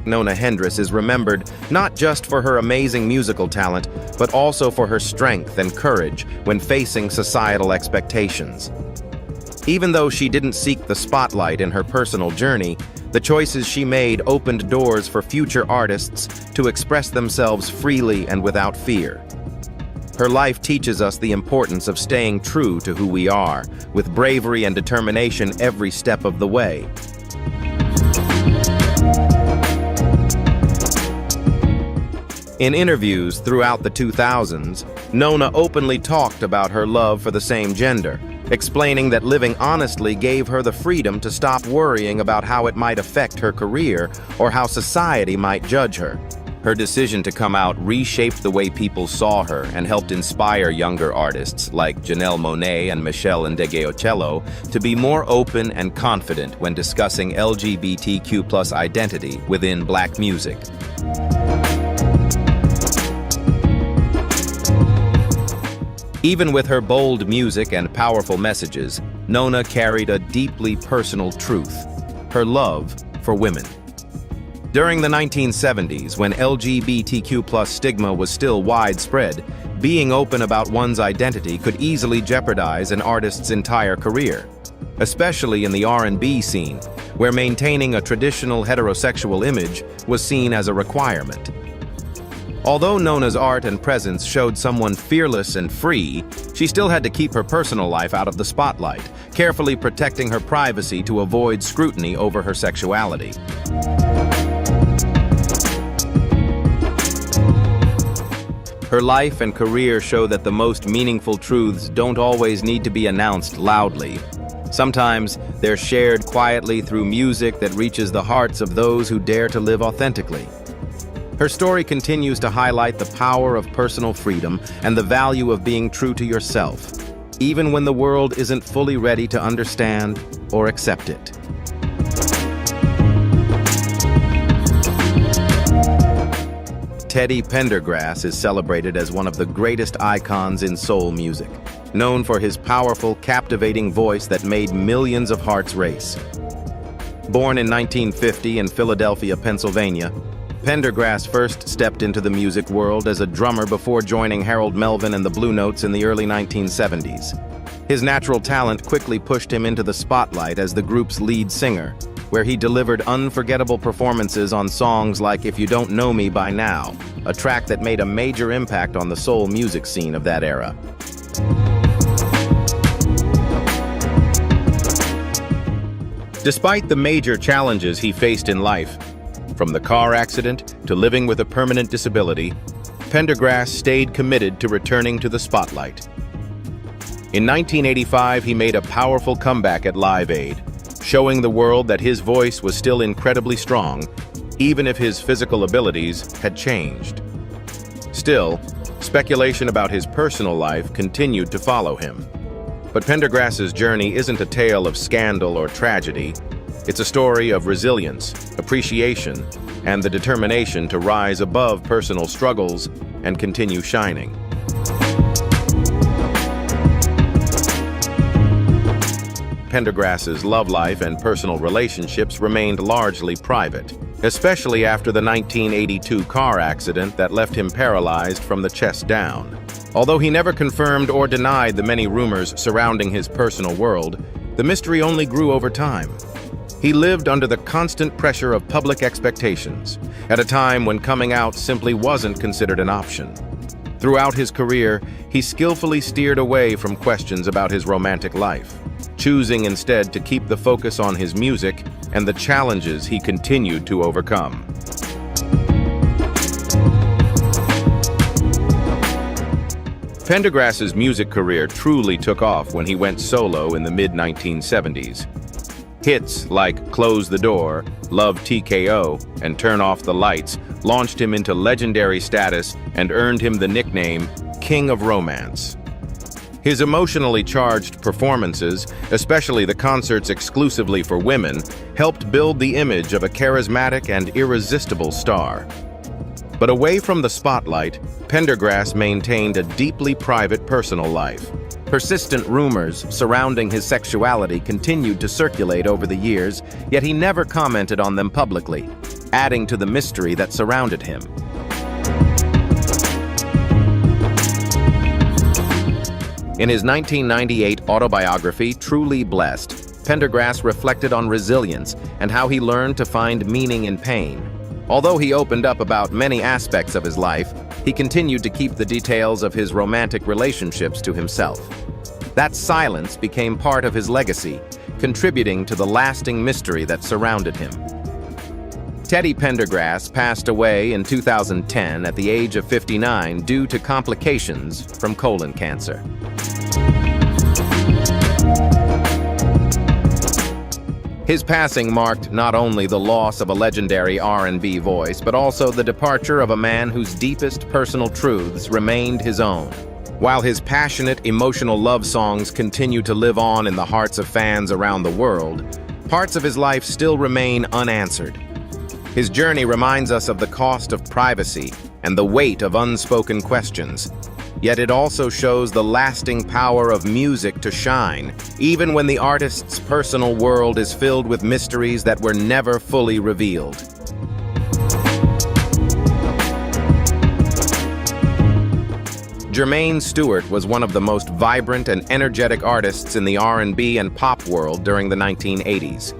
Nona Hendryx is remembered not just for her amazing musical talent, but also for her strength and courage when facing societal expectations. Even though she didn't seek the spotlight in her personal journey, the choices she made opened doors for future artists to express themselves freely and without fear. Her life teaches us the importance of staying true to who we are, with bravery and determination every step of the way. In interviews throughout the 2000s, Nona openly talked about her love for the same gender, explaining that living honestly gave her the freedom to stop worrying about how it might affect her career or how society might judge her. Her decision to come out reshaped the way people saw her and helped inspire younger artists like Janelle Monáe and Michelle Ndegeocello to be more open and confident when discussing LGBTQ+ identity within Black music. Even with her bold music and powerful messages, Nona carried a deeply personal truth: her love for women. During the 1970s, when LGBTQ+ stigma was still widespread, being open about one's identity could easily jeopardize an artist's entire career, especially in the R&B scene, where maintaining a traditional heterosexual image was seen as a requirement. Although Nona's art and presence showed someone fearless and free, she still had to keep her personal life out of the spotlight, carefully protecting her privacy to avoid scrutiny over her sexuality. Her life and career show that the most meaningful truths don't always need to be announced loudly. Sometimes they're shared quietly through music that reaches the hearts of those who dare to live authentically. Her story continues to highlight the power of personal freedom and the value of being true to yourself, even when the world isn't fully ready to understand or accept it. Teddy Pendergrass is celebrated as one of the greatest icons in soul music, known for his powerful, captivating voice that made millions of hearts race. Born in 1950 in Philadelphia, Pennsylvania, Pendergrass first stepped into the music world as a drummer before joining Harold Melvin and the Blue Notes in the early 1970s. His natural talent quickly pushed him into the spotlight as the group's lead singer, where he delivered unforgettable performances on songs like If You Don't Know Me By Now, a track that made a major impact on the soul music scene of that era. Despite the major challenges he faced in life, from the car accident to living with a permanent disability, Pendergrass stayed committed to returning to the spotlight. In 1985, he made a powerful comeback at Live Aid, showing the world that his voice was still incredibly strong, even if his physical abilities had changed. Still, speculation about his personal life continued to follow him. But Pendergrass's journey isn't a tale of scandal or tragedy. It's a story of resilience, appreciation, and the determination to rise above personal struggles and continue shining. Pendergrass's love life and personal relationships remained largely private, especially after the 1982 car accident that left him paralyzed from the chest down. Although he never confirmed or denied the many rumors surrounding his personal world, the mystery only grew over time. He lived under the constant pressure of public expectations, at a time when coming out simply wasn't considered an option. Throughout his career, he skillfully steered away from questions about his romantic life, choosing instead to keep the focus on his music and the challenges he continued to overcome. Pendergrass's music career truly took off when he went solo in the mid-1970s. Hits like Close the Door, Love TKO, and Turn Off the Lights launched him into legendary status and earned him the nickname King of Romance. His emotionally charged performances, especially the concerts exclusively for women, helped build the image of a charismatic and irresistible star. But away from the spotlight, Pendergrass maintained a deeply private personal life. Persistent rumors surrounding his sexuality continued to circulate over the years, yet he never commented on them publicly, adding to the mystery that surrounded him. In his 1998 autobiography, Truly Blessed, Pendergrass reflected on resilience and how he learned to find meaning in pain. Although he opened up about many aspects of his life, he continued to keep the details of his romantic relationships to himself. That silence became part of his legacy, contributing to the lasting mystery that surrounded him. Teddy Pendergrass passed away in 2010 at the age of 59 due to complications from colon cancer. His passing marked not only the loss of a legendary R&B voice, but also the departure of a man whose deepest personal truths remained his own. While his passionate, emotional love songs continue to live on in the hearts of fans around the world, parts of his life still remain unanswered. His journey reminds us of the cost of privacy and the weight of unspoken questions. Yet it also shows the lasting power of music to shine, even when the artist's personal world is filled with mysteries that were never fully revealed. Jermaine Stewart was one of the most vibrant and energetic artists in the R&B and pop world during the 1980s.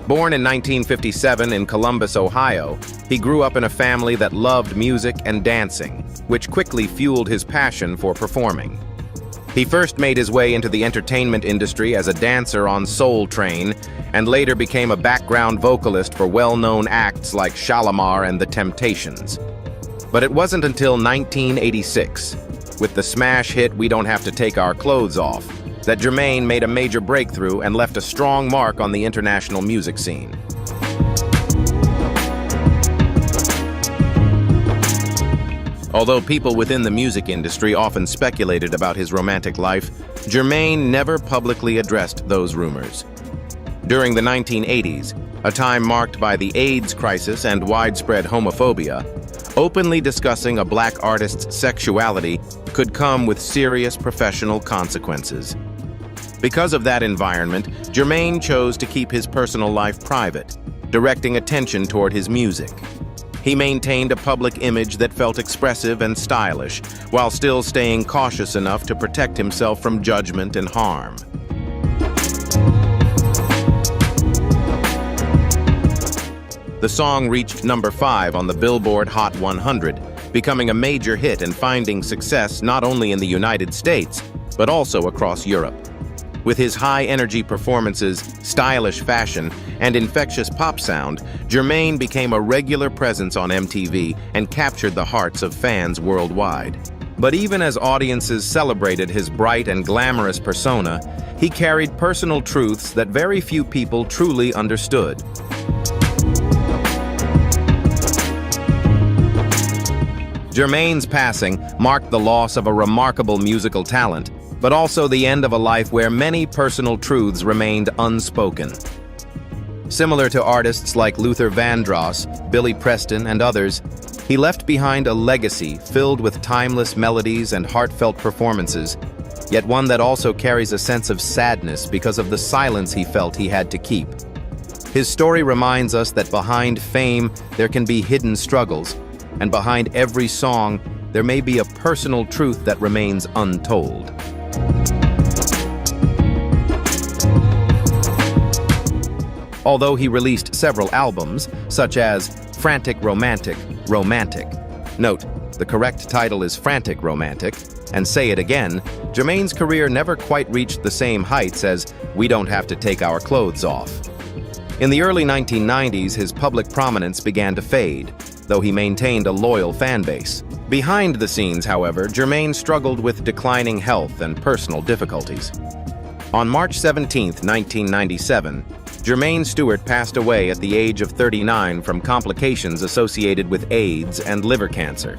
Born in 1957 in Columbus, Ohio, he grew up in a family that loved music and dancing, which quickly fueled his passion for performing. He first made his way into the entertainment industry as a dancer on Soul Train, and later became a background vocalist for well-known acts like Shalamar and The Temptations. But it wasn't until 1986, with the smash hit We Don't Have to Take Our Clothes Off, that Jermaine made a major breakthrough and left a strong mark on the international music scene. Although people within the music industry often speculated about his romantic life, Jermaine never publicly addressed those rumors. During the 1980s, a time marked by the AIDS crisis and widespread homophobia, openly discussing a black artist's sexuality could come with serious professional consequences. Because of that environment, Jermaine chose to keep his personal life private, directing attention toward his music. He maintained a public image that felt expressive and stylish, while still staying cautious enough to protect himself from judgment and harm. The song reached number 5 on the Billboard Hot 100, becoming a major hit and finding success not only in the United States, but also across Europe. With his high-energy performances, stylish fashion, and infectious pop sound, Jermaine became a regular presence on MTV and captured the hearts of fans worldwide. But even as audiences celebrated his bright and glamorous persona, he carried personal truths that very few people truly understood. Jermaine's passing marked the loss of a remarkable musical talent, but also the end of a life where many personal truths remained unspoken. Similar to artists like Luther Vandross, Billy Preston, and others, he left behind a legacy filled with timeless melodies and heartfelt performances, yet one that also carries a sense of sadness because of the silence he felt he had to keep. His story reminds us that behind fame there can be hidden struggles, and behind every song there may be a personal truth that remains untold. Although he released several albums, such as Frantic Romantic, Romantic. Note, the correct title is Frantic Romantic, and Say It Again, Jermaine's career never quite reached the same heights as We Don't Have to Take Our Clothes Off. In the early 1990s, his public prominence began to fade, though he maintained a loyal fan base. Behind the scenes, however, Jermaine struggled with declining health and personal difficulties. On March 17, 1997, Jermaine Stewart passed away at the age of 39 from complications associated with AIDS and liver cancer.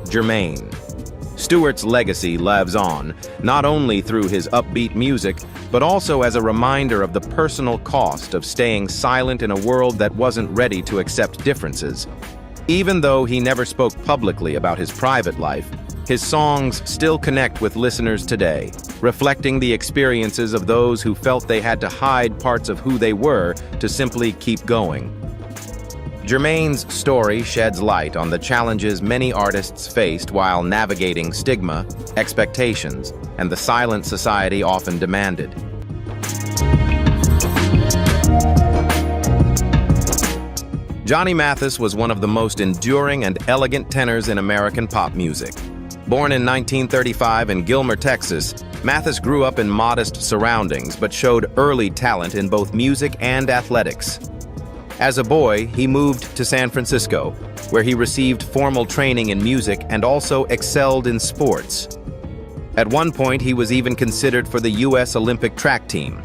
Jermaine. Stewart's legacy lives on, not only through his upbeat music, but also as a reminder of the personal cost of staying silent in a world that wasn't ready to accept differences. Even though he never spoke publicly about his private life, his songs still connect with listeners today, reflecting the experiences of those who felt they had to hide parts of who they were to simply keep going. Jermaine's story sheds light on the challenges many artists faced while navigating stigma, expectations, and the silent society often demanded. Johnny Mathis was one of the most enduring and elegant tenors in American pop music. Born in 1935 in Gilmer, Texas, Mathis grew up in modest surroundings but showed early talent in both music and athletics. As a boy, he moved to San Francisco, where he received formal training in music and also excelled in sports. At one point, he was even considered for the U.S. Olympic track team.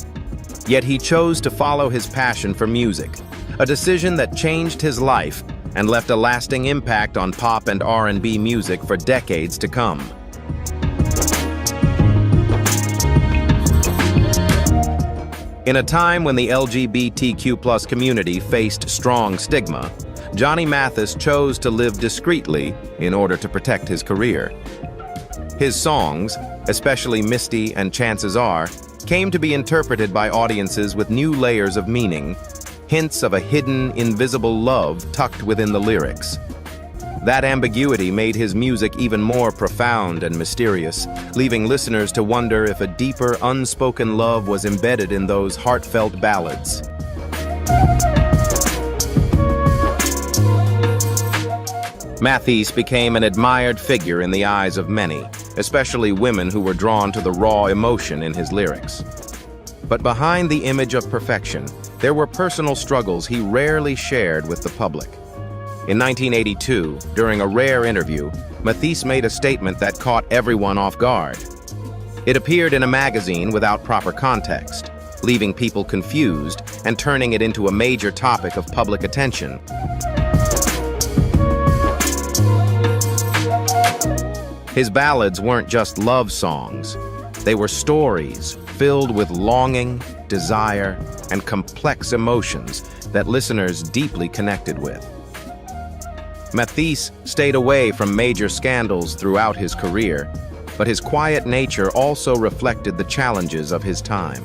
Yet he chose to follow his passion for music, a decision that changed his life and left a lasting impact on pop and R&B music for decades to come. In a time when the LGBTQ+ community faced strong stigma, Johnny Mathis chose to live discreetly in order to protect his career. His songs, especially Misty and Chances Are, came to be interpreted by audiences with new layers of meaning, hints of a hidden, invisible love tucked within the lyrics. That ambiguity made his music even more profound and mysterious, leaving listeners to wonder if a deeper, unspoken love was embedded in those heartfelt ballads. Mathis became an admired figure in the eyes of many, especially women who were drawn to the raw emotion in his lyrics. But behind the image of perfection, there were personal struggles he rarely shared with the public. In 1982, during a rare interview, Mathis made a statement that caught everyone off guard. It appeared in a magazine without proper context, leaving people confused and turning it into a major topic of public attention. His ballads weren't just love songs. They were stories filled with longing, desire, and complex emotions that listeners deeply connected with. Mathis stayed away from major scandals throughout his career, but his quiet nature also reflected the challenges of his time.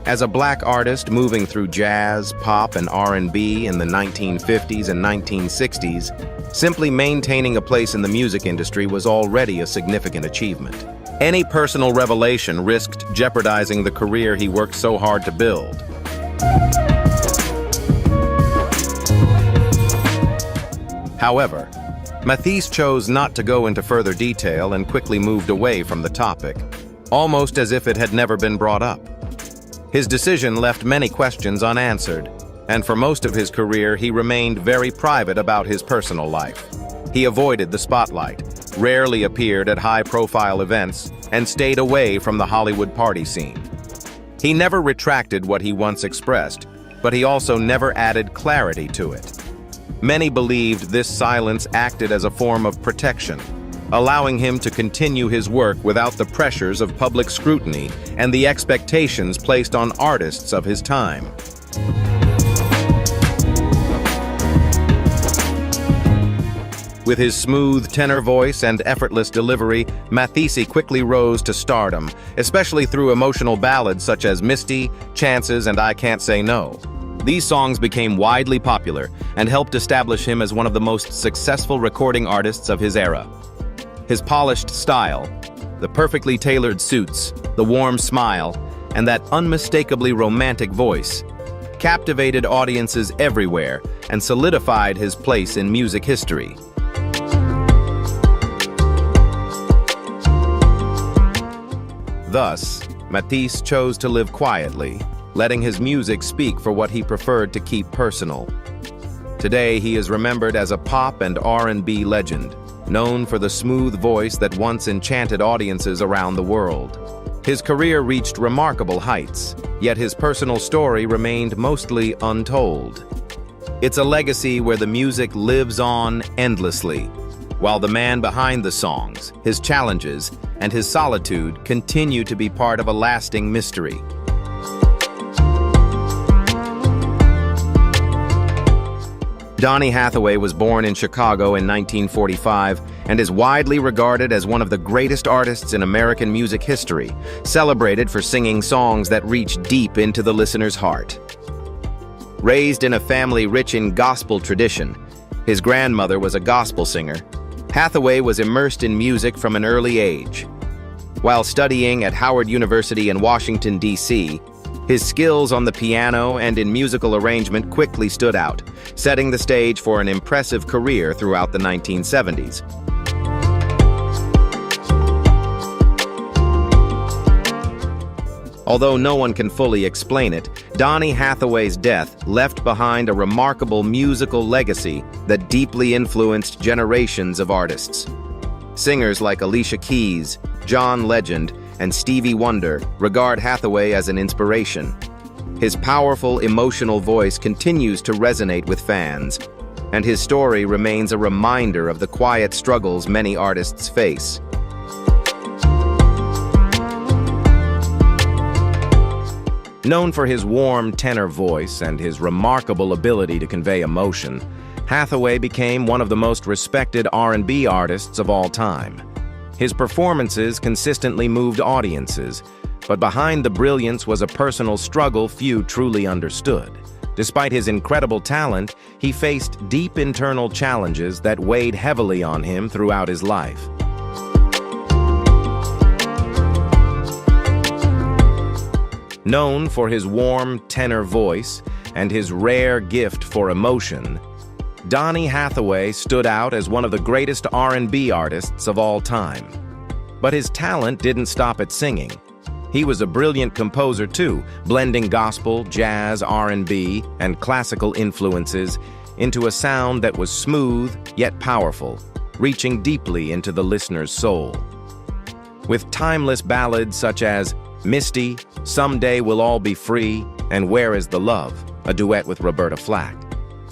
As a black artist moving through jazz, pop, and R&B in the 1950s and 1960s, simply maintaining a place in the music industry was already a significant achievement. Any personal revelation risked jeopardizing the career he worked so hard to build. However, Mathis chose not to go into further detail and quickly moved away from the topic, almost as if it had never been brought up. His decision left many questions unanswered, and for most of his career he remained very private about his personal life. He avoided the spotlight, rarely appeared at high-profile events, and stayed away from the Hollywood party scene. He never retracted what he once expressed, but he also never added clarity to it. Many believed this silence acted as a form of protection, allowing him to continue his work without the pressures of public scrutiny and the expectations placed on artists of his time. With his smooth tenor voice and effortless delivery, Mathis quickly rose to stardom, especially through emotional ballads such as Misty, Chances, and I Can't Say No. These songs became widely popular and helped establish him as one of the most successful recording artists of his era. His polished style, the perfectly tailored suits, the warm smile, and that unmistakably romantic voice captivated audiences everywhere and solidified his place in music history. Thus, Mathis chose to live quietly, letting his music speak for what he preferred to keep personal. Today, he is remembered as a pop and R&B legend, known for the smooth voice that once enchanted audiences around the world. His career reached remarkable heights, yet his personal story remained mostly untold. It's a legacy where the music lives on endlessly, while the man behind the songs, his challenges, and his solitude continue to be part of a lasting mystery. Donny Hathaway was born in Chicago in 1945 and is widely regarded as one of the greatest artists in American music history, celebrated for singing songs that reach deep into the listener's heart. Raised in a family rich in gospel tradition, his grandmother was a gospel singer, Hathaway was immersed in music from an early age. While studying at Howard University in Washington, D.C., His skills on the piano and in musical arrangement quickly stood out, setting the stage for an impressive career throughout the 1970s. Although no one can fully explain it, Donny Hathaway's death left behind a remarkable musical legacy that deeply influenced generations of artists. Singers like Alicia Keys, John Legend, and Stevie Wonder regard Hathaway as an inspiration. His powerful, emotional voice continues to resonate with fans, and his story remains a reminder of the quiet struggles many artists face. Known for his warm tenor voice and his remarkable ability to convey emotion, Hathaway became one of the most respected R&B artists of all time. His performances consistently moved audiences, but behind the brilliance was a personal struggle few truly understood. Despite his incredible talent, he faced deep internal challenges that weighed heavily on him throughout his life. Known for his warm tenor voice and his rare gift for emotion, Donny Hathaway stood out as one of the greatest R&B artists of all time. But his talent didn't stop at singing. He was a brilliant composer too, blending gospel, jazz, R&B, and classical influences into a sound that was smooth yet powerful, reaching deeply into the listener's soul. With timeless ballads such as Misty, Someday We'll All Be Free, and Where Is the Love, a duet with Roberta Flack,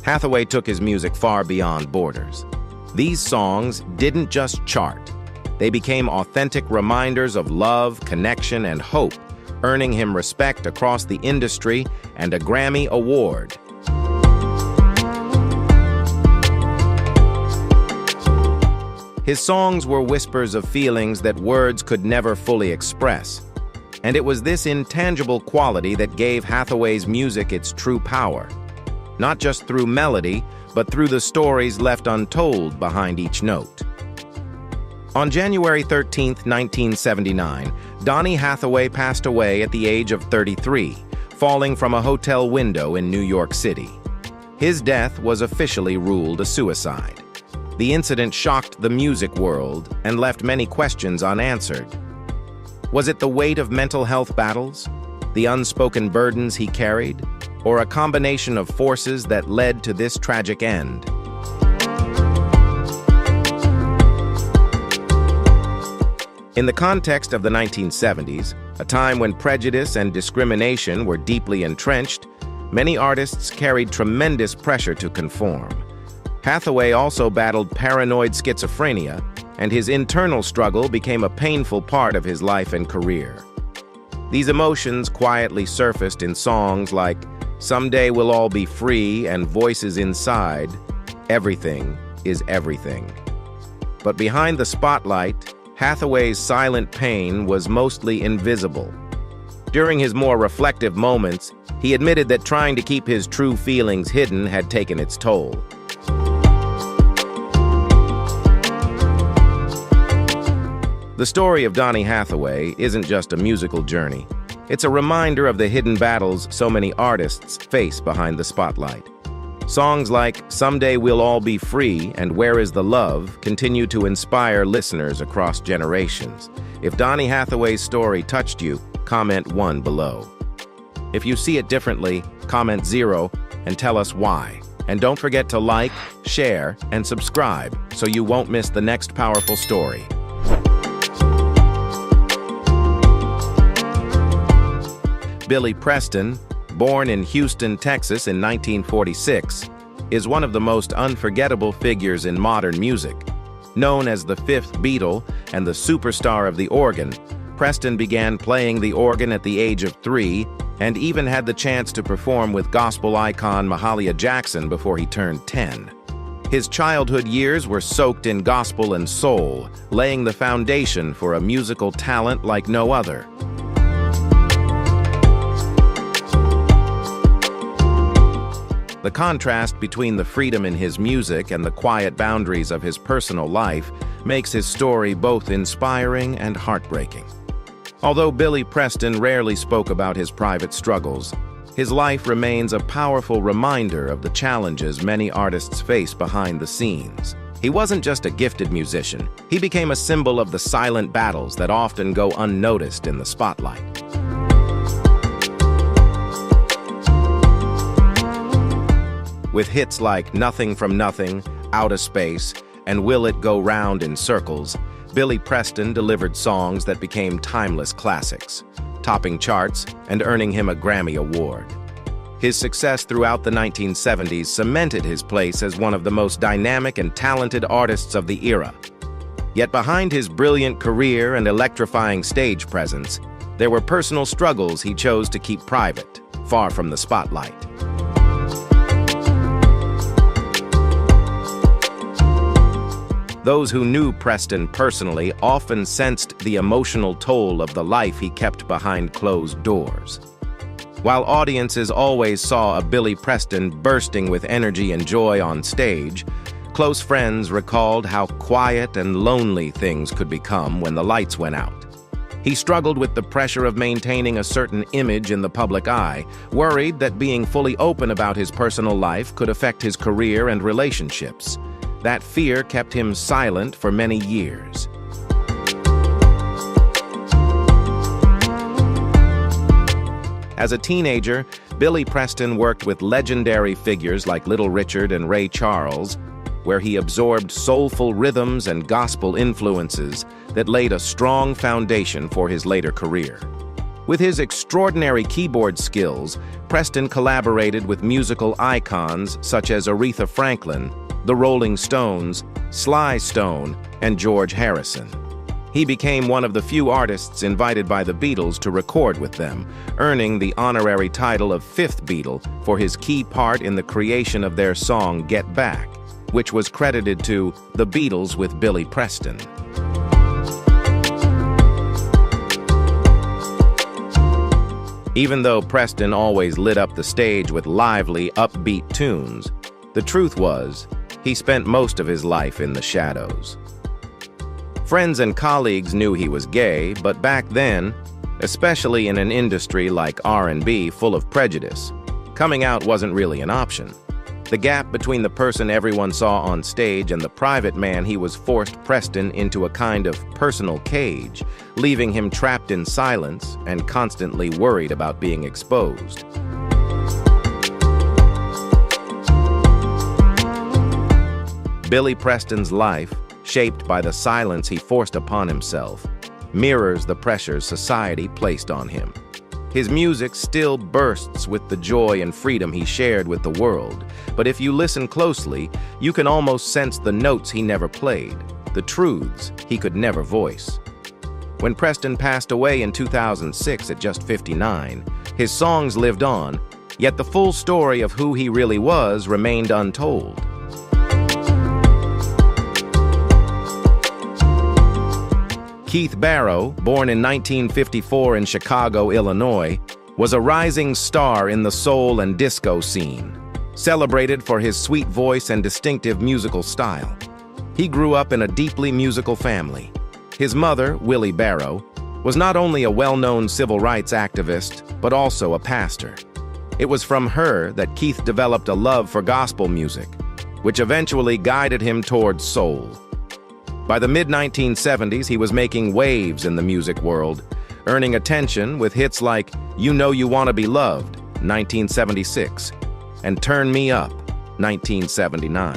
Hathaway took his music far beyond borders. These songs didn't just chart. They became authentic reminders of love, connection, and hope, earning him respect across the industry and a Grammy Award. His songs were whispers of feelings that words could never fully express. And it was this intangible quality that gave Hathaway's music its true power. Not just through melody, but through the stories left untold behind each note. On January 13, 1979, Donny Hathaway passed away at the age of 33, falling from a hotel window in New York City. His death was officially ruled a suicide. The incident shocked the music world and left many questions unanswered. Was it the weight of mental health battles, the unspoken burdens he carried, or a combination of forces that led to this tragic end? In the context of the 1970s, a time when prejudice and discrimination were deeply entrenched, many artists carried tremendous pressure to conform. Hathaway also battled paranoid schizophrenia, and his internal struggle became a painful part of his life and career. These emotions quietly surfaced in songs like Someday We'll All Be Free and Voices Inside, Everything is Everything. But behind the spotlight, Hathaway's silent pain was mostly invisible. During his more reflective moments, he admitted that trying to keep his true feelings hidden had taken its toll. The story of Donny Hathaway isn't just a musical journey. It's a reminder of the hidden battles so many artists face behind the spotlight. Songs like Someday We'll All Be Free and Where Is the Love continue to inspire listeners across generations. If Donny Hathaway's story touched you, comment 1 below. If you see it differently, comment 0 and tell us why. And don't forget to like, share, and subscribe so you won't miss the next powerful story. Billy Preston, born in Houston, Texas in 1946, is one of the most unforgettable figures in modern music. Known as the fifth Beatle and the superstar of the organ, Preston began playing the organ at the age of 3 and even had the chance to perform with gospel icon Mahalia Jackson before he turned 10. His childhood years were soaked in gospel and soul, laying the foundation for a musical talent like no other. The contrast between the freedom in his music and the quiet boundaries of his personal life makes his story both inspiring and heartbreaking. Although Billy Preston rarely spoke about his private struggles, his life remains a powerful reminder of the challenges many artists face behind the scenes. He wasn't just a gifted musician, he became a symbol of the silent battles that often go unnoticed in the spotlight. With hits like Nothing from Nothing, Outta Space, and Will It Go Round in Circles, Billy Preston delivered songs that became timeless classics, topping charts and earning him a Grammy Award. His success throughout the 1970s cemented his place as one of the most dynamic and talented artists of the era. Yet behind his brilliant career and electrifying stage presence, there were personal struggles he chose to keep private, far from the spotlight. Those who knew Preston personally often sensed the emotional toll of the life he kept behind closed doors. While audiences always saw a Billy Preston bursting with energy and joy on stage, close friends recalled how quiet and lonely things could become when the lights went out. He struggled with the pressure of maintaining a certain image in the public eye, worried that being fully open about his personal life could affect his career and relationships. That fear kept him silent for many years. As a teenager, Billy Preston worked with legendary figures like Little Richard and Ray Charles, where he absorbed soulful rhythms and gospel influences that laid a strong foundation for his later career. With his extraordinary keyboard skills, Preston collaborated with musical icons such as Aretha Franklin, the Rolling Stones, Sly Stone, and George Harrison. He became one of the few artists invited by the Beatles to record with them, earning the honorary title of Fifth Beatle for his key part in the creation of their song Get Back, which was credited to the Beatles with Billy Preston. Even though Preston always lit up the stage with lively, upbeat tunes, the truth was, he spent most of his life in the shadows. Friends and colleagues knew he was gay, but back then, especially in an industry like R&B full of prejudice, coming out wasn't really an option. The gap between the person everyone saw on stage and the private man he was forced Preston into a kind of personal cage, leaving him trapped in silence and constantly worried about being exposed. Billy Preston's life, shaped by the silence he forced upon himself, mirrors the pressures society placed on him. His music still bursts with the joy and freedom he shared with the world, but if you listen closely, you can almost sense the notes he never played, the truths he could never voice. When Preston passed away in 2006 at just 59, his songs lived on, yet the full story of who he really was remained untold. Keith Barrow, born in 1954 in Chicago, Illinois, was a rising star in the soul and disco scene, celebrated for his sweet voice and distinctive musical style. He grew up in a deeply musical family. His mother, Willie Barrow, was not only a well-known civil rights activist, but also a pastor. It was from her that Keith developed a love for gospel music, which eventually guided him towards soul. By the mid-1970s, he was making waves in the music world, earning attention with hits like You Know You Want to Be Loved, 1976, and Turn Me Up, 1979.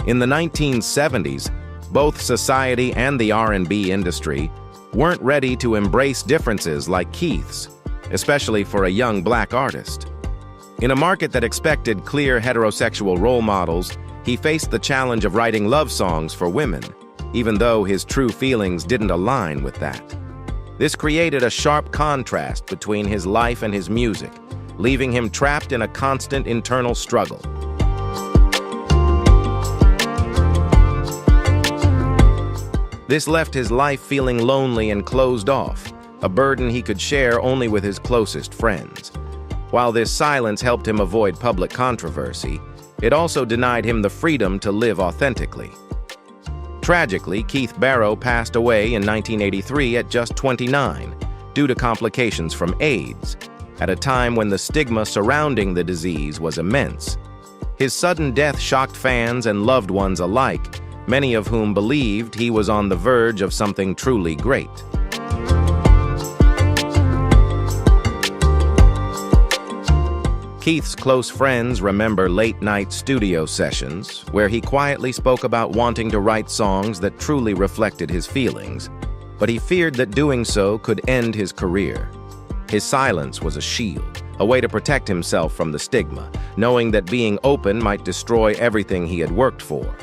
In the 1970s, both society and the R&B industry weren't ready to embrace differences like Keith's, especially for a young black artist. In a market that expected clear heterosexual role models, he faced the challenge of writing love songs for women, even though his true feelings didn't align with that. This created a sharp contrast between his life and his music, leaving him trapped in a constant internal struggle. This left his life feeling lonely and closed off, a burden he could share only with his closest friends. While this silence helped him avoid public controversy, it also denied him the freedom to live authentically. Tragically, Keith Barrow passed away in 1983 at just 29 due to complications from AIDS, at a time when the stigma surrounding the disease was immense. His sudden death shocked fans and loved ones alike, many of whom believed he was on the verge of something truly great. Keith's close friends remember late-night studio sessions where he quietly spoke about wanting to write songs that truly reflected his feelings, but he feared that doing so could end his career. His silence was a shield, a way to protect himself from the stigma, knowing that being open might destroy everything he had worked for.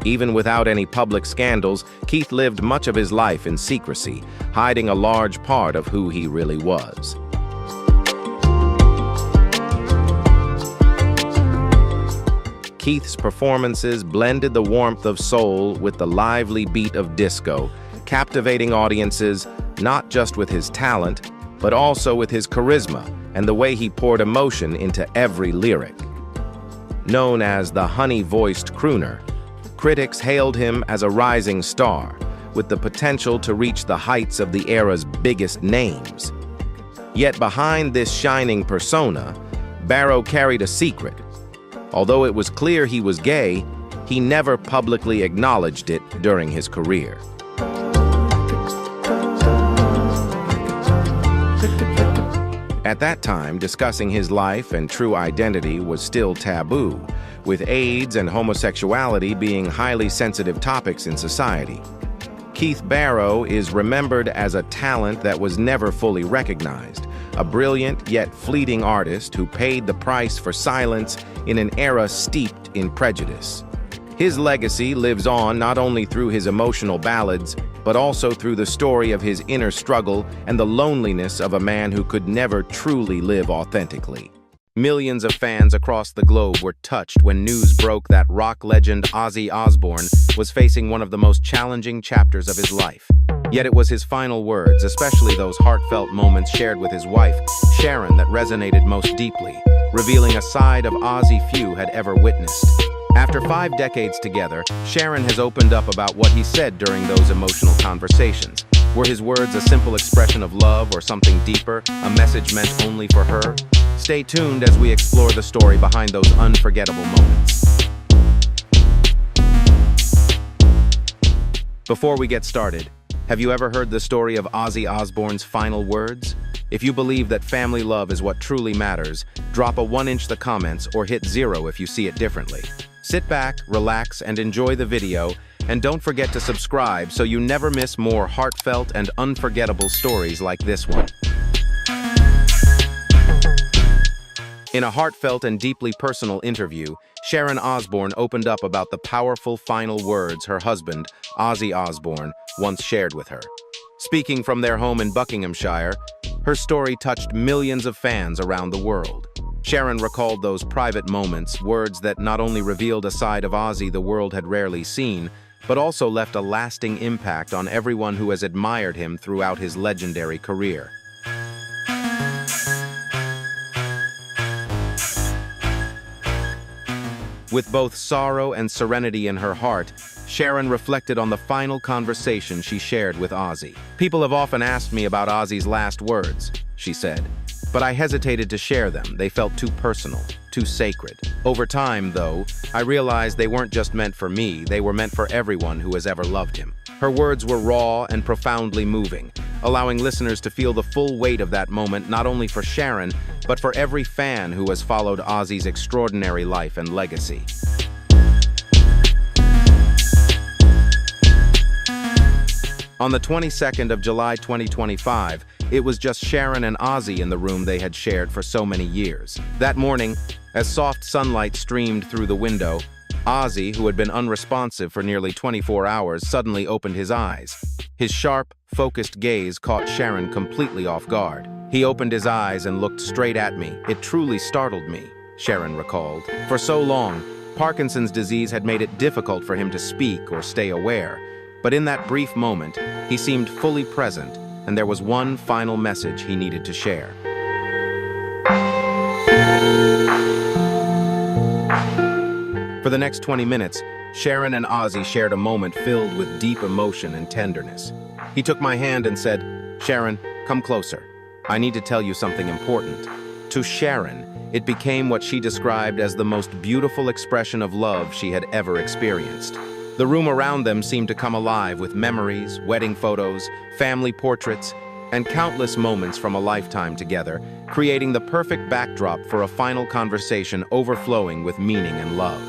Even without any public scandals, Keith lived much of his life in secrecy, hiding a large part of who he really was. Keith's performances blended the warmth of soul with the lively beat of disco, captivating audiences not just with his talent, but also with his charisma and the way he poured emotion into every lyric. Known as the honey-voiced crooner, critics hailed him as a rising star, with the potential to reach the heights of the era's biggest names. Yet behind this shining persona, Barrow carried a secret. Although it was clear he was gay, he never publicly acknowledged it during his career. At that time, discussing his life and true identity was still taboo, with AIDS and homosexuality being highly sensitive topics in society. Keith Barrow is remembered as a talent that was never fully recognized, a brilliant yet fleeting artist who paid the price for silence in an era steeped in prejudice. His legacy lives on not only through his emotional ballads, but also through the story of his inner struggle and the loneliness of a man who could never truly live authentically. Millions of fans across the globe were touched when news broke that rock legend Ozzy Osbourne was facing one of the most challenging chapters of his life. Yet it was his final words, especially those heartfelt moments shared with his wife, Sharon, that resonated most deeply, revealing a side of Ozzy few had ever witnessed. After 5 decades together, Sharon has opened up about what he said during those emotional conversations. Were his words a simple expression of love or something deeper, a message meant only for her? Stay tuned as we explore the story behind those unforgettable moments. Before we get started, have you ever heard the story of Ozzy Osbourne's final words? If you believe that family love is what truly matters, drop a 1-inch the comments or hit 0 if you see it differently. Sit back, relax, and enjoy the video, and don't forget to subscribe so you never miss more heartfelt and unforgettable stories like this one. In a heartfelt and deeply personal interview, Sharon Osbourne opened up about the powerful final words her husband, Ozzy Osbourne, once shared with her. Speaking from their home in Buckinghamshire, her story touched millions of fans around the world. Sharon recalled those private moments, words that not only revealed a side of Ozzy the world had rarely seen, but also left a lasting impact on everyone who has admired him throughout his legendary career. With both sorrow and serenity in her heart, Sharon reflected on the final conversation she shared with Ozzy. "People have often asked me about Ozzy's last words," she said, "but I hesitated to share them. They felt too personal, too sacred. Over time, though, I realized they weren't just meant for me, they were meant for everyone who has ever loved him." Her words were raw and profoundly moving, allowing listeners to feel the full weight of that moment not only for Sharon, but for every fan who has followed Ozzy's extraordinary life and legacy. On the 22nd of July 2025, it was just Sharon and Ozzy in the room they had shared for so many years. That morning, as soft sunlight streamed through the window, Ozzy, who had been unresponsive for nearly 24 hours, suddenly opened his eyes. His sharp, focused gaze caught Sharon completely off guard. "He opened his eyes and looked straight at me. It truly startled me," Sharon recalled. For so long, Parkinson's disease had made it difficult for him to speak or stay aware. But in that brief moment, he seemed fully present, and there was one final message he needed to share. For the next 20 minutes, Sharon and Ozzy shared a moment filled with deep emotion and tenderness. He took my hand and said, "Sharon, come closer. I need to tell you something important." To Sharon, it became what she described as the most beautiful expression of love she had ever experienced. The room around them seemed to come alive with memories, wedding photos, family portraits, and countless moments from a lifetime together, creating the perfect backdrop for a final conversation overflowing with meaning and love.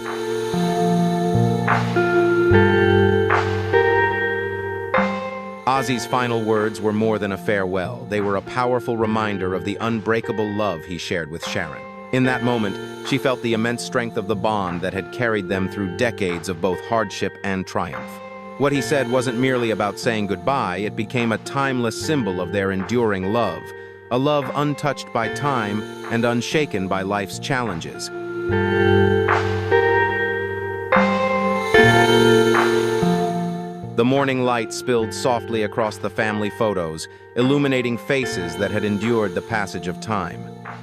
Ozzy's final words were more than a farewell. They were a powerful reminder of the unbreakable love he shared with Sharon. In that moment, she felt the immense strength of the bond that had carried them through decades of both hardship and triumph. What he said wasn't merely about saying goodbye, it became a timeless symbol of their enduring love, a love untouched by time and unshaken by life's challenges. The morning light spilled softly across the family photos, illuminating faces that had endured the passage of time.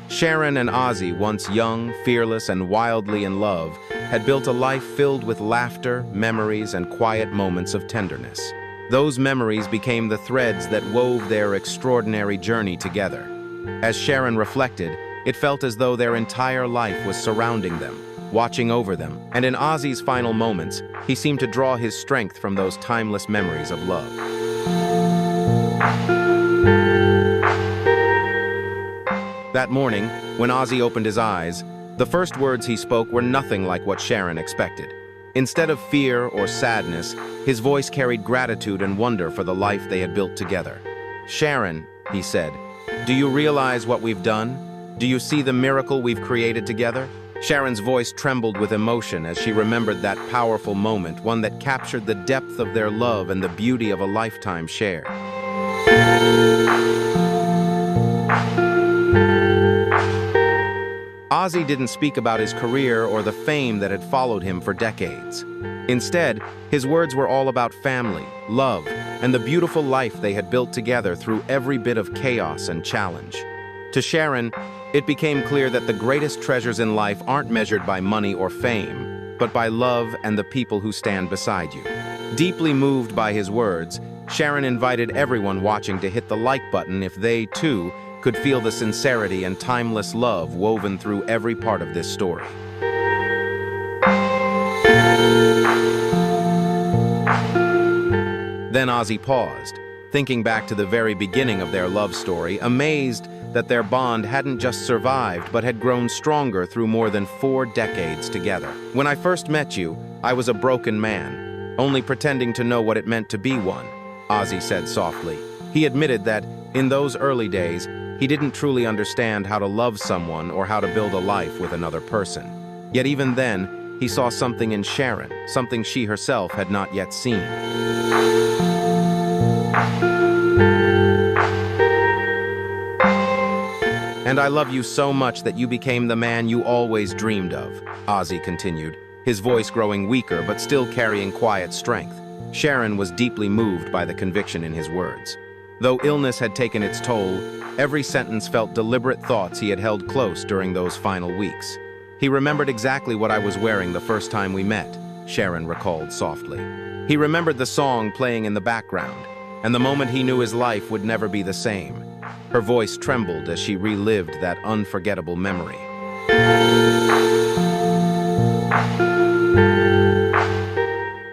Sharon and Ozzy, once young, fearless, and wildly in love, had built a life filled with laughter, memories, and quiet moments of tenderness. Those memories became the threads that wove their extraordinary journey together. As Sharon reflected, it felt as though their entire life was surrounding them, watching over them, and in Ozzy's final moments, he seemed to draw his strength from those timeless memories of love. That morning, when Ozzy opened his eyes, the first words he spoke were nothing like what Sharon expected. Instead of fear or sadness, his voice carried gratitude and wonder for the life they had built together. "Sharon," he said, "do you realize what we've done? Do you see the miracle we've created together?" Sharon's voice trembled with emotion as she remembered that powerful moment, one that captured the depth of their love and the beauty of a lifetime shared. Ozzy didn't speak about his career or the fame that had followed him for decades. Instead, his words were all about family, love, and the beautiful life they had built together through every bit of chaos and challenge. To Sharon, it became clear that the greatest treasures in life aren't measured by money or fame, but by love and the people who stand beside you. Deeply moved by his words, Sharon invited everyone watching to hit the like button if they, too, could feel the sincerity and timeless love woven through every part of this story. Then Ozzy paused, thinking back to the very beginning of their love story, amazed that their bond hadn't just survived but had grown stronger through more than 4 decades together. "When I first met you, I was a broken man, only pretending to know what it meant to be one," Ozzy said softly. He admitted that, in those early days, he didn't truly understand how to love someone or how to build a life with another person. Yet even then, he saw something in Sharon, something she herself had not yet seen. "And I love you so much that you became the man you always dreamed of," Ozzy continued, his voice growing weaker but still carrying quiet strength. Sharon was deeply moved by the conviction in his words. Though illness had taken its toll, every sentence felt deliberate thoughts he had held close during those final weeks. "He remembered exactly what I was wearing the first time we met," Sharon recalled softly. "He remembered the song playing in the background, and the moment he knew his life would never be the same." Her voice trembled as she relived that unforgettable memory.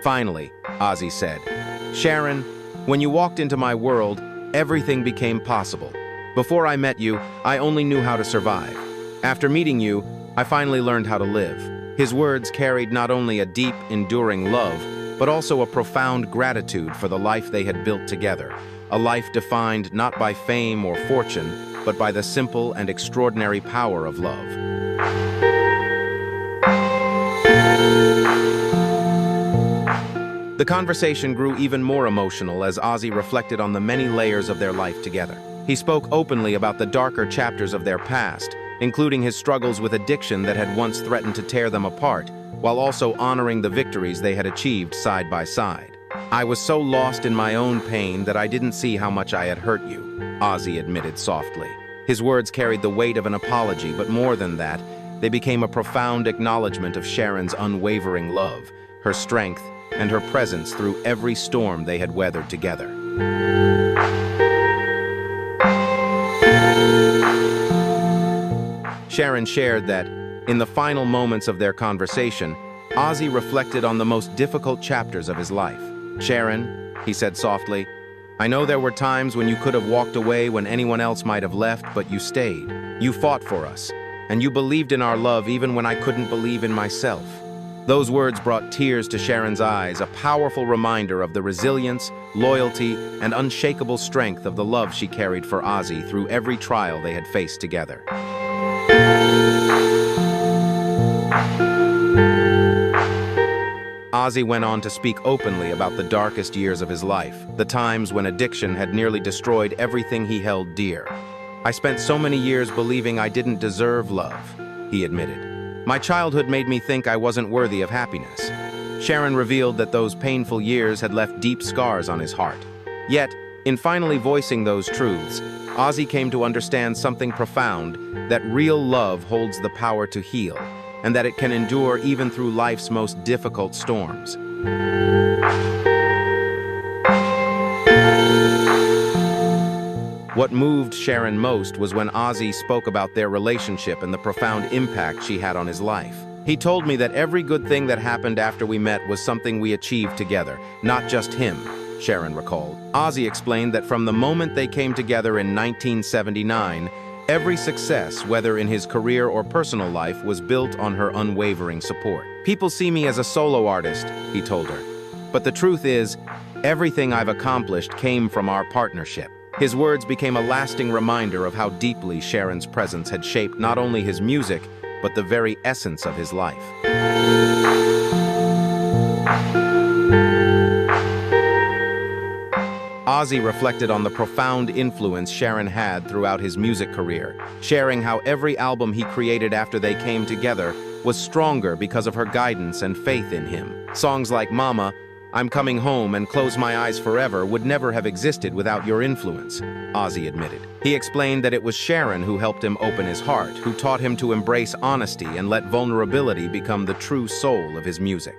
Finally, Ozzy said, "Sharon, when you walked into my world, everything became possible. Before I met you, I only knew how to survive. After meeting you, I finally learned how to live." His words carried not only a deep, enduring love, but also a profound gratitude for the life they had built together, a life defined not by fame or fortune, but by the simple and extraordinary power of love. The conversation grew even more emotional as Ozzy reflected on the many layers of their life together. He spoke openly about the darker chapters of their past, including his struggles with addiction that had once threatened to tear them apart, while also honoring the victories they had achieved side by side. "I was so lost in my own pain that I didn't see how much I had hurt you," Ozzy admitted softly. His words carried the weight of an apology, but more than that, they became a profound acknowledgement of Sharon's unwavering love, her strength, and her presence through every storm they had weathered together. Sharon shared that, in the final moments of their conversation, Ozzy reflected on the most difficult chapters of his life. "Sharon," he said softly, "I know there were times when you could have walked away when anyone else might have left, but you stayed. You fought for us, and you believed in our love even when I couldn't believe in myself." Those words brought tears to Sharon's eyes, a powerful reminder of the resilience, loyalty, and unshakable strength of the love she carried for Ozzy through every trial they had faced together. Ozzy went on to speak openly about the darkest years of his life, the times when addiction had nearly destroyed everything he held dear. "I spent so many years believing I didn't deserve love," he admitted. "My childhood made me think I wasn't worthy of happiness." Sharon revealed that those painful years had left deep scars on his heart. Yet, in finally voicing those truths, Ozzy came to understand something profound, that real love holds the power to heal, and that it can endure even through life's most difficult storms. What moved Sharon most was when Ozzy spoke about their relationship and the profound impact she had on his life. "He told me that every good thing that happened after we met was something we achieved together, not just him," Sharon recalled. Ozzy explained that from the moment they came together in 1979, every success, whether in his career or personal life, was built on her unwavering support. "People see me as a solo artist," he told her. "But the truth is, everything I've accomplished came from our partnership." His words became a lasting reminder of how deeply Sharon's presence had shaped not only his music, but the very essence of his life. Ozzy reflected on the profound influence Sharon had throughout his music career, sharing how every album he created after they came together was stronger because of her guidance and faith in him. Songs like "Mama," "I'm Coming Home," and "Close My Eyes Forever" would never have existed without your influence, Ozzy admitted. He explained that it was Sharon who helped him open his heart, who taught him to embrace honesty and let vulnerability become the true soul of his music.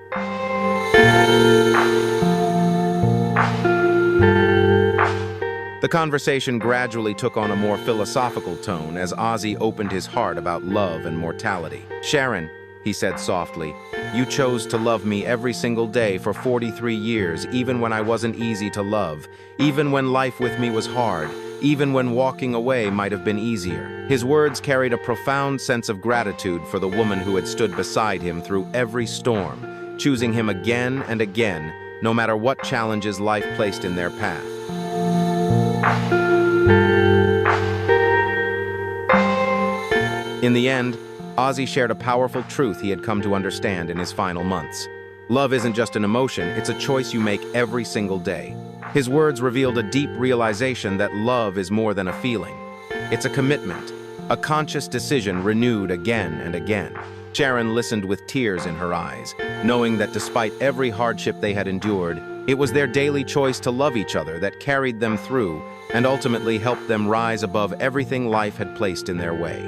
The conversation gradually took on a more philosophical tone as Ozzy opened his heart about love and mortality. "Sharon," he said softly, "you chose to love me every single day for 43 years, even when I wasn't easy to love, even when life with me was hard, even when walking away might have been easier." His words carried a profound sense of gratitude for the woman who had stood beside him through every storm, choosing him again and again, no matter what challenges life placed in their path. In the end, Ozzy shared a powerful truth he had come to understand in his final months. Love isn't just an emotion, it's a choice you make every single day. His words revealed a deep realization that love is more than a feeling. It's a commitment, a conscious decision renewed again and again. Sharon listened with tears in her eyes, knowing that despite every hardship they had endured, it was their daily choice to love each other that carried them through and ultimately helped them rise above everything life had placed in their way.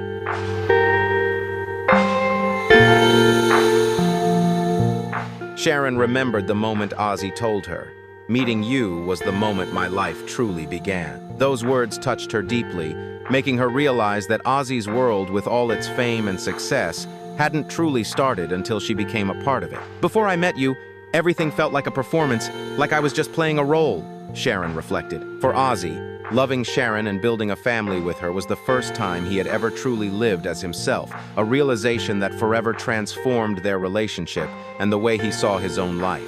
Sharon remembered the moment Ozzy told her, "Meeting you was the moment my life truly began." Those words touched her deeply, making her realize that Ozzy's world, with all its fame and success, hadn't truly started until she became a part of it. "Before I met you, everything felt like a performance, like I was just playing a role," Sharon reflected. For Ozzy, loving Sharon and building a family with her was the first time he had ever truly lived as himself, a realization that forever transformed their relationship and the way he saw his own life.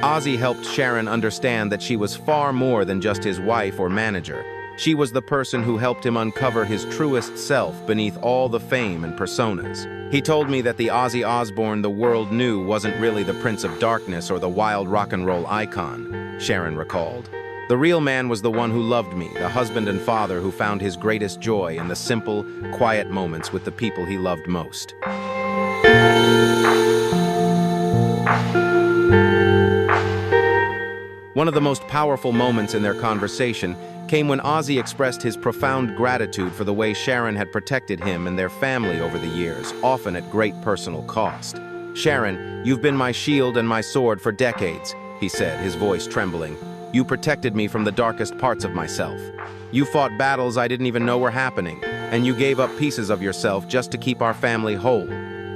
Ozzy helped Sharon understand that she was far more than just his wife or manager. She was the person who helped him uncover his truest self beneath all the fame and personas. "He told me that the Ozzy Osbourne the world knew wasn't really the Prince of Darkness or the wild rock and roll icon," Sharon recalled. "The real man was the one who loved me, the husband and father who found his greatest joy in the simple, quiet moments with the people he loved most." One of the most powerful moments in their conversation came when Ozzy expressed his profound gratitude for the way Sharon had protected him and their family over the years, often at great personal cost. "Sharon, you've been my shield and my sword for decades," he said, his voice trembling. "You protected me from the darkest parts of myself. You fought battles I didn't even know were happening, and you gave up pieces of yourself just to keep our family whole."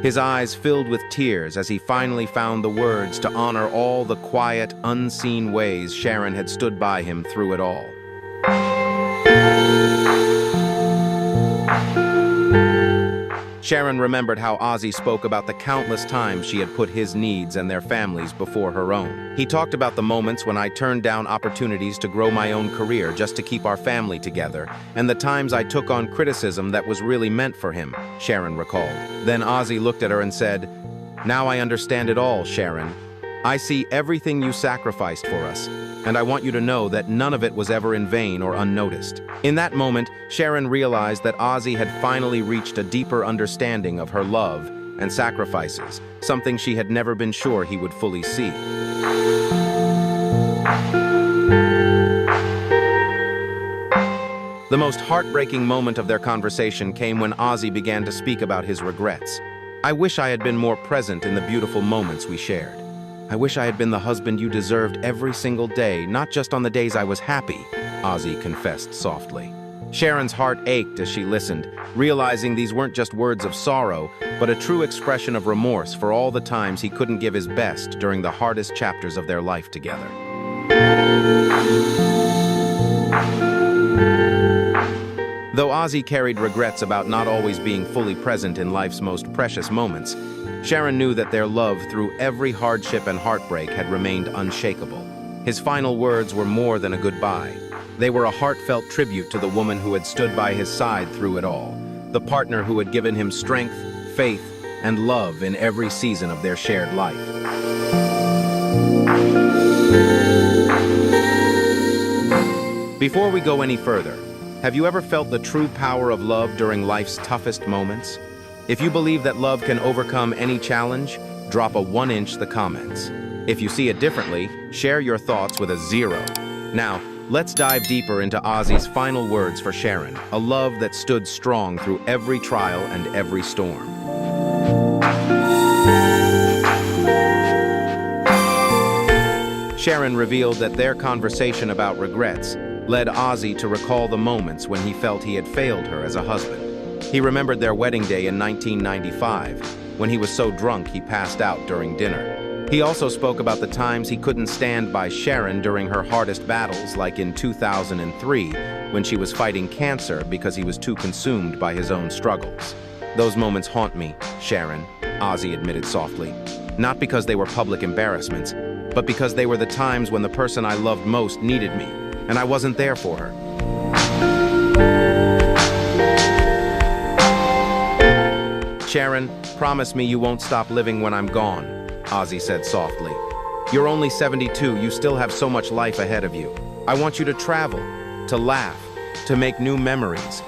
His eyes filled with tears as he finally found the words to honor all the quiet, unseen ways Sharon had stood by him through it all. Sharon remembered how Ozzy spoke about the countless times she had put his needs and their families before her own. "He talked about the moments when I turned down opportunities to grow my own career just to keep our family together, and the times I took on criticism that was really meant for him," Sharon recalled. Then Ozzy looked at her and said, "Now I understand it all, Sharon. I see everything you sacrificed for us, and I want you to know that none of it was ever in vain or unnoticed." In that moment, Sharon realized that Ozzy had finally reached a deeper understanding of her love and sacrifices, something she had never been sure he would fully see. The most heartbreaking moment of their conversation came when Ozzy began to speak about his regrets. "I wish I had been more present in the beautiful moments we shared. I wish I had been the husband you deserved every single day, not just on the days I was happy," Ozzy confessed softly. Sharon's heart ached as she listened, realizing these weren't just words of sorrow, but a true expression of remorse for all the times he couldn't give his best during the hardest chapters of their life together. Though Ozzy carried regrets about not always being fully present in life's most precious moments, Sharon knew that their love through every hardship and heartbreak had remained unshakable. His final words were more than a goodbye. They were a heartfelt tribute to the woman who had stood by his side through it all, the partner who had given him strength, faith, and love in every season of their shared life. Before we go any further, have you ever felt the true power of love during life's toughest moments? If you believe that love can overcome any challenge, drop a 1-inch the comments. If you see it differently, share your thoughts with a 0. Now, let's dive deeper into Ozzy's final words for Sharon, a love that stood strong through every trial and every storm. Sharon revealed that their conversation about regrets led Ozzy to recall the moments when he felt he had failed her as a husband. He remembered their wedding day in 1995, when he was so drunk he passed out during dinner. He also spoke about the times he couldn't stand by Sharon during her hardest battles, like in 2003, when she was fighting cancer because he was too consumed by his own struggles. "Those moments haunt me, Sharon," Ozzy admitted softly. "Not because they were public embarrassments, but because they were the times when the person I loved most needed me, and I wasn't there for her." "Sharon, promise me you won't stop living when I'm gone," Ozzy said softly. "You're only 72, you still have so much life ahead of you. I want you to travel, to laugh, to make new memories,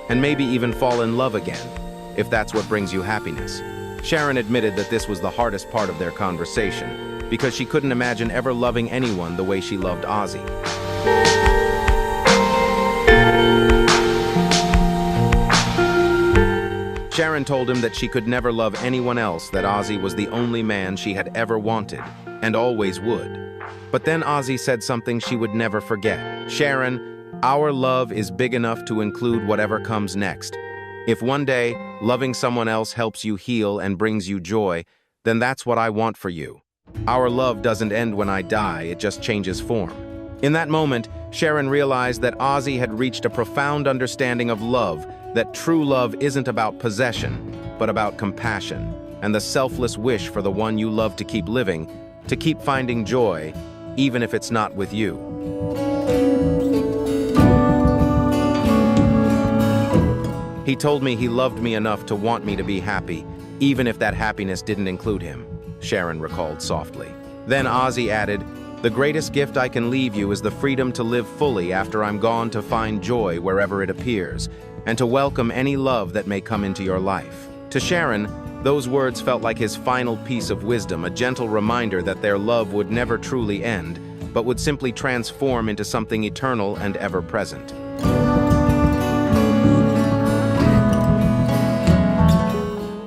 and maybe even fall in love again, if that's what brings you happiness." Sharon admitted that this was the hardest part of their conversation, because she couldn't imagine ever loving anyone the way she loved Ozzy. Sharon told him that she could never love anyone else, that Ozzy was the only man she had ever wanted, and always would. But then Ozzy said something she would never forget. "Sharon, our love is big enough to include whatever comes next. If one day, loving someone else helps you heal and brings you joy, then that's what I want for you. Our love doesn't end when I die, it just changes form." In that moment, Sharon realized that Ozzy had reached a profound understanding of love, that true love isn't about possession, but about compassion, and the selfless wish for the one you love to keep living, to keep finding joy, even if it's not with you. "He told me he loved me enough to want me to be happy, even if that happiness didn't include him," Sharon recalled softly. Then Ozzy added, "The greatest gift I can leave you is the freedom to live fully after I'm gone, to find joy wherever it appears, and to welcome any love that may come into your life." To Sharon, those words felt like his final piece of wisdom, a gentle reminder that their love would never truly end, but would simply transform into something eternal and ever-present.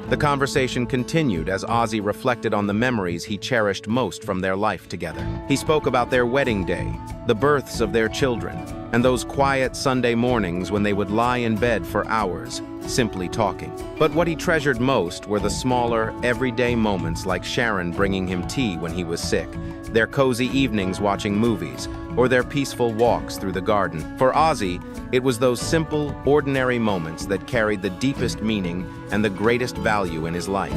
The conversation continued as Ozzy reflected on the memories he cherished most from their life together. He spoke about their wedding day, the births of their children, and those quiet Sunday mornings when they would lie in bed for hours, simply talking. But what he treasured most were the smaller, everyday moments like Sharon bringing him tea when he was sick, their cozy evenings watching movies, or their peaceful walks through the garden. For Ozzy, it was those simple, ordinary moments that carried the deepest meaning and the greatest value in his life.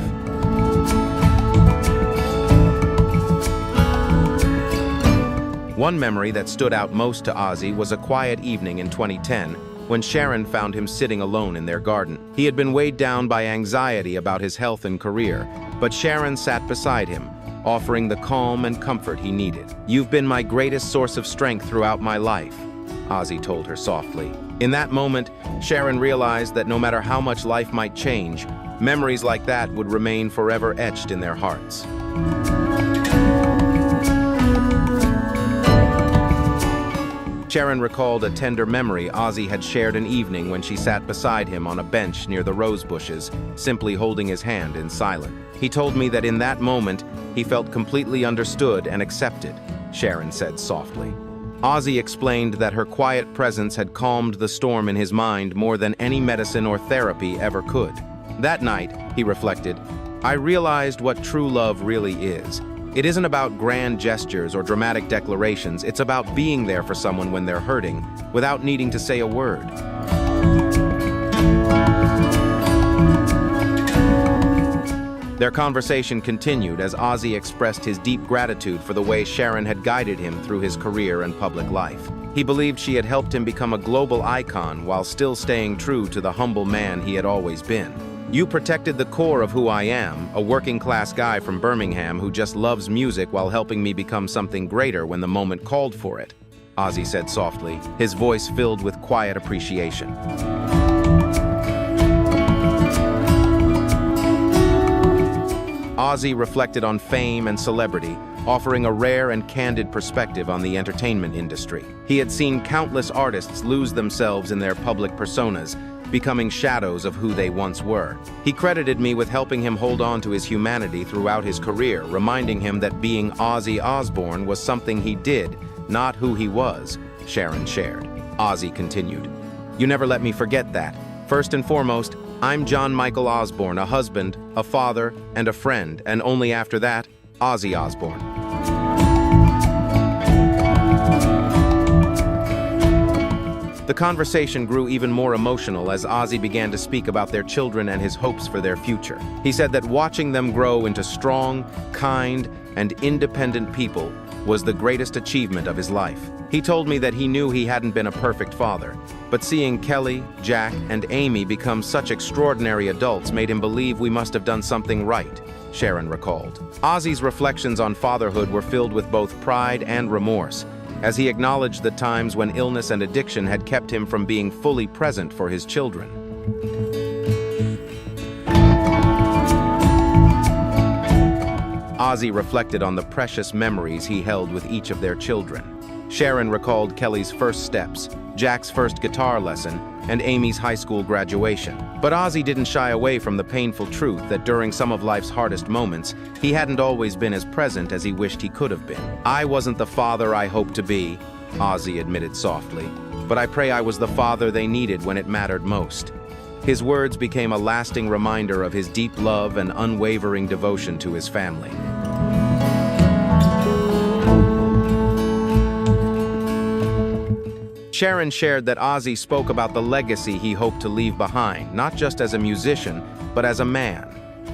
One memory that stood out most to Ozzy was a quiet evening in 2010 when Sharon found him sitting alone in their garden. He had been weighed down by anxiety about his health and career, but Sharon sat beside him, offering the calm and comfort he needed. "You've been my greatest source of strength throughout my life," Ozzy told her softly. In that moment, Sharon realized that no matter how much life might change, memories like that would remain forever etched in their hearts. Sharon recalled a tender memory Ozzy had shared an evening when she sat beside him on a bench near the rose bushes, simply holding his hand in silence. "He told me that in that moment, he felt completely understood and accepted," Sharon said softly. Ozzy explained that her quiet presence had calmed the storm in his mind more than any medicine or therapy ever could. That night, he reflected, "I realized what true love really is. It isn't about grand gestures or dramatic declarations, it's about being there for someone when they're hurting, without needing to say a word." Their conversation continued as Ozzy expressed his deep gratitude for the way Sharon had guided him through his career and public life. He believed she had helped him become a global icon while still staying true to the humble man he had always been. "You protected the core of who I am, a working-class guy from Birmingham who just loves music while helping me become something greater when the moment called for it," Ozzy said softly, his voice filled with quiet appreciation. Ozzy reflected on fame and celebrity, offering a rare and candid perspective on the entertainment industry. He had seen countless artists lose themselves in their public personas, becoming shadows of who they once were. He credited me with helping him hold on to his humanity throughout his career, reminding him that being Ozzy Osbourne was something he did, not who he was, Sharon shared. Ozzy continued, "You never let me forget that. First and foremost, I'm John Michael Osbourne, a husband, a father, and a friend, and only after that, Ozzy Osbourne." The conversation grew even more emotional as Ozzy began to speak about their children and his hopes for their future. He said that watching them grow into strong, kind, and independent people was the greatest achievement of his life. He told me that he knew he hadn't been a perfect father, but seeing Kelly, Jack, and Amy become such extraordinary adults made him believe we must have done something right, Sharon recalled. Ozzy's reflections on fatherhood were filled with both pride and remorse, as he acknowledged the times when illness and addiction had kept him from being fully present for his children. Ozzy reflected on the precious memories he held with each of their children. Sharon recalled Kelly's first steps, Jack's first guitar lesson, and Amy's high school graduation. But Ozzy didn't shy away from the painful truth that during some of life's hardest moments, he hadn't always been as present as he wished he could have been. "I wasn't the father I hoped to be," Ozzy admitted softly, "but I pray I was the father they needed when it mattered most." His words became a lasting reminder of his deep love and unwavering devotion to his family. Sharon shared that Ozzy spoke about the legacy he hoped to leave behind, not just as a musician, but as a man.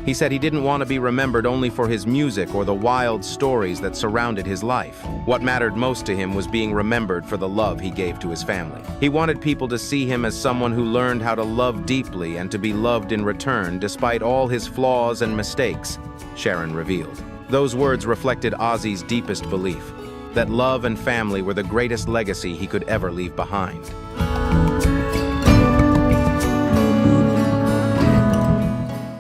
He said he didn't want to be remembered only for his music or the wild stories that surrounded his life. What mattered most to him was being remembered for the love he gave to his family. He wanted people to see him as someone who learned how to love deeply and to be loved in return despite all his flaws and mistakes, Sharon revealed. Those words reflected Ozzy's deepest belief, that love and family were the greatest legacy he could ever leave behind.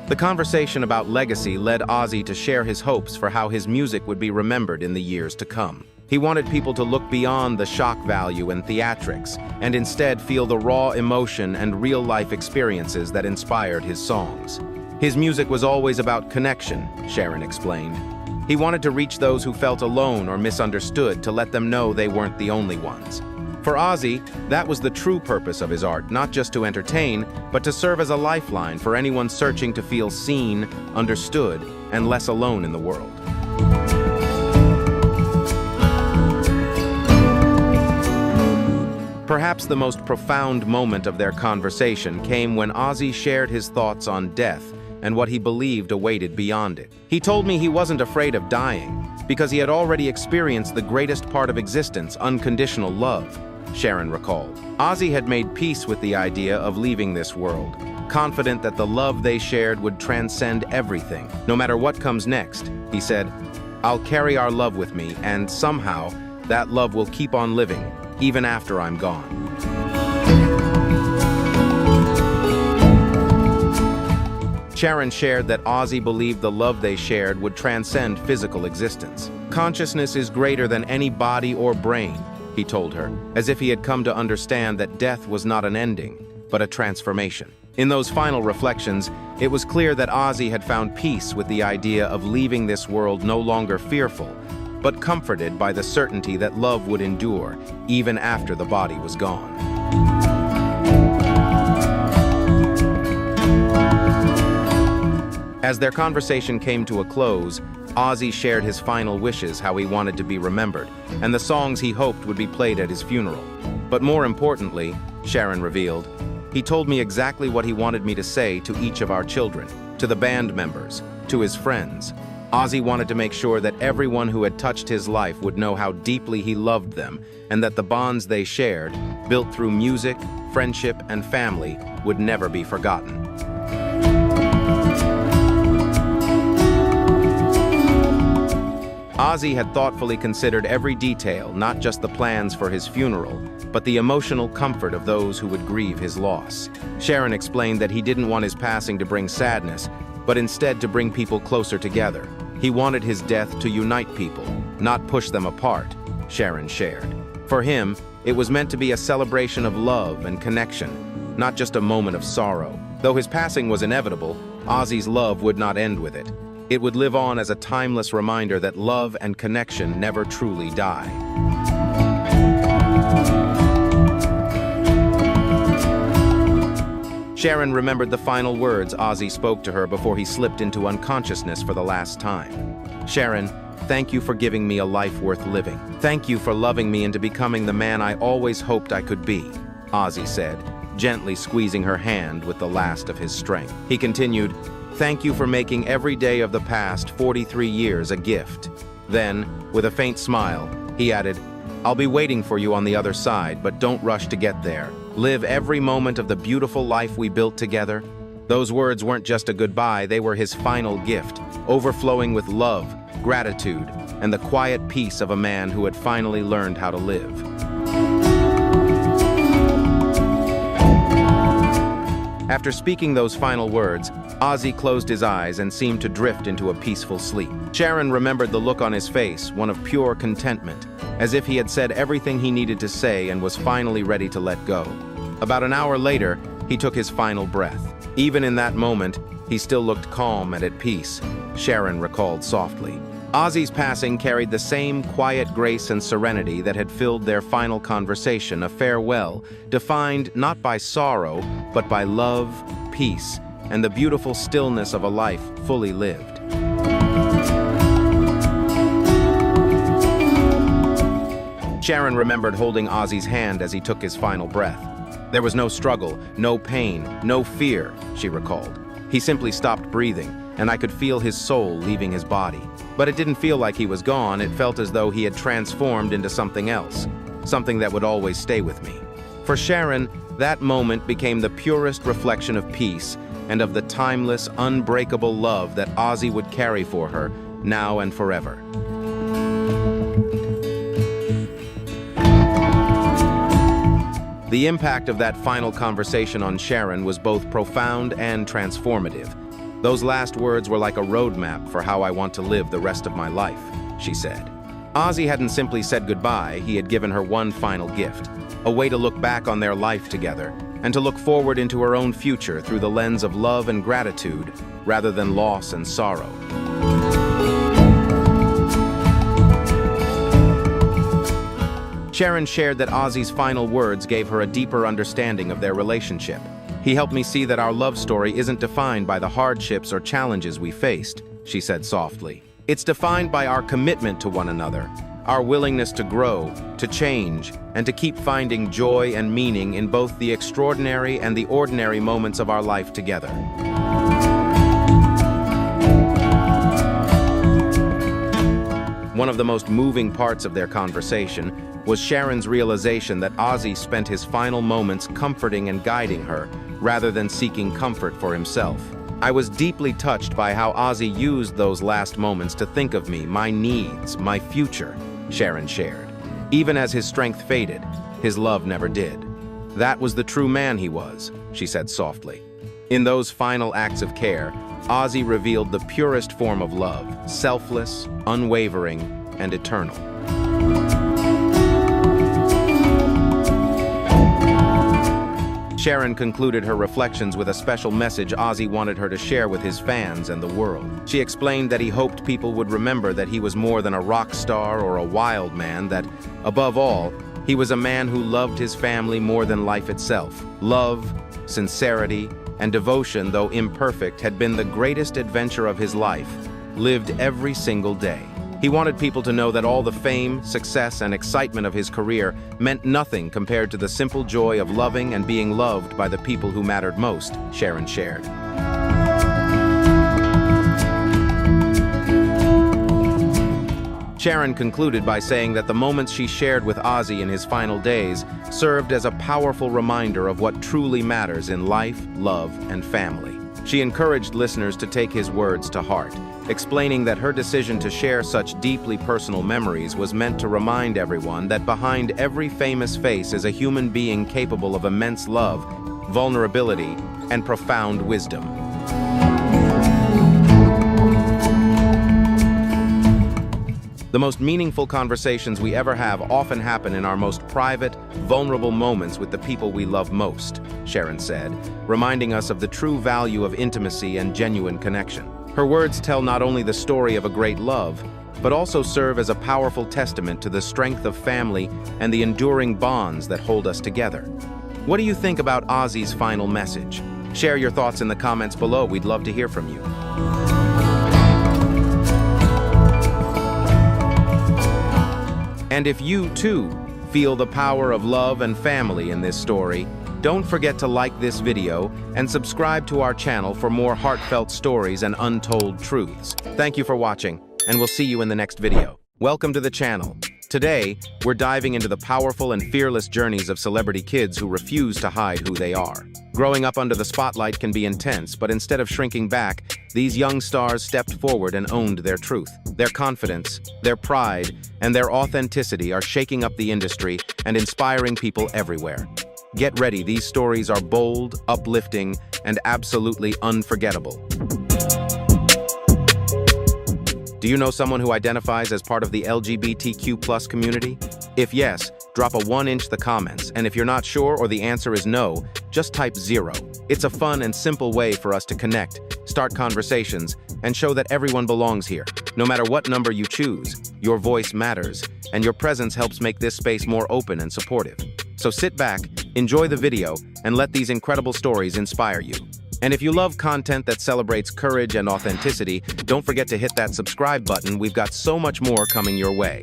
The conversation about legacy led Ozzy to share his hopes for how his music would be remembered in the years to come. He wanted people to look beyond the shock value and theatrics, and instead feel the raw emotion and real-life experiences that inspired his songs. His music was always about connection, Sharon explained. He wanted to reach those who felt alone or misunderstood, to let them know they weren't the only ones. For Ozzy, that was the true purpose of his art, not just to entertain, but to serve as a lifeline for anyone searching to feel seen, understood, and less alone in the world. Perhaps the most profound moment of their conversation came when Ozzy shared his thoughts on death and what he believed awaited beyond it. He told me he wasn't afraid of dying because he had already experienced the greatest part of existence, unconditional love, Sharon recalled. Ozzy had made peace with the idea of leaving this world, confident that the love they shared would transcend everything. No matter what comes next, he said, "I'll carry our love with me, and somehow that love will keep on living, even after I'm gone." Sharon shared that Ozzy believed the love they shared would transcend physical existence. "Consciousness is greater than any body or brain," he told her, as if he had come to understand that death was not an ending, but a transformation. In those final reflections, it was clear that Ozzy had found peace with the idea of leaving this world, no longer fearful, but comforted by the certainty that love would endure, even after the body was gone. As their conversation came to a close, Ozzy shared his final wishes, how he wanted to be remembered, and the songs he hoped would be played at his funeral. But more importantly, Sharon revealed, he told me exactly what he wanted me to say to each of our children, to the band members, to his friends. Ozzy wanted to make sure that everyone who had touched his life would know how deeply he loved them, and that the bonds they shared, built through music, friendship, and family, would never be forgotten. Ozzy had thoughtfully considered every detail, not just the plans for his funeral, but the emotional comfort of those who would grieve his loss. Sharon explained that he didn't want his passing to bring sadness, but instead to bring people closer together. He wanted his death to unite people, not push them apart, Sharon shared. For him, it was meant to be a celebration of love and connection, not just a moment of sorrow. Though his passing was inevitable, Ozzy's love would not end with it. It would live on as a timeless reminder that love and connection never truly die. Sharon remembered the final words Ozzy spoke to her before he slipped into unconsciousness for the last time. "Sharon, thank you for giving me a life worth living. Thank you for loving me into becoming the man I always hoped I could be," Ozzy said, gently squeezing her hand with the last of his strength. He continued, "Thank you for making every day of the past 43 years a gift." Then, with a faint smile, he added, "I'll be waiting for you on the other side, but don't rush to get there. Live every moment of the beautiful life we built together." Those words weren't just a goodbye, they were his final gift, overflowing with love, gratitude, and the quiet peace of a man who had finally learned how to live. After speaking those final words, Ozzy closed his eyes and seemed to drift into a peaceful sleep. Sharon remembered the look on his face, one of pure contentment, as if he had said everything he needed to say and was finally ready to let go. About an hour later, he took his final breath. Even in that moment, he still looked calm and at peace, Sharon recalled softly. Ozzy's passing carried the same quiet grace and serenity that had filled their final conversation, a farewell, defined not by sorrow, but by love, peace, and the beautiful stillness of a life fully lived. Sharon remembered holding Ozzy's hand as he took his final breath. There was no struggle, no pain, no fear, she recalled. He simply stopped breathing, and I could feel his soul leaving his body. But it didn't feel like he was gone, it felt as though he had transformed into something else, something that would always stay with me. For Sharon, that moment became the purest reflection of peace and of the timeless, unbreakable love that Ozzy would carry for her, now and forever. The impact of that final conversation on Sharon was both profound and transformative. "Those last words were like a roadmap for how I want to live the rest of my life," she said. Ozzy hadn't simply said goodbye, he had given her one final gift, a way to look back on their life together, and to look forward into her own future through the lens of love and gratitude, rather than loss and sorrow. Sharon shared that Ozzy's final words gave her a deeper understanding of their relationship. "He helped me see that our love story isn't defined by the hardships or challenges we faced," she said softly. "It's defined by our commitment to one another, our willingness to grow, to change, and to keep finding joy and meaning in both the extraordinary and the ordinary moments of our life together." One of the most moving parts of their conversation was Sharon's realization that Ozzy spent his final moments comforting and guiding her, rather than seeking comfort for himself. "I was deeply touched by how Ozzy used those last moments to think of me, my needs, my future," Sharon shared. "Even as his strength faded, his love never did. That was the true man he was," she said softly. In those final acts of care, Ozzy revealed the purest form of love, selfless, unwavering, and eternal. Sharon concluded her reflections with a special message Ozzy wanted her to share with his fans and the world. She explained that he hoped people would remember that he was more than a rock star or a wild man, that, above all, he was a man who loved his family more than life itself. Love, sincerity, and devotion, though imperfect, had been the greatest adventure of his life, lived every single day. He wanted people to know that all the fame, success, and excitement of his career meant nothing compared to the simple joy of loving and being loved by the people who mattered most, Sharon shared. Sharon concluded by saying that the moments she shared with Ozzy in his final days served as a powerful reminder of what truly matters in life, love, and family. She encouraged listeners to take his words to heart, explaining that her decision to share such deeply personal memories was meant to remind everyone that behind every famous face is a human being capable of immense love, vulnerability, and profound wisdom. The most meaningful conversations we ever have often happen in our most private, vulnerable moments with the people we love most, Sharon said, reminding us of the true value of intimacy and genuine connection. Her words tell not only the story of a great love, but also serve as a powerful testament to the strength of family and the enduring bonds that hold us together. What do you think about Ozzy's final message? Share your thoughts in the comments below. We'd love to hear from you. And if you, too, feel the power of love and family in this story, don't forget to like this video and subscribe to our channel for more heartfelt stories and untold truths. Thank you for watching, and we'll see you in the next video. Welcome to the channel. Today, we're diving into the powerful and fearless journeys of celebrity kids who refuse to hide who they are. Growing up under the spotlight can be intense, but instead of shrinking back, these young stars stepped forward and owned their truth. Their confidence, their pride, and their authenticity are shaking up the industry and inspiring people everywhere. Get ready, these stories are bold, uplifting, and absolutely unforgettable. Do you know someone who identifies as part of the LGBTQ+ community? If yes, drop a 1 in the comments, and if you're not sure or the answer is no, just type 0. It's a fun and simple way for us to connect, start conversations, and show that everyone belongs here. No matter what number you choose, your voice matters, and your presence helps make this space more open and supportive. So sit back, enjoy the video, and let these incredible stories inspire you. And if you love content that celebrates courage and authenticity, don't forget to hit that subscribe button. We've got so much more coming your way.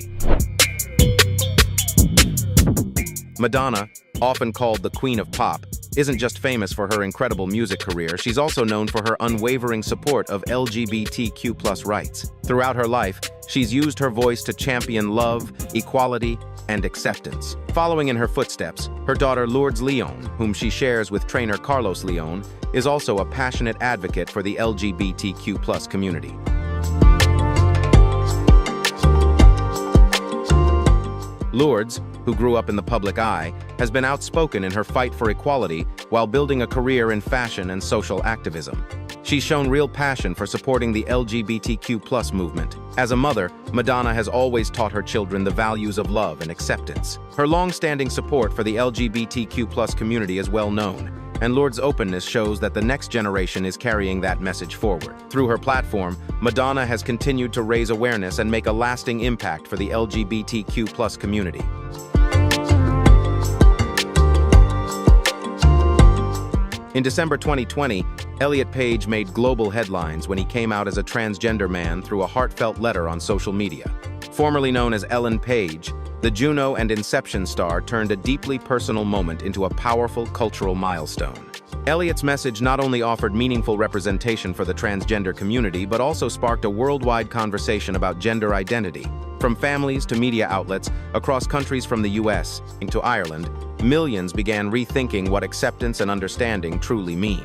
Madonna, often called the Queen of Pop, isn't just famous for her incredible music career, she's also known for her unwavering support of LGBTQ+ rights. Throughout her life, she's used her voice to champion love, equality, and acceptance. Following in her footsteps, her daughter Lourdes Leon, whom she shares with trainer Carlos Leon, is also a passionate advocate for the LGBTQ+ community. Lourdes, who grew up in the public eye, has been outspoken in her fight for equality while building a career in fashion and social activism. She's shown real passion for supporting the LGBTQ+ movement. As a mother, Madonna has always taught her children the values of love and acceptance. Her long-standing support for the LGBTQ+ community is well known, and Lourdes' openness shows that the next generation is carrying that message forward. Through her platform, Madonna has continued to raise awareness and make a lasting impact for the LGBTQ+ community. In December 2020, Elliot Page made global headlines when he came out as a transgender man through a heartfelt letter on social media. Formerly known as Ellen Page, the Juno and Inception star turned a deeply personal moment into a powerful cultural milestone. Elliot's message not only offered meaningful representation for the transgender community, but also sparked a worldwide conversation about gender identity. From families to media outlets, across countries from the US to Ireland, millions began rethinking what acceptance and understanding truly mean.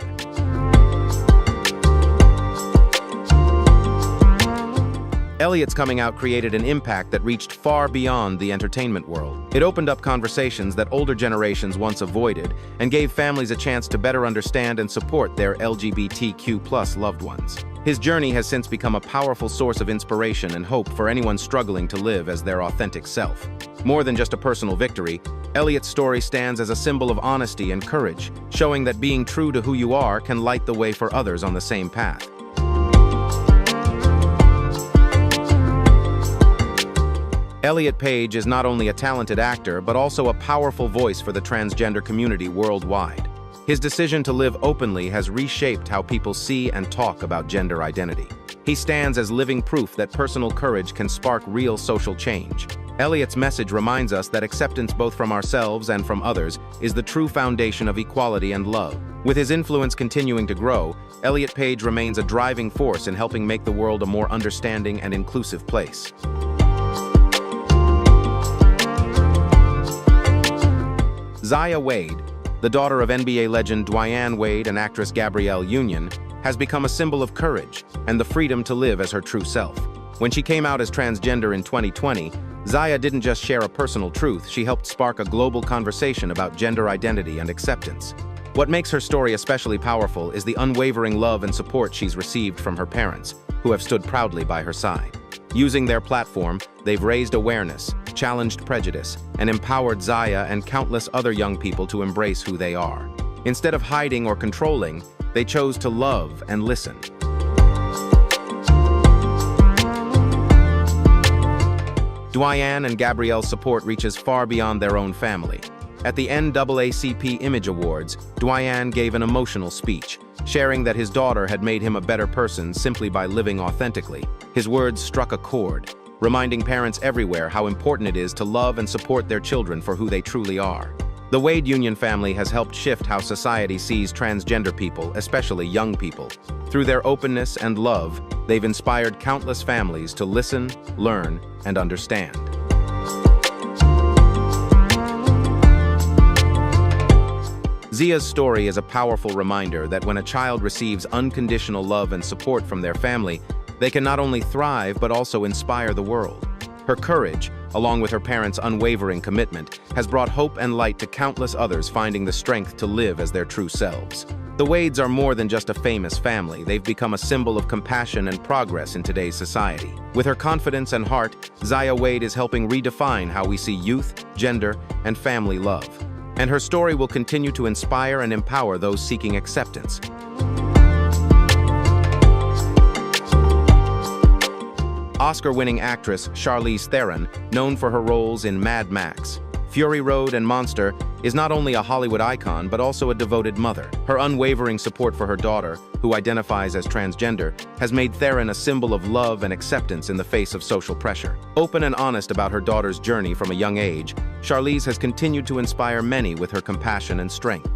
Elliot's coming out created an impact that reached far beyond the entertainment world. It opened up conversations that older generations once avoided and gave families a chance to better understand and support their LGBTQ+ loved ones. His journey has since become a powerful source of inspiration and hope for anyone struggling to live as their authentic self. More than just a personal victory, Elliot's story stands as a symbol of honesty and courage, showing that being true to who you are can light the way for others on the same path. Elliot Page is not only a talented actor, but also a powerful voice for the transgender community worldwide. His decision to live openly has reshaped how people see and talk about gender identity. He stands as living proof that personal courage can spark real social change. Elliot's message reminds us that acceptance both from ourselves and from others is the true foundation of equality and love. With his influence continuing to grow, Elliot Page remains a driving force in helping make the world a more understanding and inclusive place. Zaya Wade, the daughter of NBA legend Dwyane Wade and actress Gabrielle Union, has become a symbol of courage and the freedom to live as her true self. When she came out as transgender in 2020, Zaya didn't just share a personal truth, she helped spark a global conversation about gender identity and acceptance. What makes her story especially powerful is the unwavering love and support she's received from her parents, who have stood proudly by her side. Using their platform, they've raised awareness, challenged prejudice, and empowered Zaya and countless other young people to embrace who they are. Instead of hiding or controlling, they chose to love and listen. Dwyane and Gabrielle's support reaches far beyond their own family. At the NAACP Image Awards, Dwyane gave an emotional speech, sharing that his daughter had made him a better person simply by living authentically. His words struck a chord, reminding parents everywhere how important it is to love and support their children for who they truly are. The Wade Union family has helped shift how society sees transgender people, especially young people. Through their openness and love, they've inspired countless families to listen, learn, and understand. Zaya's story is a powerful reminder that when a child receives unconditional love and support from their family, they can not only thrive but also inspire the world. Her courage, along with her parents' unwavering commitment, has brought hope and light to countless others finding the strength to live as their true selves. The Wades are more than just a famous family, they've become a symbol of compassion and progress in today's society. With her confidence and heart, Zaya Wade is helping redefine how we see youth, gender, and family love. And her story will continue to inspire and empower those seeking acceptance. Oscar-winning actress Charlize Theron, known for her roles in Mad Max, Fury Road, and Monster, is not only a Hollywood icon but also a devoted mother. Her unwavering support for her daughter, who identifies as transgender, has made Theron a symbol of love and acceptance in the face of social pressure. Open and honest about her daughter's journey from a young age, Charlize has continued to inspire many with her compassion and strength.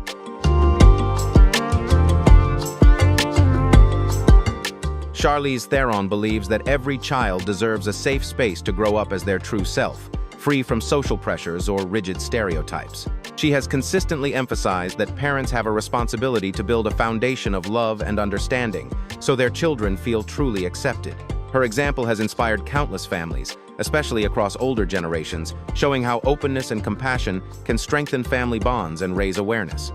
Charlize Theron believes that every child deserves a safe space to grow up as their true self, free from social pressures or rigid stereotypes. She has consistently emphasized that parents have a responsibility to build a foundation of love and understanding so their children feel truly accepted. Her example has inspired countless families, especially across older generations, showing how openness and compassion can strengthen family bonds and raise awareness.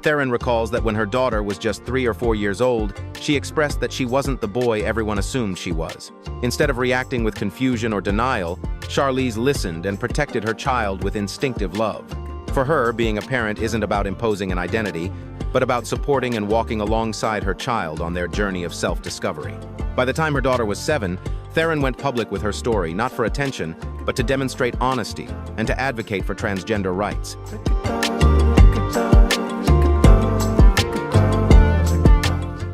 Theron recalls that when her daughter was just 3 or 4 years old, she expressed that she wasn't the boy everyone assumed she was. Instead of reacting with confusion or denial, Charlize listened and protected her child with instinctive love. For her, being a parent isn't about imposing an identity, but about supporting and walking alongside her child on their journey of self-discovery. By the time her daughter was 7, Theron went public with her story, not for attention, but to demonstrate honesty and to advocate for transgender rights.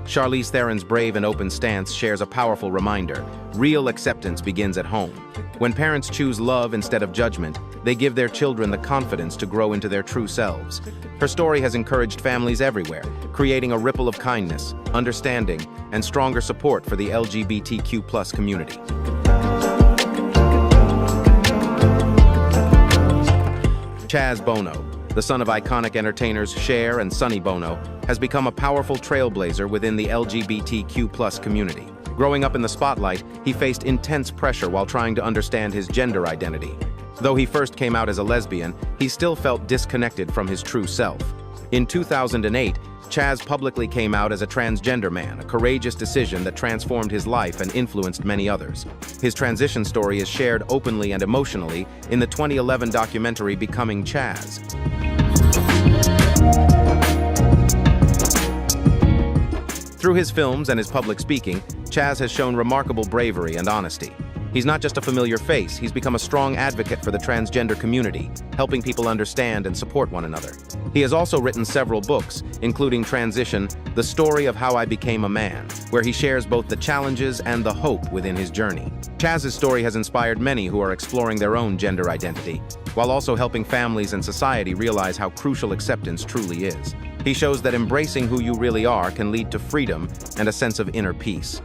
Charlize Theron's brave and open stance shares a powerful reminder: real acceptance begins at home. When parents choose love instead of judgment, they give their children the confidence to grow into their true selves. Her story has encouraged families everywhere, creating a ripple of kindness, understanding, and stronger support for the LGBTQ+ community. Chaz Bono, the son of iconic entertainers Cher and Sonny Bono, has become a powerful trailblazer within the LGBTQ+ community. Growing up in the spotlight, he faced intense pressure while trying to understand his gender identity. Though he first came out as a lesbian, he still felt disconnected from his true self. In 2008, Chaz publicly came out as a transgender man, a courageous decision that transformed his life and influenced many others. His transition story is shared openly and emotionally in the 2011 documentary Becoming Chaz. Through his films and his public speaking, Chaz has shown remarkable bravery and honesty. He's not just a familiar face, he's become a strong advocate for the transgender community, helping people understand and support one another. He has also written several books, including Transition: The Story of How I Became a Man, where he shares both the challenges and the hope within his journey. Chaz's story has inspired many who are exploring their own gender identity, while also helping families and society realize how crucial acceptance truly is. He shows that embracing who you really are can lead to freedom and a sense of inner peace.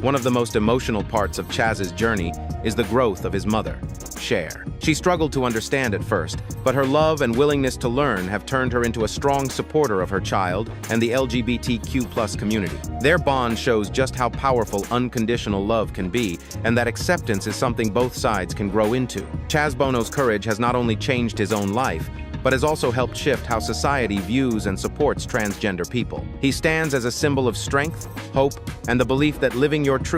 One of the most emotional parts of Chaz's journey is the growth of his mother, Cher. She struggled to understand at first, but her love and willingness to learn have turned her into a strong supporter of her child and the LGBTQ+ community. Their bond shows just how powerful unconditional love can be, and that acceptance is something both sides can grow into. Chaz Bono's courage has not only changed his own life, but has also helped shift how society views and supports transgender people. He stands as a symbol of strength, hope, and the belief that living your truth